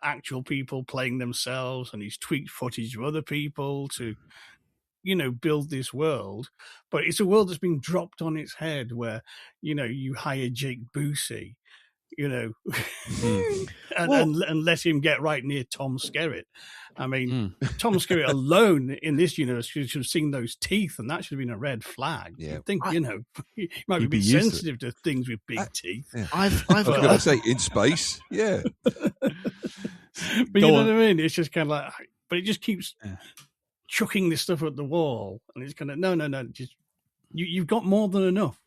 Speaker 4: actual people playing themselves, and he's tweaked footage of other people to build this world. But it's a world that's been dropped on its head where you hire Jake Busey and let him get right near Tom Skerritt. I mean, Tom Skerritt alone in this universe should have seen those teeth, and that should have been a red flag. Yeah. I think he might be sensitive to things with big teeth.
Speaker 2: Yeah. I've got to say, in space, yeah.
Speaker 4: But you know what I mean? It's just kind of like, but it just keeps chucking this stuff at the wall, and it's kind of no, just you've got more than enough.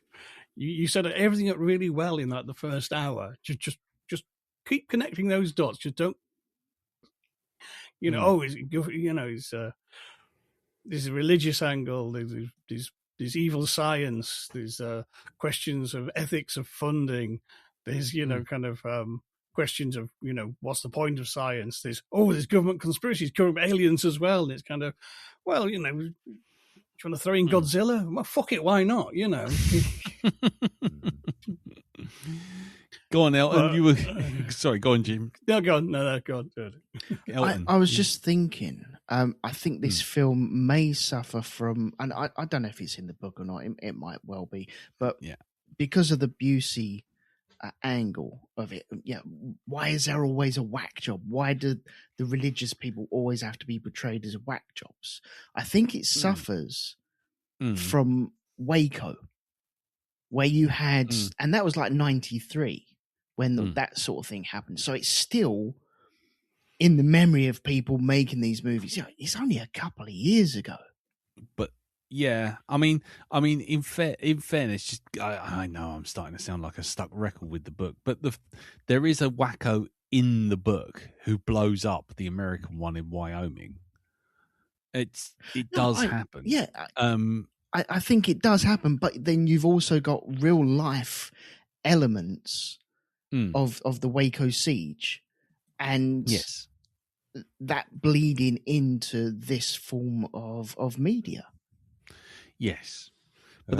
Speaker 4: You set everything up really well in like the first hour. Just keep connecting those dots. Just don't, there's a religious angle. There's evil science. There's questions of ethics of funding. There's questions of what's the point of science. There's government conspiracies, government aliens as well. And it's kind of, well, do you want to throw in Godzilla? Well, fuck it, why not?
Speaker 1: Go on, Elton. You were sorry. Go on, Jim.
Speaker 4: No, go on. No, go on.
Speaker 1: Elton.
Speaker 3: I was just thinking. I think this film may suffer from, and I don't know if it's in the book or not. It might well be, but because of the Busey angle of it, why is there always a whack job? Why do the religious people always have to be portrayed as whack jobs? I think it suffers from Waco, where you had, and that was like 93. when that sort of thing happens. So it's still in the memory of people making these movies. It's only a couple of years ago.
Speaker 1: But yeah, I mean, in fairness, just I know I'm starting to sound like a stuck record with the book, but there is a wacko in the book who blows up the American one in Wyoming. It does happen.
Speaker 3: Yeah, I think it does happen, but then you've also got real life elements of the Waco siege, and
Speaker 1: yes,
Speaker 3: that bleeding into this form of media.
Speaker 1: Yes, but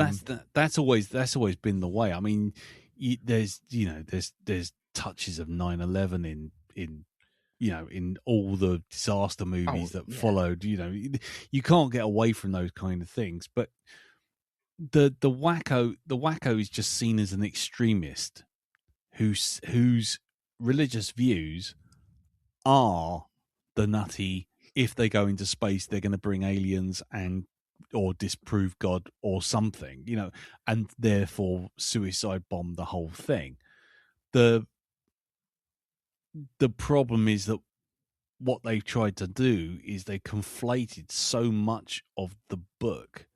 Speaker 1: that's always been the way. I mean, there's touches of 9/11 in all the disaster movies that followed. You can't get away from those kind of things. But the wacko is just seen as an extremist whose religious views are the nutty. If they go into space, they're going to bring aliens or disprove God or something, and therefore suicide bomb the whole thing. The problem is that what they've tried to do is they conflated so much of the book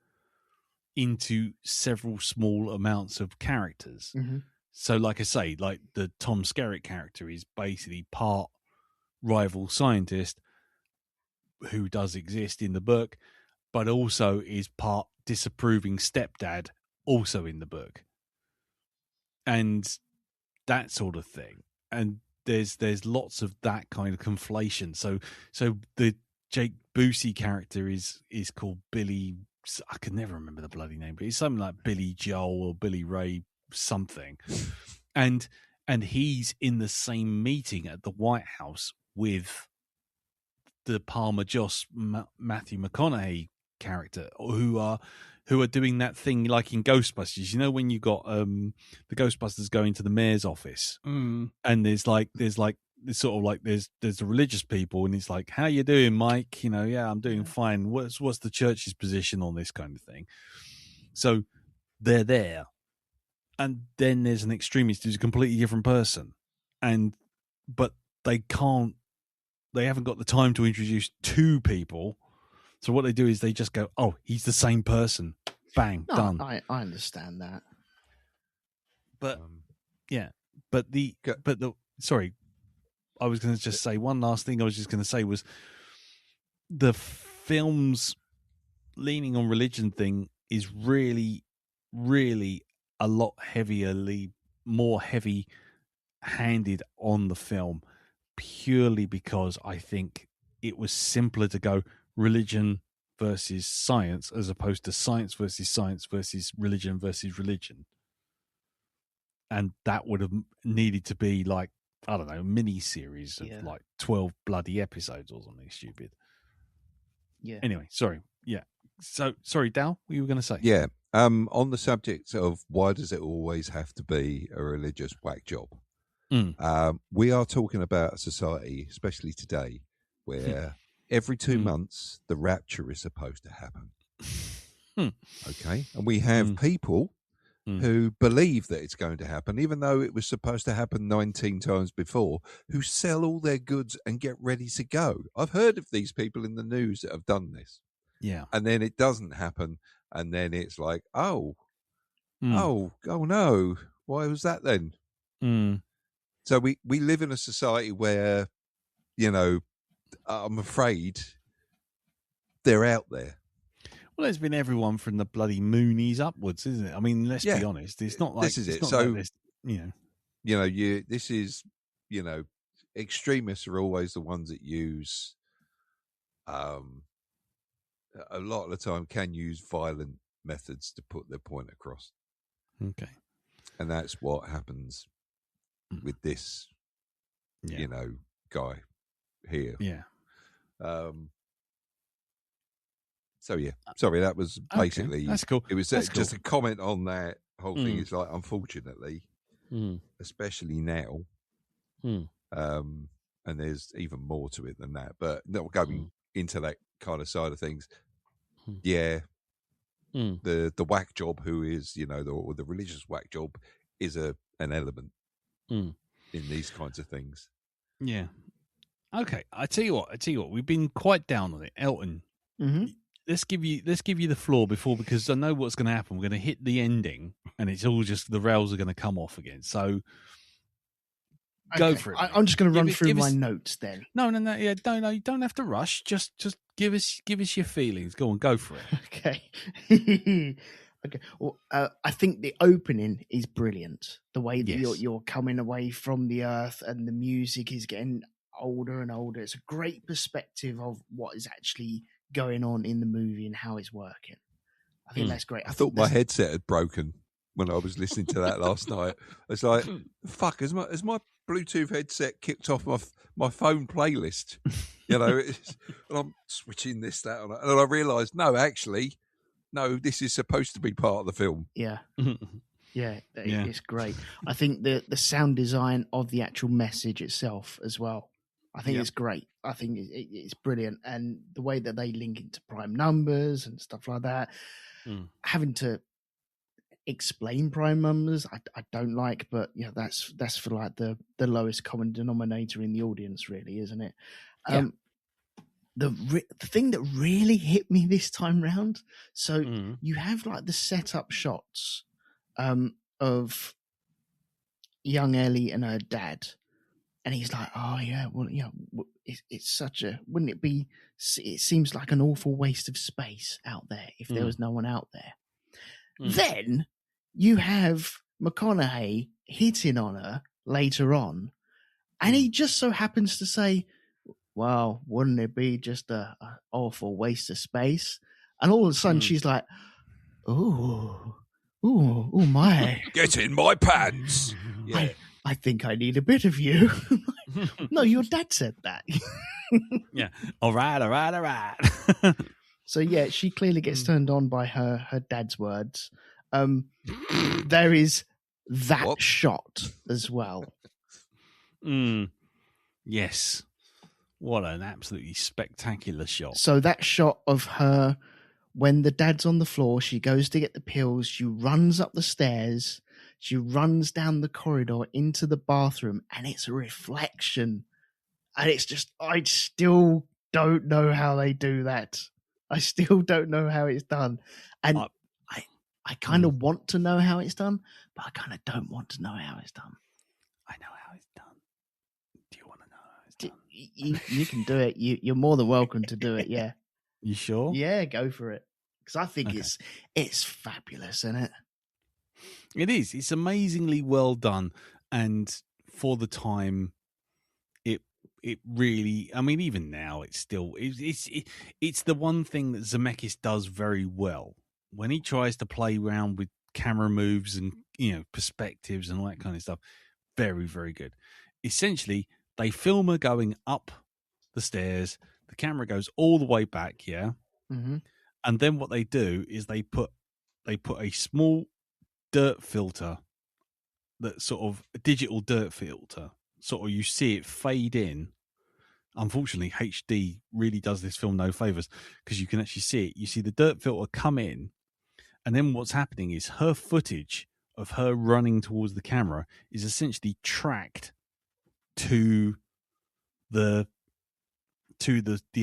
Speaker 1: into several small amounts of characters.
Speaker 3: Mm-hmm.
Speaker 1: So, like I say, like the Tom Skerritt character is basically part rival scientist who does exist in the book, but also is part disapproving stepdad also in the book. And that sort of thing. And there's lots of that kind of conflation. So the Jake Busey character is called Billy. I can never remember the bloody name, but it's something like Billy Joel or Billy Ray something. And he's in the same meeting at the White House with the Palmer Joss Matthew McConaughey character who are doing that thing like in Ghostbusters. When you got the Ghostbusters going to the mayor's office, and there's the religious people, and it's like, how you doing, Mike? Yeah, I'm doing fine. What's the church's position on this kind of thing? So they're there, and then there's an extremist who's a completely different person, but they haven't got the time to introduce two people. So what they do is they just go, oh, he's the same person. Bang, done.
Speaker 3: I understand that.
Speaker 1: But sorry, I was going to just say one last thing. I was just going to say was the film's leaning on religion thing is really, really a lot more heavy-handed on the film, purely because I think it was simpler to go religion versus science as opposed to science versus religion versus religion. And that would have needed to be like, I don't know, a mini series of like 12 bloody episodes or something stupid.
Speaker 3: Yeah.
Speaker 1: Anyway, sorry. Yeah. So sorry, Dal, what you were going to say?
Speaker 2: Yeah. On the subject of why does it always have to be a religious whack job? We are talking about a society, especially today, where every 2 months the rapture is supposed to happen. Okay, and we have people who believe that it's going to happen, even though it was supposed to happen 19 times before, who sell all their goods and get ready to go. I've heard of these people in the news that have done this.
Speaker 1: Yeah.
Speaker 2: And then it doesn't happen, and then it's like, oh no, why was that then? So we live in a society where, I'm afraid they're out there.
Speaker 1: Well, there's been everyone from the bloody Moonies upwards, isn't it? I mean, let's be honest. It's not like
Speaker 2: this is it.
Speaker 1: So,
Speaker 2: extremists are always the ones that use, a lot of the time, can use violent methods to put their point across.
Speaker 1: Okay.
Speaker 2: And that's what happens with this, guy here.
Speaker 1: Yeah.
Speaker 2: So yeah, sorry, that was basically
Speaker 1: that's cool.
Speaker 2: It was
Speaker 1: that's
Speaker 2: just
Speaker 1: cool.
Speaker 2: a comment on that whole thing. It's like, unfortunately, especially now, and there's even more to it than that. But not going into that kind of side of things. Yeah, the whack job, who is the religious whack job, is an element. in these kinds of things.
Speaker 1: Yeah. Okay. I tell you what. We've been quite down on it, Elton.
Speaker 3: Mm-hmm.
Speaker 1: Let's give you the floor because I know what's going to happen. We're going to hit the ending, and it's all just the rails are going to come off again. So go for it.
Speaker 3: I'm just going to run through my notes then.
Speaker 1: No. Yeah, no. You don't have to rush. Just give us your feelings. Go on, go for it.
Speaker 3: Okay. Okay. Well, I think the opening is brilliant. The way that you're coming away from the earth and the music is getting older and older. It's a great perspective of what is actually going on in the movie and how it's working. I think that's great.
Speaker 2: I thought my headset had broken when I was listening to that last night. It's like, fuck, has my Bluetooth headset kicked off my phone playlist? You know, and I'm switching this, that, and I realised, no, this is supposed to be part of the film.
Speaker 3: Yeah. Yeah, it's great. I think the sound design of the actual message itself as well, I think it's great. I think it's brilliant. And the way that they link into prime numbers and stuff like that, having to explain prime numbers, I don't like, but that's for like the lowest common denominator in the audience, really, isn't it? The thing that really hit me this time round, so you have like the setup shots of young Ellie and her dad, and he's like, oh yeah, well, it's such a, wouldn't it be, it seems like an awful waste of space out there if there was no one out there. Then you have McConaughey hitting on her later on, and he just so happens to say, well, wouldn't it be just a awful waste of space? And all of a sudden she's like, ooh, my.
Speaker 2: Get in my pants. Yeah.
Speaker 3: I think I need a bit of you. No, your dad said that.
Speaker 1: Yeah. All right.
Speaker 3: So, yeah, she clearly gets turned on by her dad's words. There is that shot as well.
Speaker 1: Yes. What an absolutely spectacular shot.
Speaker 3: So that shot of her, when the dad's on the floor, she goes to get the pills, she runs up the stairs, she runs down the corridor into the bathroom, and it's a reflection. And it's just, I still don't know how they do that. I still don't know how it's done. And I kind of want to know how it's done, but I kind of don't want to know how it's done.
Speaker 1: I know how it's done. Do you want to know how it's done?
Speaker 3: You can do it. You're more than welcome to do it, yeah.
Speaker 1: You sure?
Speaker 3: Yeah, go for it. Because I think it's fabulous, isn't it?
Speaker 1: It is. It's amazingly well done, and for the time, it really. I mean, even now, it's still it's the one thing that Zemeckis does very well when he tries to play around with camera moves and perspectives and all that kind of stuff. Very, very good. Essentially, they film her going up the stairs. The camera goes all the way back,
Speaker 3: Mm-hmm.
Speaker 1: and then what they do is they put a small dirt filter, that sort of a digital dirt filter, sort of you see it fade in. Unfortunately, HD really does this film no favors because you can actually see it. You see the dirt filter come in, and then what's happening is her footage of her running towards the camera is essentially tracked to the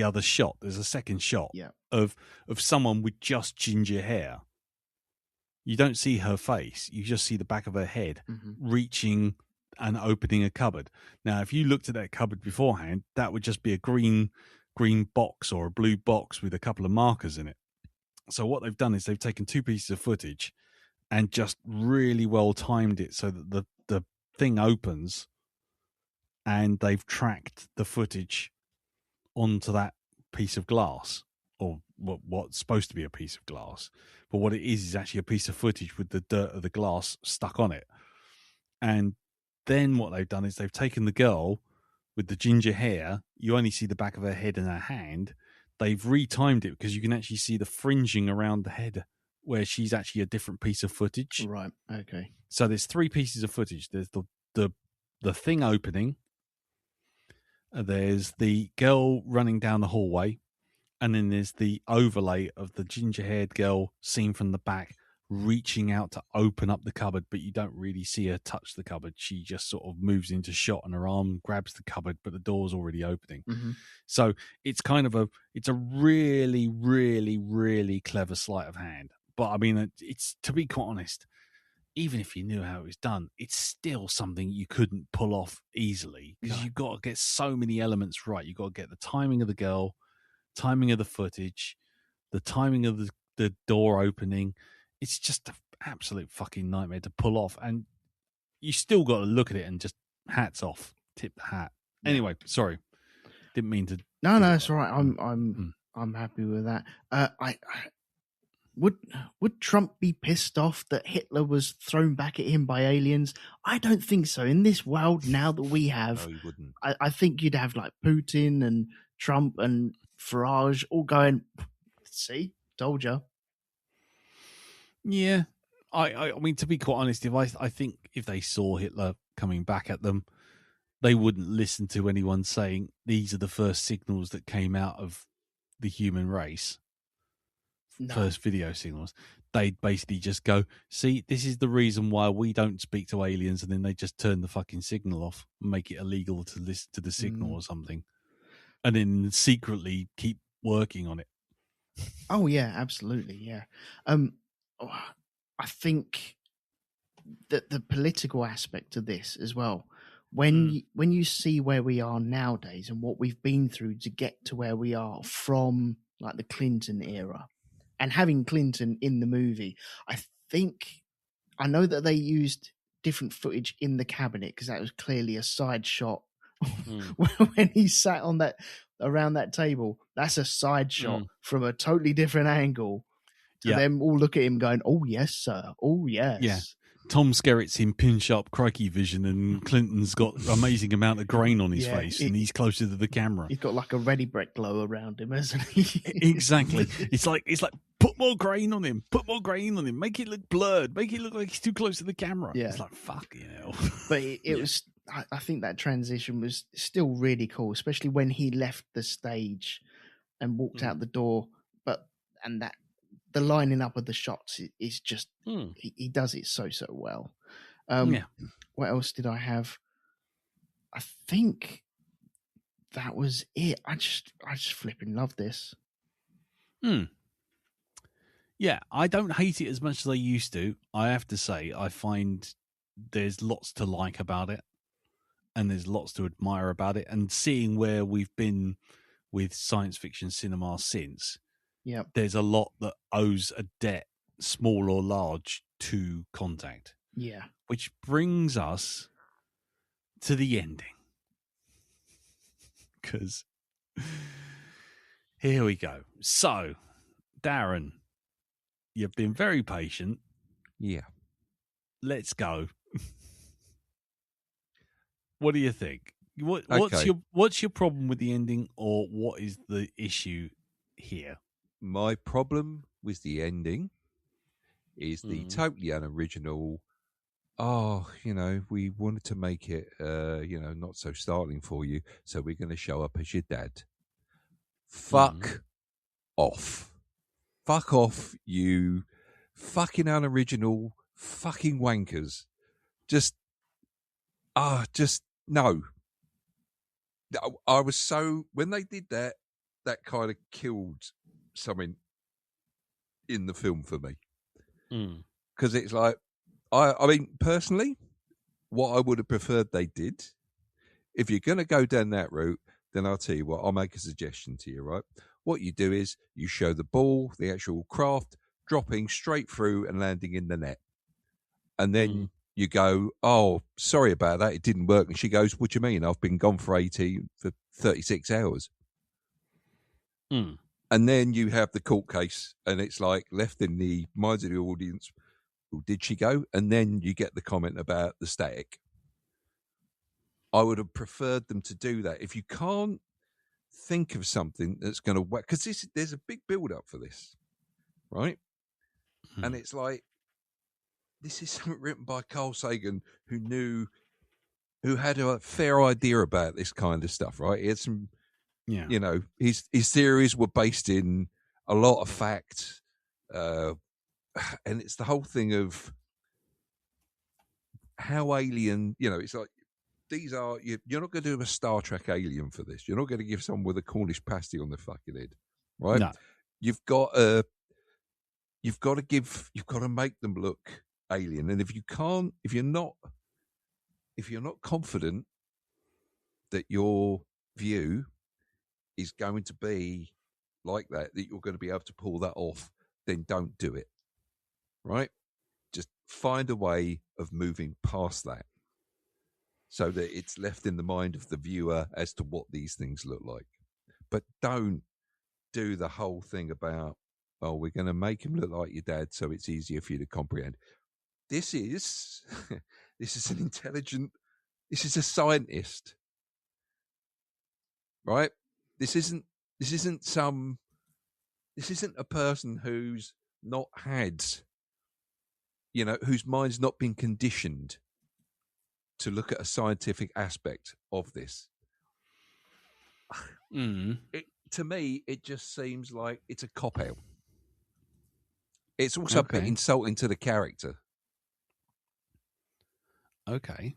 Speaker 1: other shot. There's a second shot of someone with just ginger hair. You don't see her face. You just see the back of her head reaching and opening a cupboard. Now, if you looked at that cupboard beforehand, that would just be a green box or a blue box with a couple of markers in it. So what they've done is they've taken two pieces of footage and just really well timed it so that the thing opens, and they've tracked the footage onto that piece of glass, or what's supposed to be a piece of glass. But what it is actually a piece of footage with the dirt of the glass stuck on it. And then what they've done is they've taken the girl with the ginger hair. You only see the back of her head and her hand. They've retimed it because you can actually see the fringing around the head where she's actually a different piece of footage.
Speaker 3: Right. Okay.
Speaker 1: So there's three pieces of footage. There's the thing opening. There's the girl running down the hallway. And then there's the overlay of the ginger-haired girl seen from the back reaching out to open up the cupboard, but you don't really see her touch the cupboard. She just sort of moves into shot and her arm grabs the cupboard, but the door's already opening.
Speaker 3: Mm-hmm.
Speaker 1: So it's kind of it's a really, really, really clever sleight of hand. But I mean, it's, to be quite honest, even if you knew how it was done, it's still something you couldn't pull off easily, because you've got to get so many elements right. You've got to get the timing of the girl, timing of the footage, the timing of the door opening. It's just an absolute fucking nightmare to pull off. And you still got to look at it and just hats off, tip the hat. Yeah. Anyway, sorry. Didn't mean to.
Speaker 3: No, it's all right. I'm happy with that. Would Trump be pissed off that Hitler was thrown back at him by aliens? I don't think so. In this world now that we have,
Speaker 2: no, he wouldn't.
Speaker 3: I think you'd have like Putin and Trump and Farage all going, see, told you.
Speaker 1: Yeah. I mean, to be quite honest, I think if they saw Hitler coming back at them, they wouldn't listen to anyone saying these are the first signals that came out of the human race. No. First video signals. They'd basically just go, see, this is the reason why we don't speak to aliens, and then they just turn the fucking signal off and make it illegal to listen to the signal or something, and then secretly keep working on it.
Speaker 3: Oh yeah, absolutely, yeah. I think that the political aspect of this as well, when you see where we are nowadays and what we've been through to get to where we are from, like the Clinton era, and having Clinton in the movie, I know that they used different footage in the cabinet because that was clearly a side shot. When he sat on around that table, that's a side shot from a totally different angle. To them all look at him going, "Oh yes, sir. Oh yes."
Speaker 1: Yeah. Tom Skerritt's in pin-sharp crikey vision, and Clinton's got amazing amount of grain on his face, and he's closer to the camera.
Speaker 3: He's got like a ready brick glow around him, hasn't he?
Speaker 1: Exactly. It's like put more grain on him. Put more grain on him. Make it look blurred. Make it look like he's too close to the camera.
Speaker 3: Yeah.
Speaker 1: It's like fucking hell.
Speaker 3: But it was. I think that transition was still really cool, especially when he left the stage and walked out the door. The lining up of the shots is just he does it so well. What else did I have? I think that was it. I just flipping love this.
Speaker 1: Yeah, I don't hate it as much as I used to. I have to say, I find there's lots to like about it, and there's lots to admire about it. And seeing where we've been with science fiction cinema since.
Speaker 3: Yeah,
Speaker 1: there's a lot that owes a debt, small or large, to Contact.
Speaker 3: Yeah.
Speaker 1: Which brings us to the ending. Because here we go. So, Darren, you've been very patient.
Speaker 2: Yeah.
Speaker 1: Let's go. What do you think? What's your problem with the ending, or what is the issue here?
Speaker 2: My problem with the ending is the totally unoriginal. Oh, we wanted to make it, not so startling for you, so we're going to show up as your dad. Fuck off. Fuck off, you fucking unoriginal fucking wankers. Just no. I was so, when they did that kind of killed something in the film for me. Because it's like, I mean, personally, what I would have preferred they did, if you're going to go down that route, then I'll tell you what, I'll make a suggestion to you, right? What you do is you show the ball, the actual craft, dropping straight through and landing in the net. And then you go, oh, sorry about that, it didn't work. And she goes, what do you mean? I've been gone for 36 hours. And then you have the court case, and it's like left in the minds of the audience, well, did she go? And then you get the comment about the static. I would have preferred them to do that. If you can't think of something that's going to work, because there's a big build-up for this, right? And it's like, this is something written by Carl Sagan, who had a fair idea about this kind of stuff, right? He had some... his theories were based in a lot of fact, and it's the whole thing of how alien, it's like, these are, you're not going to do a Star Trek alien for this. You're not going to give someone with a Cornish pasty on their fucking head, right?
Speaker 1: No.
Speaker 2: You've got to make them look alien. And if you're not confident that your view is going to be like that you're going to be able to pull that off, then don't do it, right? Just find a way of moving past that so that it's left in the mind of the viewer as to what these things look like. But don't do the whole thing about, oh, we're going to make him look like your dad so it's easier for you to comprehend. This is a scientist, right? This isn't a person who's not had, whose mind's not been conditioned to look at a scientific aspect of this. To me, it just seems like it's a cop-out. It's also a bit insulting to the character.
Speaker 1: Okay.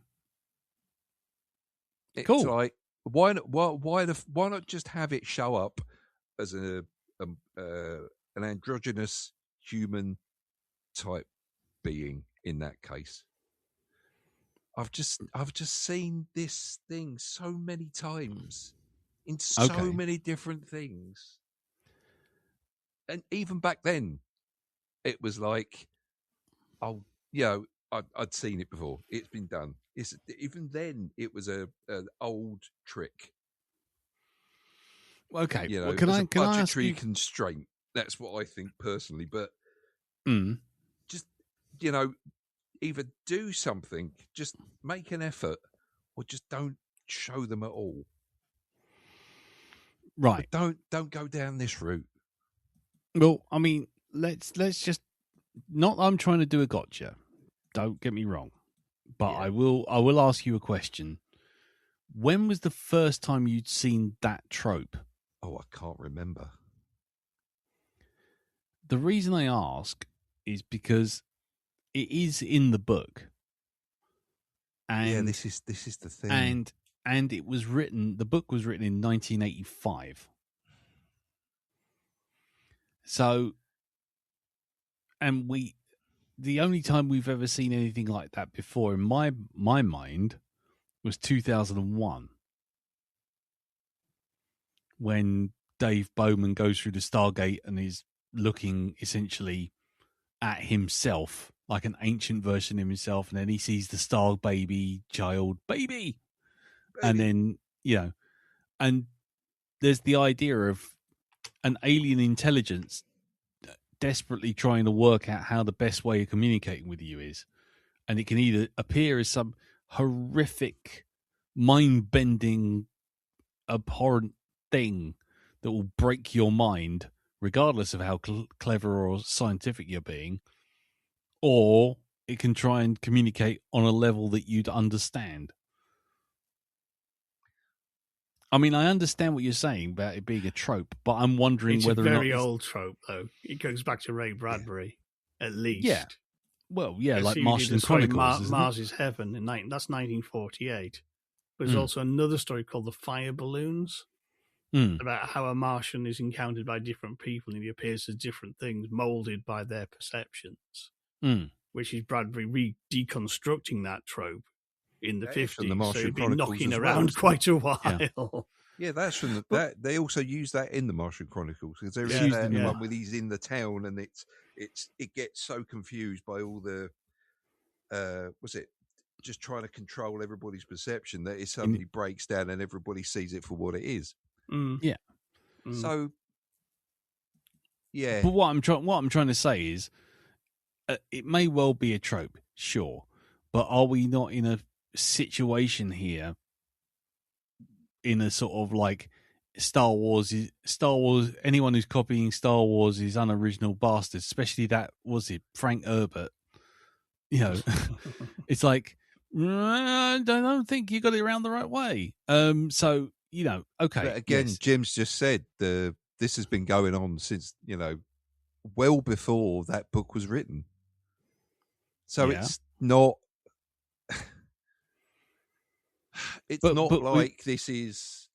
Speaker 2: It's
Speaker 1: cool.
Speaker 2: like, why not just have it show up as an androgynous human type being in that case? I've just seen this thing so many times in so many different things, and even back then, it was like, oh, I'd seen it before. It's been done. Even then, it was an old trick.
Speaker 1: Okay,
Speaker 2: can I ask you? Constraint. That's what I think personally. But just either do something, just make an effort, or just don't show them at all.
Speaker 1: Right.
Speaker 2: But don't go down this route.
Speaker 1: Well, I mean, let's just, not that I'm trying to do a gotcha. Don't get me wrong, but I will ask you a question. When was the first time you'd seen that trope?
Speaker 2: Oh, I can't remember.
Speaker 1: The reason I ask is because it is in the book. And
Speaker 2: this is the thing.
Speaker 1: And it was written, the book was written in 1985. So, and the only time we've ever seen anything like that before in my mind was 2001. When Dave Bowman goes through the Stargate and is looking essentially at himself, like an ancient version of himself, and then he sees the Star baby. And then, and there's the idea of an alien intelligence desperately trying to work out how the best way of communicating with you is. And it can either appear as some horrific, mind-bending, abhorrent thing that will break your mind, regardless of how clever or scientific you're being, or it can try and communicate on a level that you'd understand. I mean, I understand what you're saying about it being a trope, but I'm wondering whether or not...
Speaker 4: It's a very old trope, though. It goes back to Ray Bradbury, at least.
Speaker 1: Yeah. Well, yeah, like Martian Chronicles.
Speaker 4: Mars' Heaven. That's 1948. There's also another story called The Fire Balloons, about how a Martian is encountered by different people and he appears as different things molded by their perceptions, which is Bradbury deconstructing that trope in the 50s, so he'd been knocking around quite a while.
Speaker 2: Yeah, that's from that. They also use that in the Martian Chronicles because there's the one where he's in the town and it gets so confused by all the just trying to control everybody's perception that it suddenly breaks down and everybody sees it for what it is.
Speaker 1: Yeah.
Speaker 2: So, yeah.
Speaker 1: But what I'm trying to say is, it may well be a trope, sure, but are we not in a situation here in a sort of like Star Wars, anyone who's copying Star Wars is unoriginal bastards, especially that, was it Frank Herbert? It's like, I don't think you got it around the right way. So, okay.
Speaker 2: But again, Jim's just said this has been going on since, well before that book was written. So
Speaker 1: Yeah.
Speaker 2: it's not. It's not like this is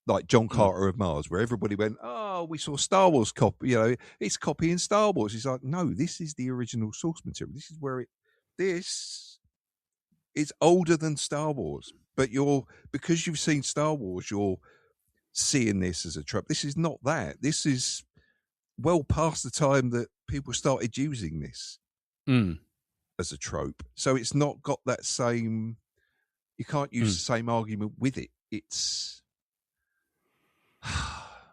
Speaker 2: like John Carter of Mars, where everybody went, "Oh, we saw Star Wars copy. It's copying Star Wars." It's like, no, this is the original source material. This is where this is older than Star Wars. But because you've seen Star Wars, you're seeing this as a trope. This is not that. This is well past the time that people started using this as a trope. So it's not got that same. You can't use the same argument with it. It's.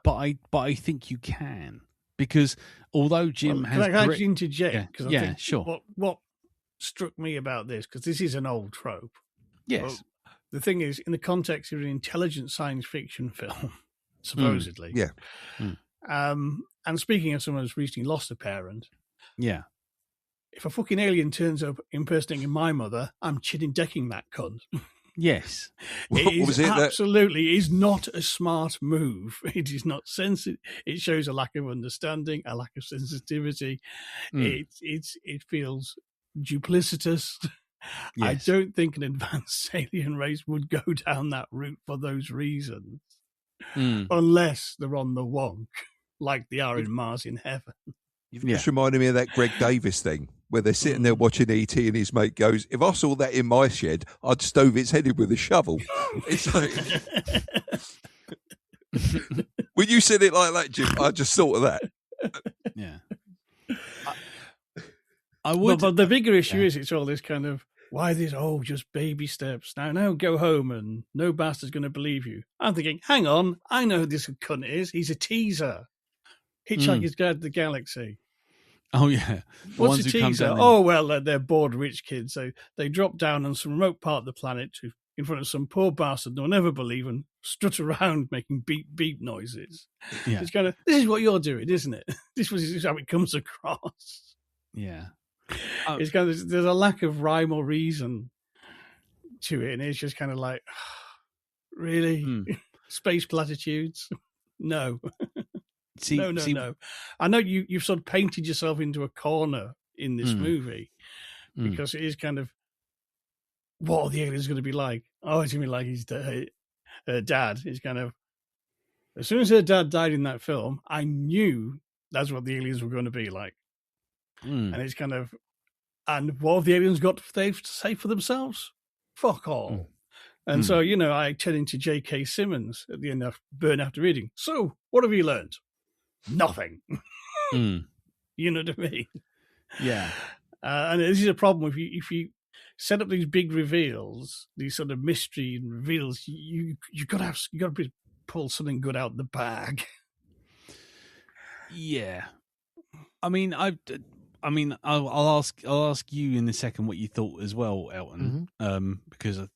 Speaker 1: But I think you can, because although Jim has.
Speaker 4: Can I actually interject? Because
Speaker 1: I
Speaker 4: think
Speaker 1: sure.
Speaker 4: What struck me about this, because this is an old trope.
Speaker 1: Yes.
Speaker 4: Well, the thing is, in the context of an intelligent science fiction film, supposedly.
Speaker 2: Yeah.
Speaker 4: And speaking of someone who's recently lost a parent.
Speaker 1: Yeah.
Speaker 4: If a fucking alien turns up impersonating my mother, I'm chin decking that cunt.
Speaker 1: Yes.
Speaker 4: It is not a smart move. It is not sensitive. It shows a lack of understanding, a lack of sensitivity. It feels duplicitous. Yes. I don't think an advanced alien race would go down that route for those reasons, unless they're on the wonk, like they are in Mars in Heaven.
Speaker 2: You've just reminded me of that Greg Davis thing, where they're sitting there watching E.T. and his mate goes, "If I saw that in my shed, I'd stove its head in with a shovel." It's like, when you said it like that, Jim, I just thought of that.
Speaker 1: Yeah. I would.
Speaker 4: But the bigger issue is it's all this kind of, why this? Oh, just baby steps. Now go home and no bastard's going to believe you. I'm thinking, hang on, I know who this cunt is. He's a teaser. Hitchhiker's Guide to the Galaxy.
Speaker 1: Oh, yeah.
Speaker 4: What's a teaser? Oh, well, they're bored rich kids. So they drop down on some remote part of the planet in front of some poor bastard they'll never believe and strut around making beep, beep noises. Yeah. It's kind of, this is what you're doing, isn't it? This is how it comes across.
Speaker 1: Yeah.
Speaker 4: It's kind of, there's a lack of rhyme or reason to it. And it's just kind of like, really? Space platitudes? No. No. I know you've sort of painted yourself into a corner in this movie because it is kind of, what are the aliens going to be like? Oh, it's going to be like his dad. It's kind of, as soon as her dad died in that film, I knew that's what the aliens were going to be like. And it's kind of, and what have the aliens got to say for themselves? Fuck all. And so, I turn into J.K. Simmons at the end of Burn After Reading. So, what have you learned? Nothing. You know what I mean?
Speaker 1: Yeah.
Speaker 4: And this is a problem if you set up these big reveals, these sort of mystery reveals. You got to pull something good out of the bag.
Speaker 1: Yeah. I mean, I'll ask you in a second what you thought as well, Elton, because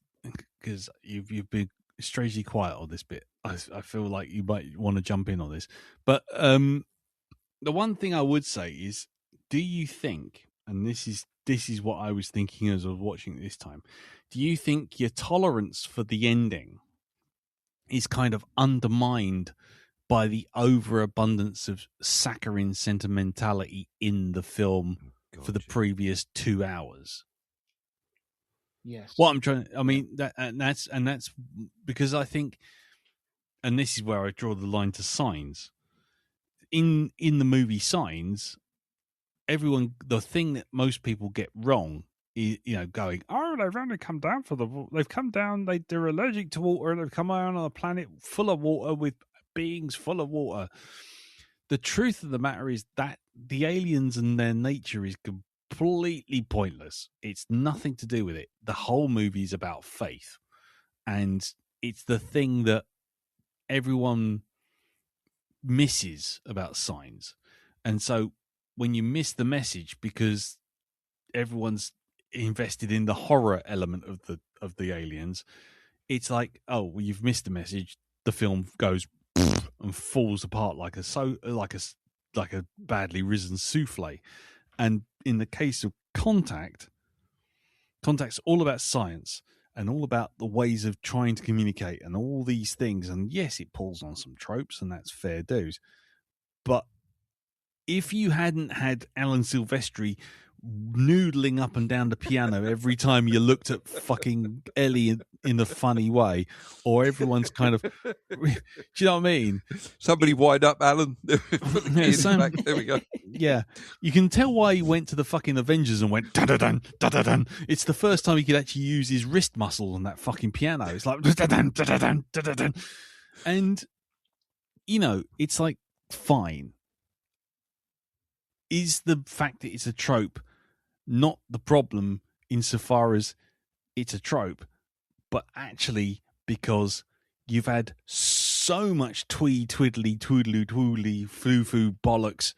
Speaker 1: you've been strangely quiet on this bit. I feel like you might want to jump in on this, but the one thing I would say is, do you think, and this is what I was thinking as I was watching it this time, do you think your tolerance for the ending is kind of undermined by the overabundance of saccharine sentimentality in the film for the previous 2 hours?
Speaker 3: Yes.
Speaker 1: What I'm trying, that's because I think, and this is where I draw the line to Signs. In the movie Signs, the thing that most people get wrong is, going, oh, they've only come down they're allergic to water, they've come down on a planet full of water with beings full of water. The truth of the matter is that the aliens and their nature is completely pointless. It's nothing to do with it. The whole movie is about faith, and it's the thing that everyone misses about Signs. And so when you miss the message because everyone's invested in the horror element of the aliens, it's like, oh, well, you've missed the message. The film goes and falls apart like a badly risen souffle. And in the case of Contact's all about science and all about the ways of trying to communicate and all these things. And yes, it pulls on some tropes, and that's fair dues. But if you hadn't had Alan Silvestri noodling up and down the piano every time you looked at fucking Ellie in a funny way, or everyone's kind of, do you know what I mean?
Speaker 2: Somebody wind up Alan. Put the key in the back. There we go.
Speaker 1: Yeah, you can tell why he went to the fucking Avengers and went da-da-dun, da-da-dun. It's the first time he could actually use his wrist muscle on that fucking piano. It's like da-da-dun, da-da-dun, da-da-dun. And, you know, it's like, fine. Is the fact that it's a trope not the problem insofar as it's a trope, but actually because you've had so much twiddly, foo-foo bollocks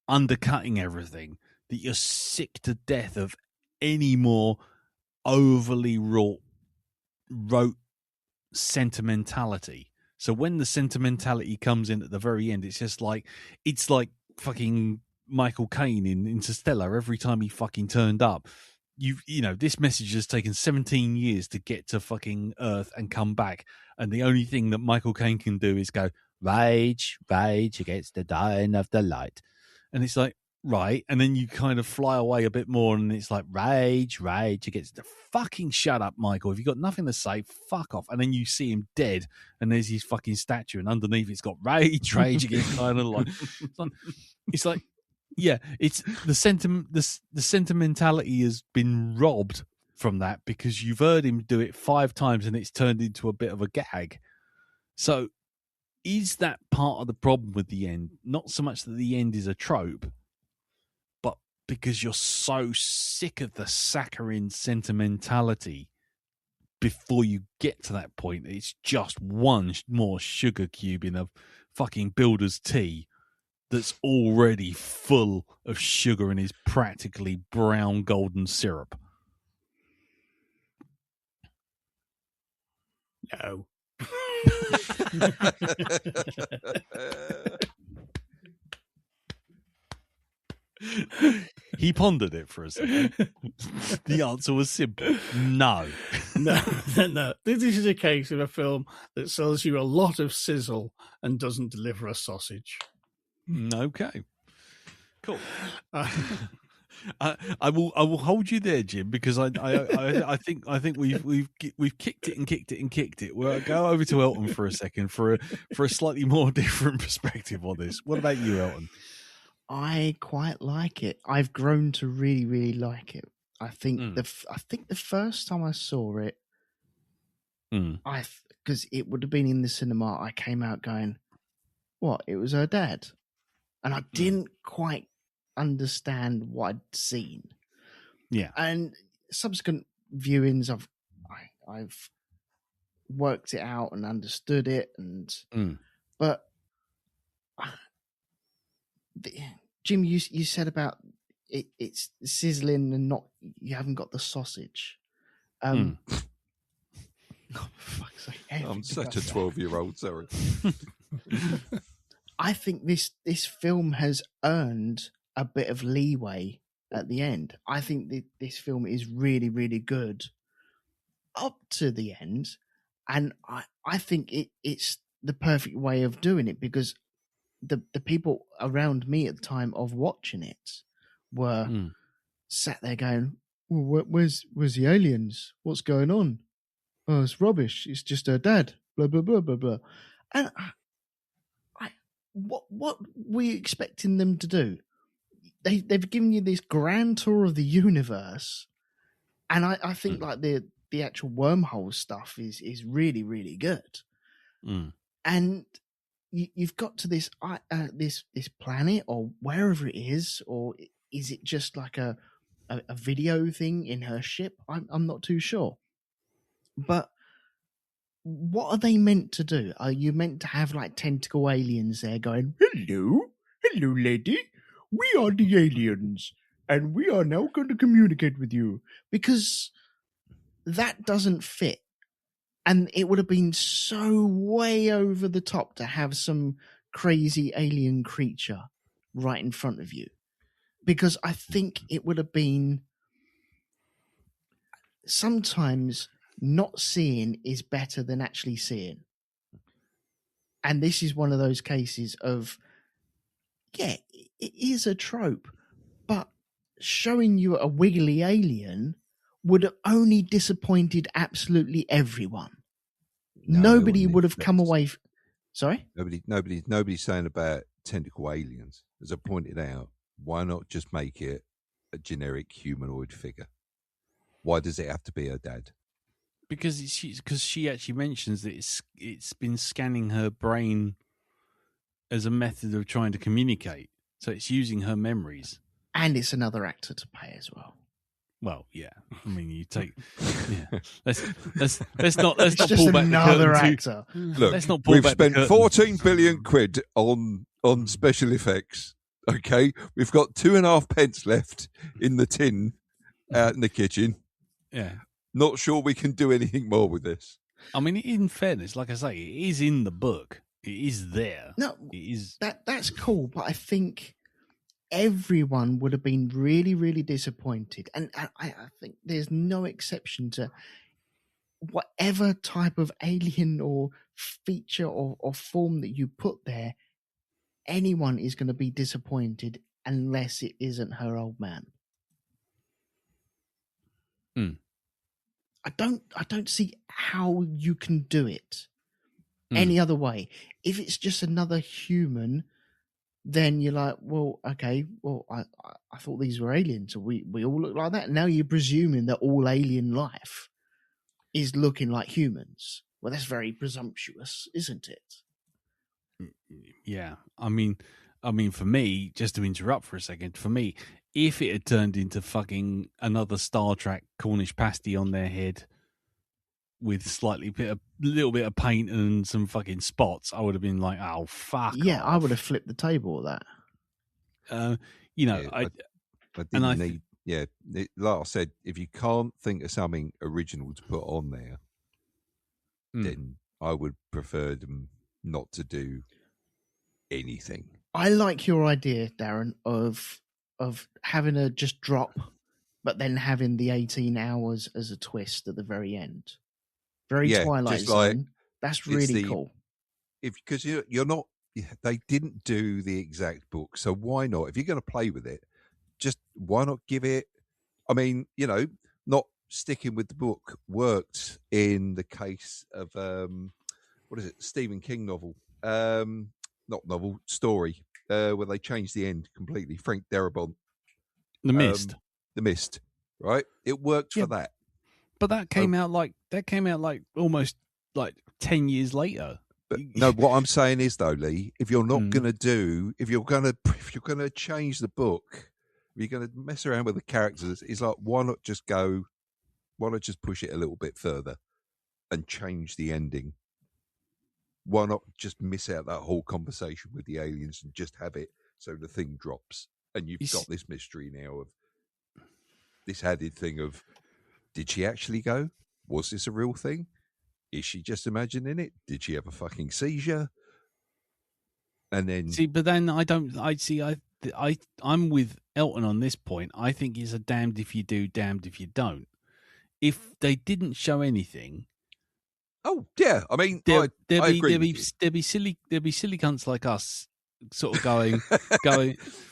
Speaker 1: undercutting everything that you're sick to death of any more overly rote sentimentality. So when the sentimentality comes in at the very end, it's like fucking Michael Caine in Interstellar. Every time he fucking turned up, you know, this message has taken 17 years to get to fucking Earth and come back, and the only thing that Michael Caine can do is go rage against the dying of the light, and it's like, right, and then you kind of fly away a bit more, and it's like rage against the fucking shut up, Michael. If you've got nothing to say, fuck off. And then you see him dead, and there's his fucking statue, and underneath it's got rage against kind of like it's like. Yeah, it's the sentimentality has been robbed from that because you've heard him do it 5 times and it's turned into a bit of a gag. So is that part of the problem with the end? Not so much that the end is a trope, but because you're so sick of the saccharine sentimentality before you get to that point, it's just one more sugar cube in a fucking builder's tea that's already full of sugar and is practically brown golden syrup.
Speaker 4: No.
Speaker 1: He pondered it for a second. The answer was simple. No.
Speaker 4: No. This is a case of a film that sells you a lot of sizzle and doesn't deliver a sausage.
Speaker 1: Okay, cool. I will hold you there, Jim, because I think we've kicked it. We'll go over to Elton for a second for a slightly more different perspective on this. What about you, Elton?
Speaker 3: I quite like it. I've grown to really, really like it. I think the first time I saw it, because it would have been in the cinema, I came out going, "What? It was her dad." And I didn't quite understand what I'd seen.
Speaker 1: Yeah.
Speaker 3: And subsequent viewings, I've worked it out and understood it. But Jim, you said about it's sizzling and you haven't got the sausage. Oh, for fuck's sake,
Speaker 2: I'm such a 12-year-old, sorry.
Speaker 3: I think this film has earned a bit of leeway at the end. I think this film is really, really good up to the end. And I think it's the perfect way of doing it because the people around me at the time of watching it were sat there going, well, where's the aliens? What's going on? Oh, it's rubbish. It's just her dad. Blah, blah, blah, blah, blah. And what were you expecting them to do? They've given you this grand tour of the universe, and I think like the actual wormhole stuff is really, really good. And you've got to this planet or wherever it is, or is it just like a video thing in her ship? I'm not too sure, but. What are they meant to do? Are you meant to have like tentacle aliens there going, hello, lady, we are the aliens, and we are now going to communicate with you? Because that doesn't fit. And it would have been so way over the top to have some crazy alien creature right in front of you. Because I think it would have been sometimes... not seeing is better than actually seeing. And this is one of those cases of yeah, it is a trope, but showing you a wiggly alien would have only disappointed absolutely everyone. Nobody would have come away. Sorry?
Speaker 2: Nobody's saying about tentacle aliens. As I pointed out, why not just make it a generic humanoid figure? Why does it have to be her dad?
Speaker 1: Because she actually mentions that it's been scanning her brain as a method of trying to communicate. So it's using her memories.
Speaker 3: And it's another actor to pay as well.
Speaker 1: Well, yeah. I mean, you take. Yeah. Let's not
Speaker 3: just
Speaker 1: pull back
Speaker 3: another
Speaker 1: the curtain
Speaker 3: actor.
Speaker 2: Look,
Speaker 1: let's not pull
Speaker 2: we've
Speaker 1: back
Speaker 2: spent
Speaker 1: the curtain.
Speaker 2: 14 billion quid on special effects. Okay, we've got 2.5 pence left in the tin out in the kitchen.
Speaker 1: Yeah.
Speaker 2: Not sure we can do anything more with this.
Speaker 1: I mean, in fairness, like I say, it is in the book. It is there.
Speaker 3: No,
Speaker 1: it is.
Speaker 3: That's cool, but I think everyone would have been really, really disappointed. And I think there's no exception to whatever type of alien or feature or form that you put there, anyone is going to be disappointed unless it isn't her old man. I don't see how you can do it any other way. If it's just another human, then you're like, well, okay, well, I thought these were aliens. So we all look like that. Now you're presuming that all alien life is looking like humans. Well, that's very presumptuous, isn't it?
Speaker 1: Yeah. I mean, for me, just to interrupt for a second, for me, if it had turned into fucking another Star Trek Cornish pasty on their head with a little bit of paint and some fucking spots, I would have been like, oh, fuck
Speaker 3: yeah,
Speaker 1: off.
Speaker 3: I would have flipped the table at
Speaker 1: that.
Speaker 2: Like I said, if you can't think of something original to put on there, then I would prefer them not to do anything.
Speaker 3: I like your idea, Darren, of having a just drop, but then having the 18 hours as a twist at the very end. Very Twilight Zone. That's really cool.
Speaker 2: Because you're not. They didn't do the exact book, so why not? If you're going to play with it, just why not give it? I mean, not sticking with the book worked in the case of what is it? Stephen King novel, not novel, story, where they changed the end completely. Frank Darabont,
Speaker 1: The Mist.
Speaker 2: The Mist, right? It worked for that.
Speaker 1: But that came out like almost like 10 years later.
Speaker 2: But no, what I'm saying is though, Lee, if you're not going to if you're going to change the book, if you're going to mess around with the characters, it's like, why not just push it a little bit further and change the ending? Why not just miss out that whole conversation with the aliens and just have it so the thing drops and you've got this mystery now of this added thing of, did she actually go? Was this a real thing? Is she just imagining it? Did she have a fucking seizure? And then
Speaker 1: but then I'm with Elton on this point. I think it's a damned if you do, damned if you don't. If they didn't show anything,
Speaker 2: oh yeah, I mean, I agree.
Speaker 1: There'd be silly cunts like us, sort of going.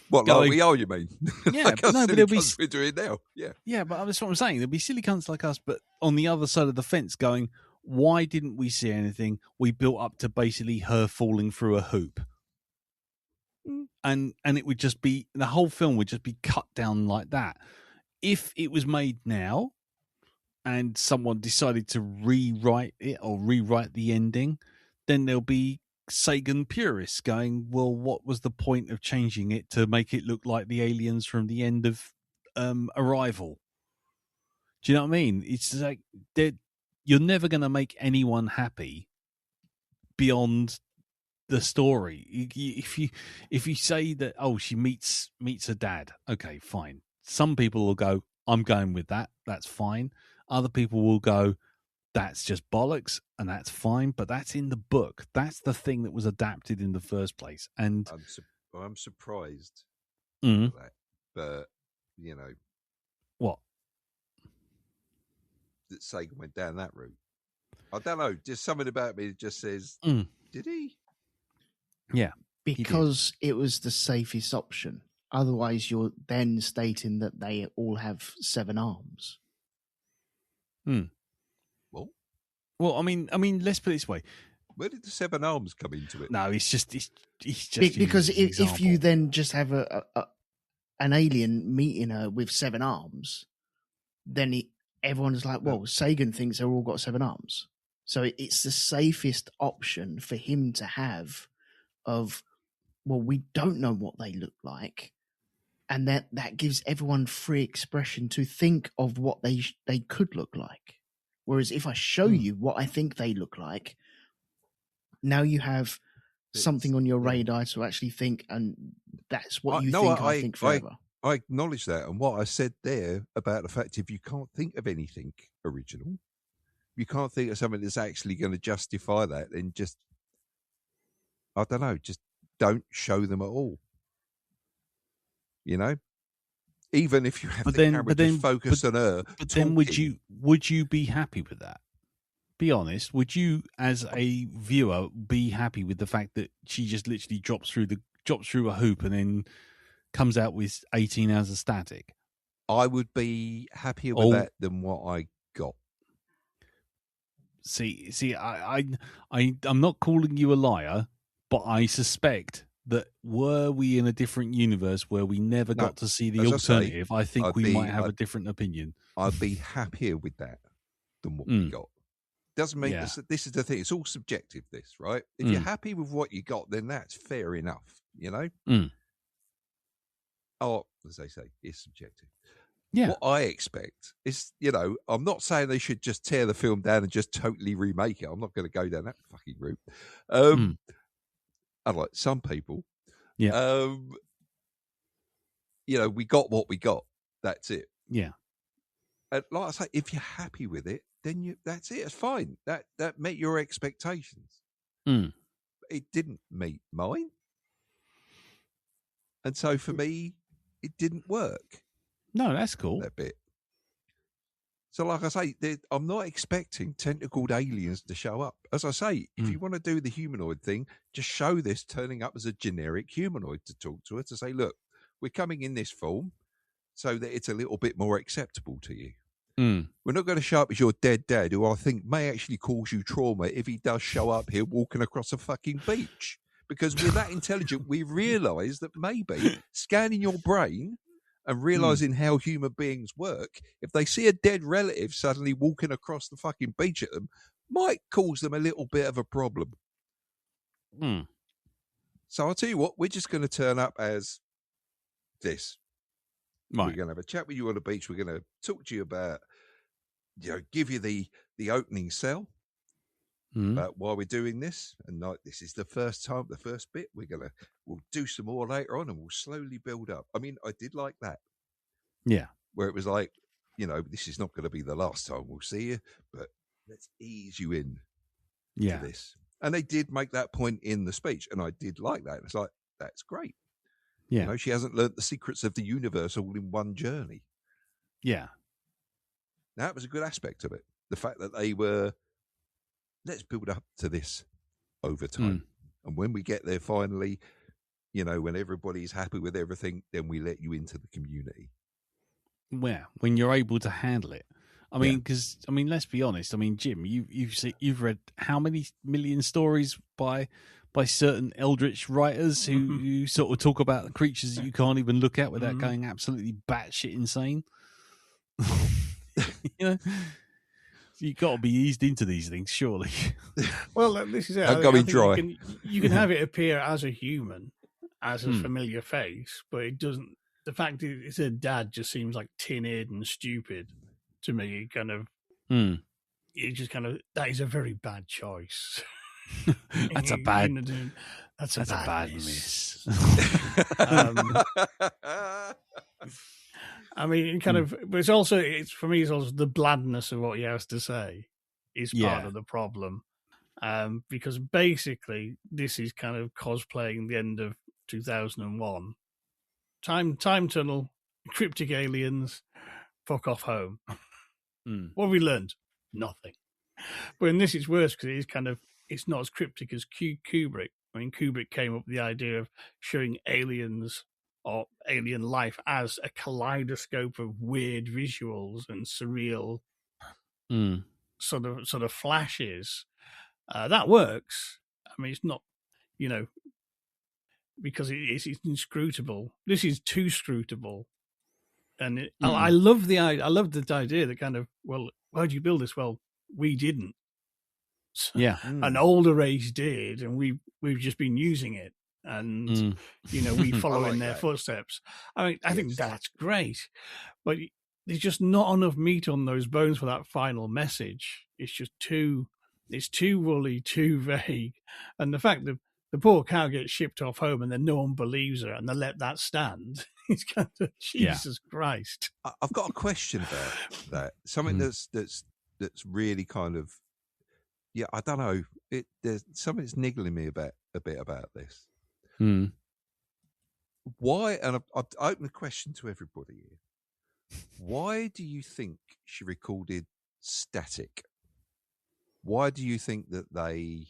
Speaker 2: What, like we are? You mean?
Speaker 1: Yeah,
Speaker 2: like
Speaker 1: but there'll be
Speaker 2: we're doing now. Yeah,
Speaker 1: yeah, but that's what I'm saying. There'll be silly cunts like us, but on the other side of the fence, going, why didn't we see anything? We built up to basically her falling through a hoop. And it would just be, the whole film would just be cut down like that. If it was made now and someone decided to rewrite it or rewrite the ending, then there'll be Sagan purists going, well, what was the point of changing it to make it look like the aliens from the end of Arrival? Do you know what I mean? It's like you're never going to make anyone happy beyond the story. If you say that, oh, she meets her dad, okay, fine. Some people will go, I'm going with that. That's fine. Other people will go, that's just bollocks, and that's fine. But that's in the book. That's the thing that was adapted in the first place. And
Speaker 2: I'm surprised at that. But
Speaker 1: what?
Speaker 2: That Sagan went down that route. I don't know. Just something about me that just says, did he?
Speaker 1: Yeah.
Speaker 3: because it was the safest option. Otherwise, you're then stating that they all have 7 arms.
Speaker 1: Well, I mean, let's put it this way.
Speaker 2: Where did the 7 arms come into it?
Speaker 1: No, it's just
Speaker 3: because
Speaker 1: using an
Speaker 3: if you
Speaker 1: example.
Speaker 3: then just have an alien meeting her with 7 arms, then everyone's like, well, Sagan thinks they've all got 7 arms. So it's the safest option for him to have of, well, we don't know what they look like. And that gives everyone free expression to think of what they could look like. Whereas if I show you what I think they look like, now you have something on your radar to actually think, and that's what you think I think forever.
Speaker 2: I acknowledge that. And what I said there about the fact if you can't think of anything original, you can't think of something that's actually going to justify that, then just, I don't know, just don't show them at all. You know? Even if you have the camera to focus on her.
Speaker 1: But then would you be happy with that? Be honest. Would you, as a viewer, be happy with the fact that she just literally drops through a hoop and then comes out with 18 hours of static?
Speaker 2: I would be happier with that than what I got.
Speaker 1: See, I'm not calling you a liar, but I suspect that were we in a different universe where we never got to see the alternative, I think we might have a different opinion.
Speaker 2: I'd be happier with that than what we got. Doesn't mean this is the thing. It's all subjective, this, right? If you're happy with what you got, then that's fair enough, you know? Oh, as they say, it's subjective.
Speaker 1: Yeah.
Speaker 2: What I expect is, you know, I'm not saying they should just tear the film down and just totally remake it. I'm not going to go down that fucking route. Unlike some people.
Speaker 1: Yeah.
Speaker 2: You know, we got what we got. That's it.
Speaker 1: Yeah.
Speaker 2: And like I say, if you're happy with it, then that's it. It's fine. That met your expectations. It didn't meet mine. And so for me, it didn't work.
Speaker 1: No, that's cool.
Speaker 2: That bit. So like I say, I'm not expecting tentacled aliens to show up. As I say, if you want to do the humanoid thing, just show this turning up as a generic humanoid to talk to her, to say, look, we're coming in this form so that it's a little bit more acceptable to you. We're not going to show up as your dead dad, who I think may actually cause you trauma if he does show up here walking across a fucking beach. Because we're that intelligent, we realise that maybe scanning your brain and realising how human beings work, if they see a dead relative suddenly walking across the fucking beach at them, might cause them a little bit of a problem. So I'll tell you what, we're just going to turn up as this. Right. We're going to have a chat with you on the beach. We're going to talk to you about, you know, give you the opening cell about why we're doing this. And like, this is the first bit. We'll do some more later on and we'll slowly build up. I mean, I did like that.
Speaker 1: Yeah.
Speaker 2: Where it was like, you know, this is not going to be the last time we'll see you, but let's ease you in to this. And they did make that point in the speech. And I did like that. It's like, that's great.
Speaker 1: Yeah.
Speaker 2: You know, she hasn't learnt the secrets of the universe all in one journey.
Speaker 1: Yeah.
Speaker 2: That was a good aspect of it. The fact that they were, let's build up to this over time. And when we get there finally, you know, when everybody's happy with everything, then we let you into the community.
Speaker 1: Yeah, when you're able to handle it. I mean, because, I mean, let's be honest. I mean, Jim, you've read how many million stories by certain eldritch writers who sort of talk about the creatures that you can't even look at without going absolutely batshit insane. You know, you've got to be eased into these things, surely.
Speaker 4: Well, this is it.
Speaker 2: I'm going dry.
Speaker 4: You can have it appear as a human, as a familiar face, but it doesn't. The fact that it's a dad just seems like tin-eared and stupid to me. Kind of, it just kind of, that is a very bad choice.
Speaker 1: That's a bad miss.
Speaker 4: I mean, kind of, but it's also for me. It's also the blandness of what he has to say is part of the problem, because basically this is kind of cosplaying the end of 2001. Time tunnel, cryptic aliens, fuck off home. What have we learned? Nothing. But in this, it's worse because it's not as cryptic as Kubrick. I mean, Kubrick came up with the idea of showing aliens or alien life as a kaleidoscope of weird visuals and surreal sort of flashes. That works. I mean, it's not, because it's inscrutable. This is too scrutable. And I love the idea that kind of, well, why'd you build this? Well, we didn't.
Speaker 1: Yeah.
Speaker 4: An older race did, and we've just been using it. And, we follow in their footsteps. I mean, I think that's great. But there's just not enough meat on those bones for that final message. It's just too woolly, too vague. And the fact that the poor cow gets shipped off home and then no one believes her and they let that stand. It's kind of, Jesus Christ.
Speaker 2: I've got a question about that. Something that's really kind of, I don't know. There's something that's niggling me a bit about this. Why? And I've opened the question to everybody here. Why do you think she recorded static? Why do you think that they?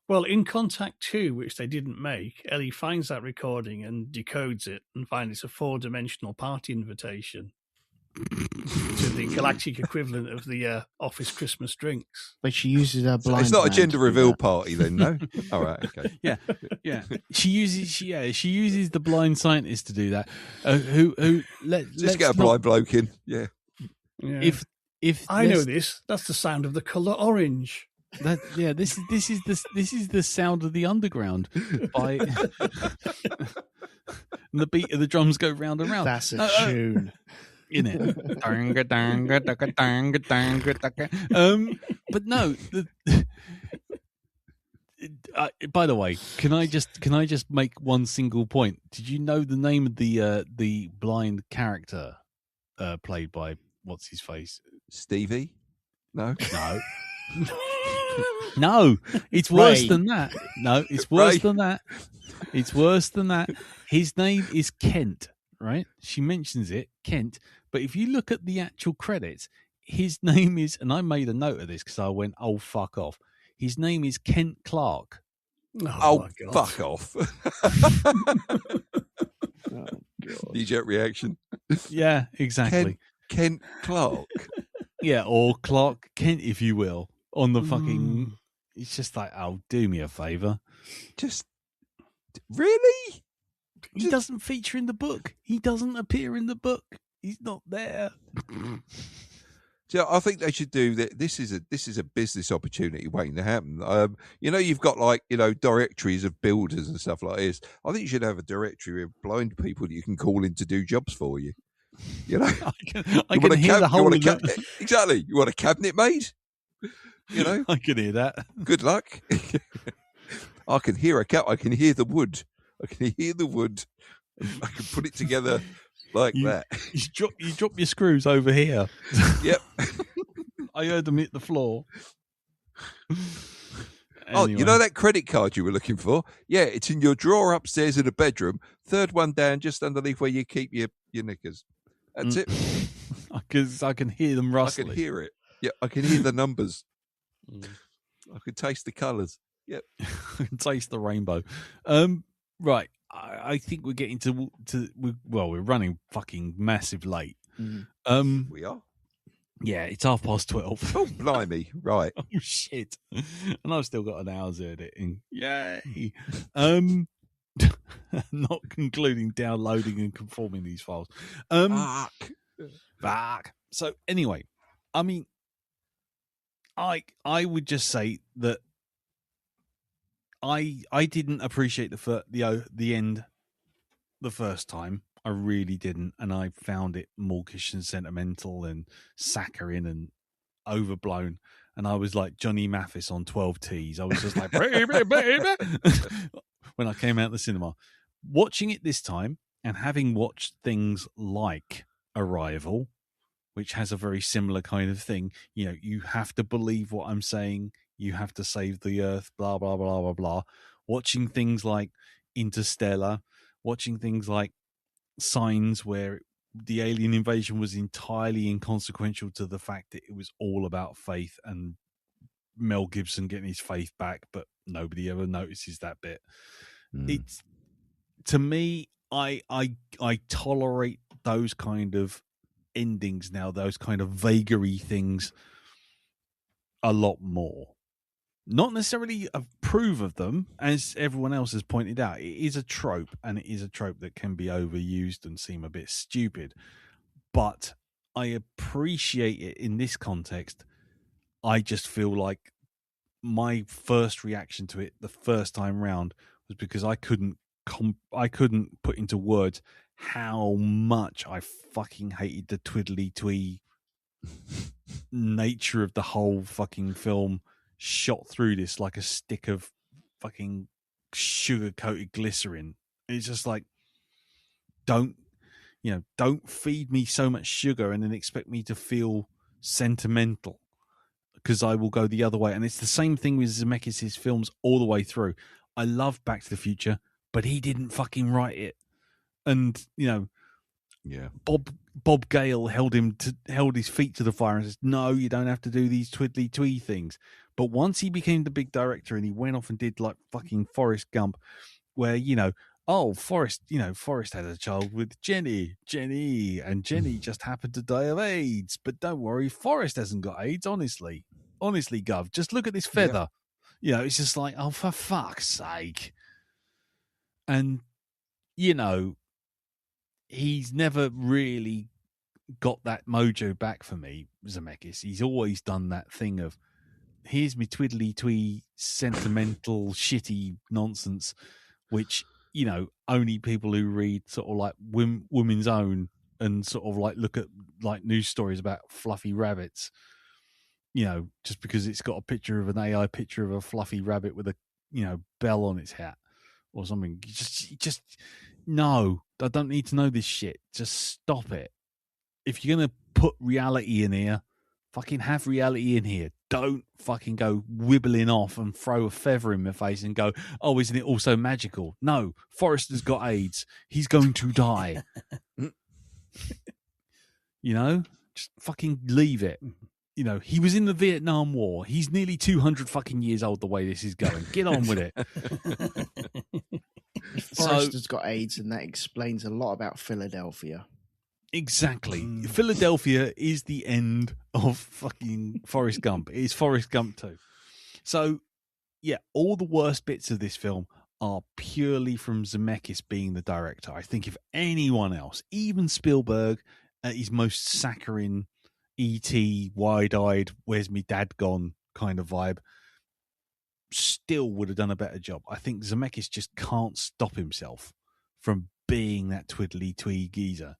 Speaker 4: Well, in Contact 2, which they didn't make, Ellie finds that recording and decodes it and finds it's a 4-dimensional party invitation to the galactic equivalent of the office Christmas drinks.
Speaker 3: But she uses her blind.
Speaker 2: It's not a gender reveal party, then, no? All right, okay.
Speaker 1: Yeah. She uses the blind scientist to do that. Let's
Speaker 2: get a blind bloke in. Yeah.
Speaker 1: If
Speaker 4: I know this, that's the sound of the colour orange.
Speaker 1: This is the sound of the underground. By and the beat of the drums go round and round.
Speaker 3: That's a tune,
Speaker 1: isn't it? But no. By the way, can I just make one single point? Did you know the name of the blind character played by what's his face?
Speaker 2: Stevie? No.
Speaker 1: No, it's worse than that. No, it's worse than that. It's worse than that. His name is Kent, right? She mentions it, Kent. But if you look at the actual credits, his name is, and I made a note of this because I went, oh, fuck off. His name is Kent Clark.
Speaker 2: Oh fuck off. Knee-jerk reaction.
Speaker 1: Yeah, exactly.
Speaker 2: Kent Clark.
Speaker 1: Yeah, or Clark Kent, if you will. On the fucking, it's just like, oh, do me a favor.
Speaker 2: Just really?
Speaker 1: He doesn't feature in the book. He doesn't appear in the book. He's not there.
Speaker 2: So I think they should do that. This is a business opportunity waiting to happen. You've got directories of builders and stuff like this. I think you should have a directory of blind people that you can call in to do jobs for you.
Speaker 1: I can hear the whole.
Speaker 2: Exactly. You want a cabinet made?
Speaker 1: I can hear that.
Speaker 2: Good luck. I can hear I can hear the wood. I can hear the wood. I can put it together like that.
Speaker 1: You drop your screws over here.
Speaker 2: Yep.
Speaker 1: I heard them hit the floor. Anyway.
Speaker 2: Oh, you know that credit card you were looking for? Yeah, it's in your drawer upstairs in the bedroom. Third one down, just underneath where you keep your knickers. That's it.
Speaker 1: I can hear them rustling.
Speaker 2: I can hear it. Yeah, I can hear the numbers. I can taste the colours. Yep.
Speaker 1: I can taste the rainbow. Right. I think we're getting we're running fucking massive late.
Speaker 2: We are?
Speaker 1: Yeah, it's 12:30.
Speaker 2: Oh, blimey. Right.
Speaker 1: Oh, shit. And I've still got an hour's editing. Yay. Not concluding downloading and conforming these files. Fuck. So anyway, I mean, I would just say that I didn't appreciate the end the first time. I really didn't, and I found it mawkish and sentimental and saccharine and overblown. And I was like Johnny Mathis on 12 T's. I was just like, baby, baby, when I came out the cinema. Watching it this time and having watched things like Arrival, which has a very similar kind of thing. You have to believe what I'm saying. You have to save the earth, blah, blah, blah, blah, blah. Watching things like Interstellar, watching things like Signs, where the alien invasion was entirely inconsequential to the fact that it was all about faith and Mel Gibson getting his faith back, but nobody ever notices that bit. It's, to me, I tolerate those kind of endings now, those kind of vagary things a lot more. Not necessarily approve of them, as everyone else has pointed out. It is a trope, and it is a trope that can be overused and seem a bit stupid. But I appreciate it in this context. I just feel like my first reaction to it the first time round was because I couldn't put into words how much I fucking hated the twiddly-twee nature of the whole fucking film, shot through this like a stick of fucking sugar-coated glycerin. It's just like, don't feed me so much sugar and then expect me to feel sentimental, because I will go the other way. And it's the same thing with Zemeckis' films all the way through. I love Back to the Future, but he didn't fucking write it. And, Bob Gale held his feet to the fire and says, no, you don't have to do these twiddly-twee things. But once he became the big director and he went off and did like fucking Forrest Gump, where, Forrest had a child with Jenny, and Jenny just happened to die of AIDS. But don't worry, Forrest hasn't got AIDS, honestly, Gov. Just look at this feather. Yeah. It's just like, oh, for fuck's sake. And, he's never really got that mojo back for me, Zemeckis. He's always done that thing of, here's me twiddly-twee, sentimental, shitty nonsense, which, only people who read sort of like Women's Own and sort of like look at like news stories about fluffy rabbits, just because it's got a picture of an AI picture of a fluffy rabbit with a, bell on its hat or something. Just no, I don't need to know this shit. Just stop it. If you're going to put reality in here, fucking have reality in here. Don't fucking go wibbling off and throw a feather in my face and go, oh, isn't it also magical? No, Forrest has got AIDS. He's going to die. Just fucking leave it. He was in the Vietnam War. He's nearly 200 fucking years old the way this is going. Get on with it.
Speaker 3: Forrest has got AIDS, and that explains a lot about Philadelphia.
Speaker 1: Exactly. Philadelphia is the end of fucking Forrest Gump. It is Forrest Gump 2. So, yeah, all the worst bits of this film are purely from Zemeckis being the director. I think if anyone else, even Spielberg at his most saccharine, E.T., wide-eyed, where's me dad gone kind of vibe, still would have done a better job. I think Zemeckis just can't stop himself from being that twiddly-twee geezer.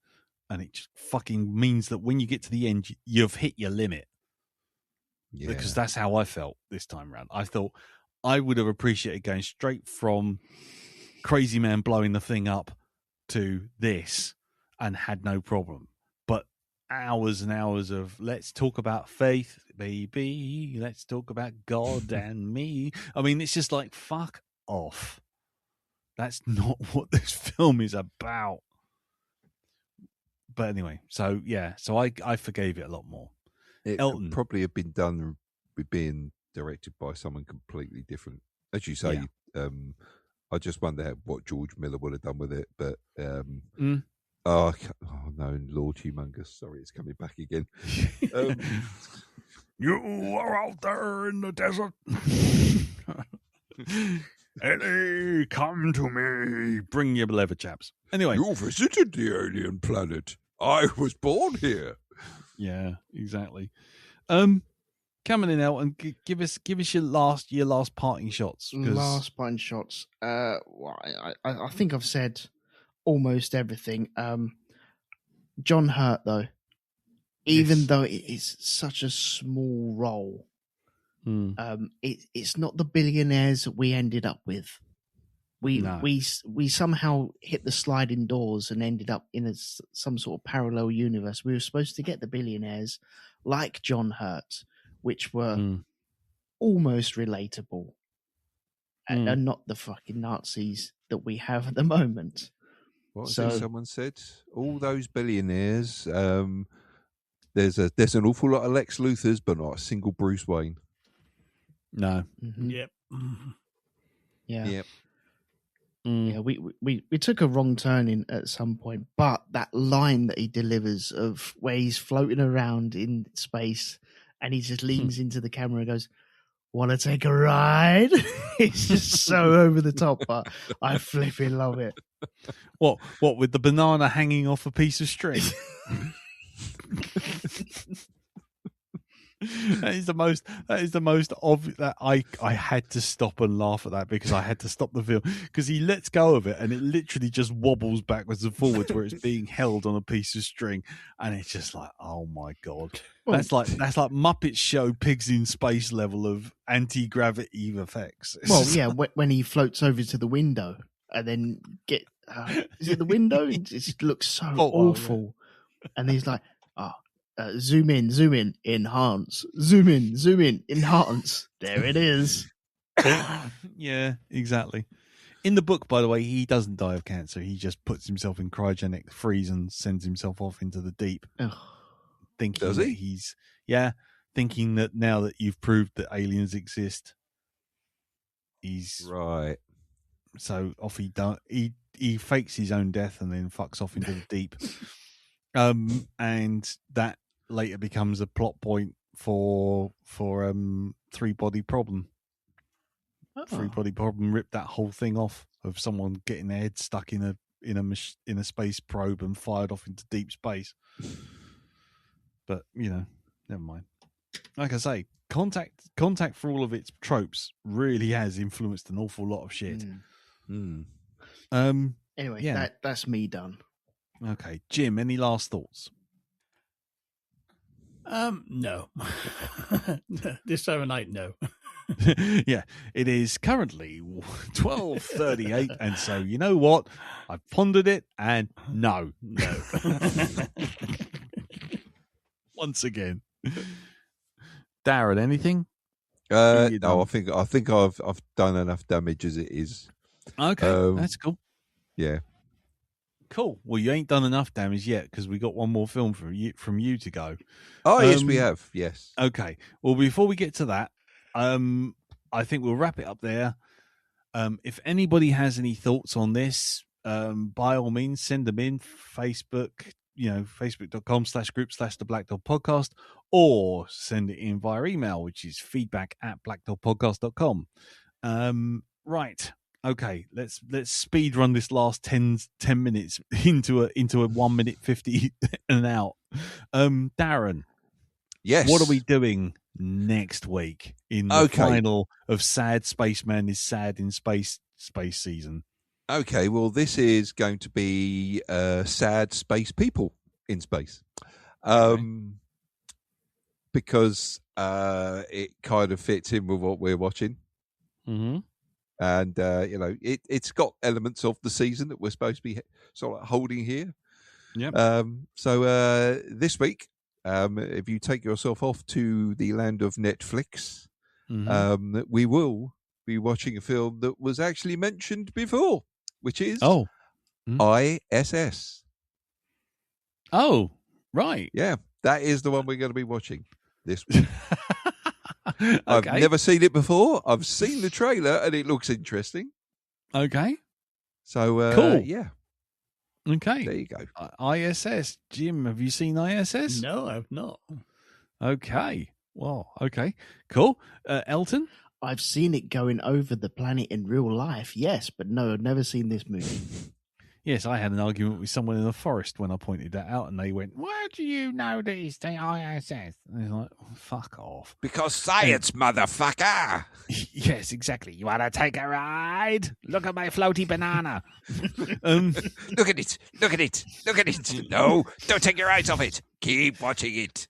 Speaker 1: And it just fucking means that when you get to the end, you've hit your limit. Yeah. Because that's how I felt this time around. I thought I would have appreciated going straight from Crazy Man blowing the thing up to this and had no problem. But hours and hours of let's talk about faith, baby. Let's talk about God and me. I mean, it's just like, fuck off. That's not what this film is about. But anyway, so I forgave it a lot more.
Speaker 2: It Elton probably have been done with being directed by someone completely different. As you say, I just wonder what George Miller would have done with it. But oh no, Lord Humongous. Sorry, it's coming back again.
Speaker 1: You are out there in the desert. Ellie, come to me. Bring your leather chaps. Anyway.
Speaker 2: You visited the alien planet. I was born here.
Speaker 1: Yeah, exactly. Coming in, Elton, give us your last parting shots.
Speaker 3: Last parting shots. Well, I think I've said almost everything. John Hurt, though, even though it is such a small role, it's not the billionaires that we ended up with. We somehow hit the sliding doors and ended up in some sort of parallel universe. We were supposed to get the billionaires like John Hurt, which were almost relatable, and not the fucking Nazis that we have at the moment.
Speaker 2: What was it someone said? All those billionaires. There's an awful lot of Lex Luthors, but not a single Bruce Wayne.
Speaker 1: No.
Speaker 3: Mhm.
Speaker 4: Yep.
Speaker 3: Yeah.
Speaker 2: Yep.
Speaker 3: Yeah, we took a wrong turn at some point, but that line that he delivers of where he's floating around in space and he just leans into the camera and goes, "Want to take a ride?" It's just so over the top, but I flipping love it.
Speaker 1: What with the banana hanging off a piece of string? That is the most obvious. That I had to stop and laugh at that because I had to stop the film because he lets go of it and it literally just wobbles backwards and forwards where it's being held on a piece of string, and it's just like, oh my god, that's like Muppet Show Pigs in Space level of anti-gravity effects.
Speaker 3: Well, yeah, when he floats over to the window and then is it the window? It just looks so awful, and he's like, "Oh, zoom in, enhance, zoom in, enhance." There it is.
Speaker 1: Yeah, exactly. In the book, by the way, he doesn't die of cancer. He just puts himself in cryogenic freeze and sends himself off into the deep.
Speaker 3: Ugh.
Speaker 1: Thinking
Speaker 2: Does
Speaker 1: that
Speaker 2: he?
Speaker 1: thinking that now that you've proved that aliens exist, he's
Speaker 2: Right.
Speaker 1: so off he fakes his own death and then fucks off into the deep. And that later becomes a plot point for Three Body Problem. Three Body Problem ripped that whole thing off of someone getting their head stuck in a space probe and fired off into deep space. But never mind. Like I say, Contact for all of its tropes really has influenced an awful lot of shit.
Speaker 3: Anyway,
Speaker 1: yeah.
Speaker 3: that's me done.
Speaker 1: Okay, Jim, any last thoughts?
Speaker 4: No. This time of night, no.
Speaker 1: Yeah, it is currently 12:38, and so you know what? I've pondered it, and no. Once again, Darren, anything?
Speaker 2: No, I think I've done enough damage as it is.
Speaker 1: Okay, that's cool.
Speaker 2: Yeah.
Speaker 1: Cool. Well, you ain't done enough damage yet because we got one more film from you to go.
Speaker 2: Oh, yes, we have. Yes.
Speaker 1: Okay. Well, before we get to that, I think we'll wrap it up there. If anybody has any thoughts on this, by all means, send them in. Facebook, facebook.com/group/the Black Dog Podcast, or send it in via email, which is feedback@blackdogpodcast.com. Right. Okay, let's speed run this last 10 minutes into a 1 minute 50 and out. Darren,
Speaker 2: yes.
Speaker 1: What are we doing next week in the final of Sad Spaceman is Sad in Space season?
Speaker 2: Okay, well, this is going to be sad space people in space, because it kind of fits in with what we're watching.
Speaker 1: Mm-hmm.
Speaker 2: And, it's got elements of the season that we're supposed to be sort of holding here.
Speaker 1: Yep.
Speaker 2: So this week, if you take yourself off to the land of Netflix, we will be watching a film that was actually mentioned before, which is ISS.
Speaker 1: Oh, right.
Speaker 2: Yeah, that is the one we're going to be watching this week.
Speaker 1: Okay.
Speaker 2: I've never seen it before. I've seen the trailer and it looks interesting.
Speaker 1: Okay.
Speaker 2: So,
Speaker 1: cool.
Speaker 2: Yeah.
Speaker 1: Okay.
Speaker 2: There you go.
Speaker 1: ISS. Jim, have you seen ISS?
Speaker 4: No, I've not.
Speaker 1: Okay. Well, okay. Cool. Elton?
Speaker 3: I've seen it going over the planet in real life, yes, but no, I've never seen this movie.
Speaker 1: Yes, I had an argument with someone in the forest when I pointed that out, and they went, "Why do you know that it's the ISS?" And I was like, "Fuck off."
Speaker 2: Because science, motherfucker.
Speaker 1: Yes, exactly. You want to take a ride? Look at my floaty banana.
Speaker 2: Look at it. Look at it. Look at it. No, don't take your eyes off it. Keep watching it.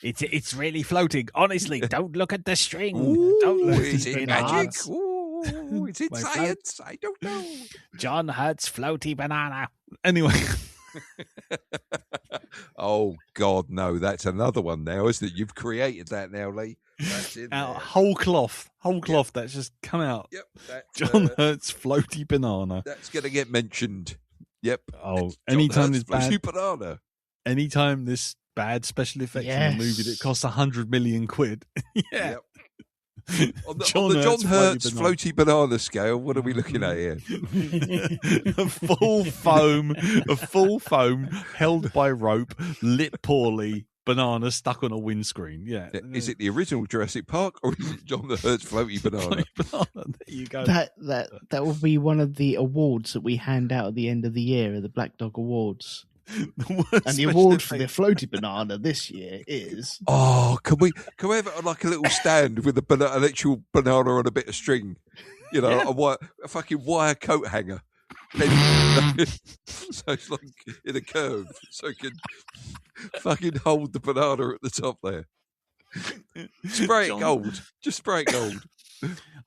Speaker 1: It's really floating. Honestly, don't look at the string.
Speaker 2: Ooh,
Speaker 1: don't look
Speaker 2: is it magic? Ooh, is it science? I don't know.
Speaker 1: John Hurt's floaty banana. Anyway.
Speaker 2: Oh, God, no. That's another one now, isn't it? You've created that now, Lee. That's in there.
Speaker 1: Whole cloth. That's just come out.
Speaker 2: Yep.
Speaker 1: John Hurt's floaty banana.
Speaker 2: That's going to get mentioned. Yep.
Speaker 1: Oh, anytime this
Speaker 2: floaty banana.
Speaker 1: Anytime this bad special effects in a movie that costs 100 million quid. Yeah.
Speaker 2: Yep. On the John Hurts floaty banana scale, what are we looking at here?
Speaker 1: a full foam held by rope, lit poorly, banana stuck on a windscreen. Yeah.
Speaker 2: Is it the original Jurassic Park or is it John the Hurts floaty banana?
Speaker 1: There you go.
Speaker 3: That will be one of the awards that we hand out at the end of the year, the Black Dog Awards. And the award for the floaty banana this year is...
Speaker 2: Oh, can we have like a little stand with an actual banana on a bit of string? You know, a fucking wire coat hanger. So it's like in a curve, so it can fucking hold the banana at the top there. Spray it gold. Just spray it gold.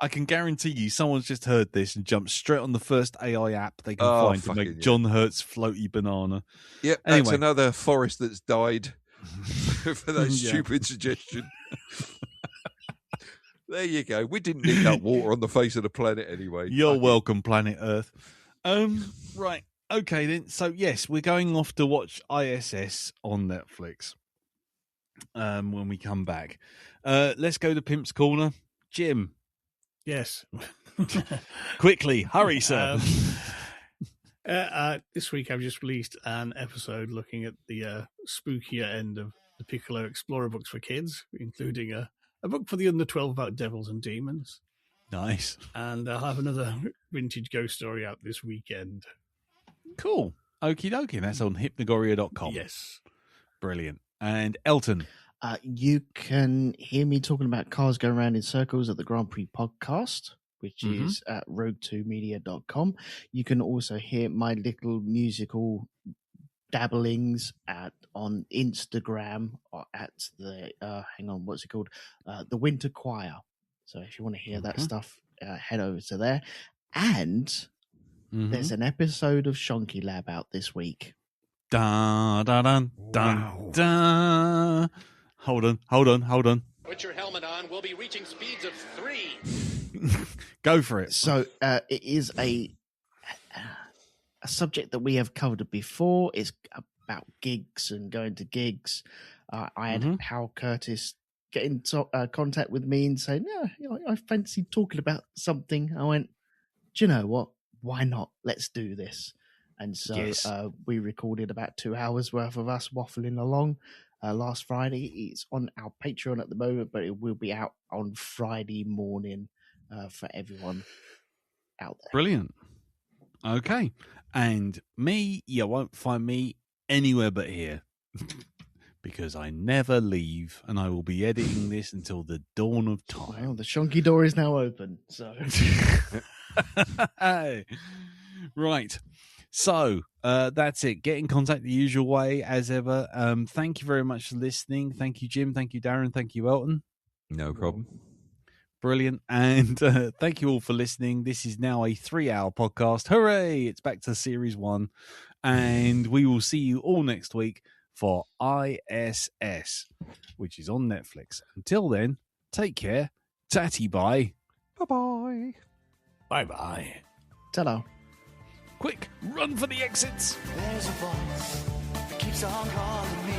Speaker 1: I can guarantee you someone's just heard this and jumped straight on the first AI app they can find to make John Hurts floaty banana.
Speaker 2: Yep, anyway. That's another forest that's died for that stupid suggestion. There you go. We didn't need that water on the face of the planet anyway.
Speaker 1: You're welcome, planet Earth. Right. Okay, then. So, yes, we're going off to watch ISS on Netflix when we come back. Let's go to Pimp's Corner. Jim.
Speaker 4: Yes.
Speaker 1: Quickly. Hurry, sir.
Speaker 4: This week I've just released an episode looking at the spookier end of the Piccolo Explorer books for kids, including a book for the under 12 about devils and demons.
Speaker 1: Nice.
Speaker 4: And I'll have another vintage ghost story out this weekend.
Speaker 1: Cool. Okie dokie. That's on hypnagoria.com.
Speaker 4: Yes.
Speaker 1: Brilliant. And Elton.
Speaker 3: You can hear me talking about cars going around in circles at the Grand Prix podcast, which is at rogue2media.com. You can also hear my little musical dabblings on Instagram or at the what's it called? The Winter Choir. So if you want to hear that stuff, head over to there. And there's an episode of Shonky Lab out this week.
Speaker 1: Da da da da da. Hold on.
Speaker 5: Put your helmet on. We'll be reaching speeds of 3.
Speaker 1: Go for it.
Speaker 3: So it is a subject that we have covered before. It's about gigs and going to gigs. I had Hal Curtis get in contact with me and say, I fancy talking about something. I went, do you know what? Why not? Let's do this. And so we recorded about 2 hours worth of us waffling along last Friday. It's on our Patreon at the moment, but it will be out on Friday morning for everyone out there.
Speaker 1: Brilliant. Okay. And me, you won't find me anywhere but here because I never leave and I will be editing this until the dawn of time.
Speaker 3: Well, the Shonky door is now open. So,
Speaker 1: right. So that's it. Get in contact the usual way as ever. Thank you very much for listening. Thank you, Jim. Thank you, Darren. Thank you, Elton.
Speaker 2: No problem.
Speaker 1: Brilliant. And thank you all for listening. This is now a 3-hour podcast. Hooray! It's back to series 1. And we will see you all next week for ISS, which is on Netflix. Until then, take care. Tatty bye.
Speaker 2: Bye-bye.
Speaker 4: Bye-bye.
Speaker 3: Ta-da.
Speaker 1: Quick, run for the exits.
Speaker 6: There's a voice that keeps on calling me.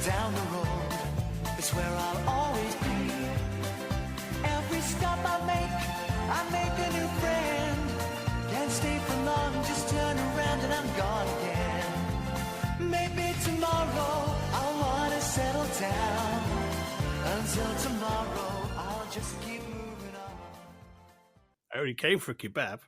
Speaker 6: Down the road, it's where I'll always be. Every stop I make a new friend. Can't stay for long, just turn around and I'm gone again. Maybe tomorrow I'll want to settle down. Until tomorrow, I'll just keep moving on.
Speaker 4: I already came for a kebab.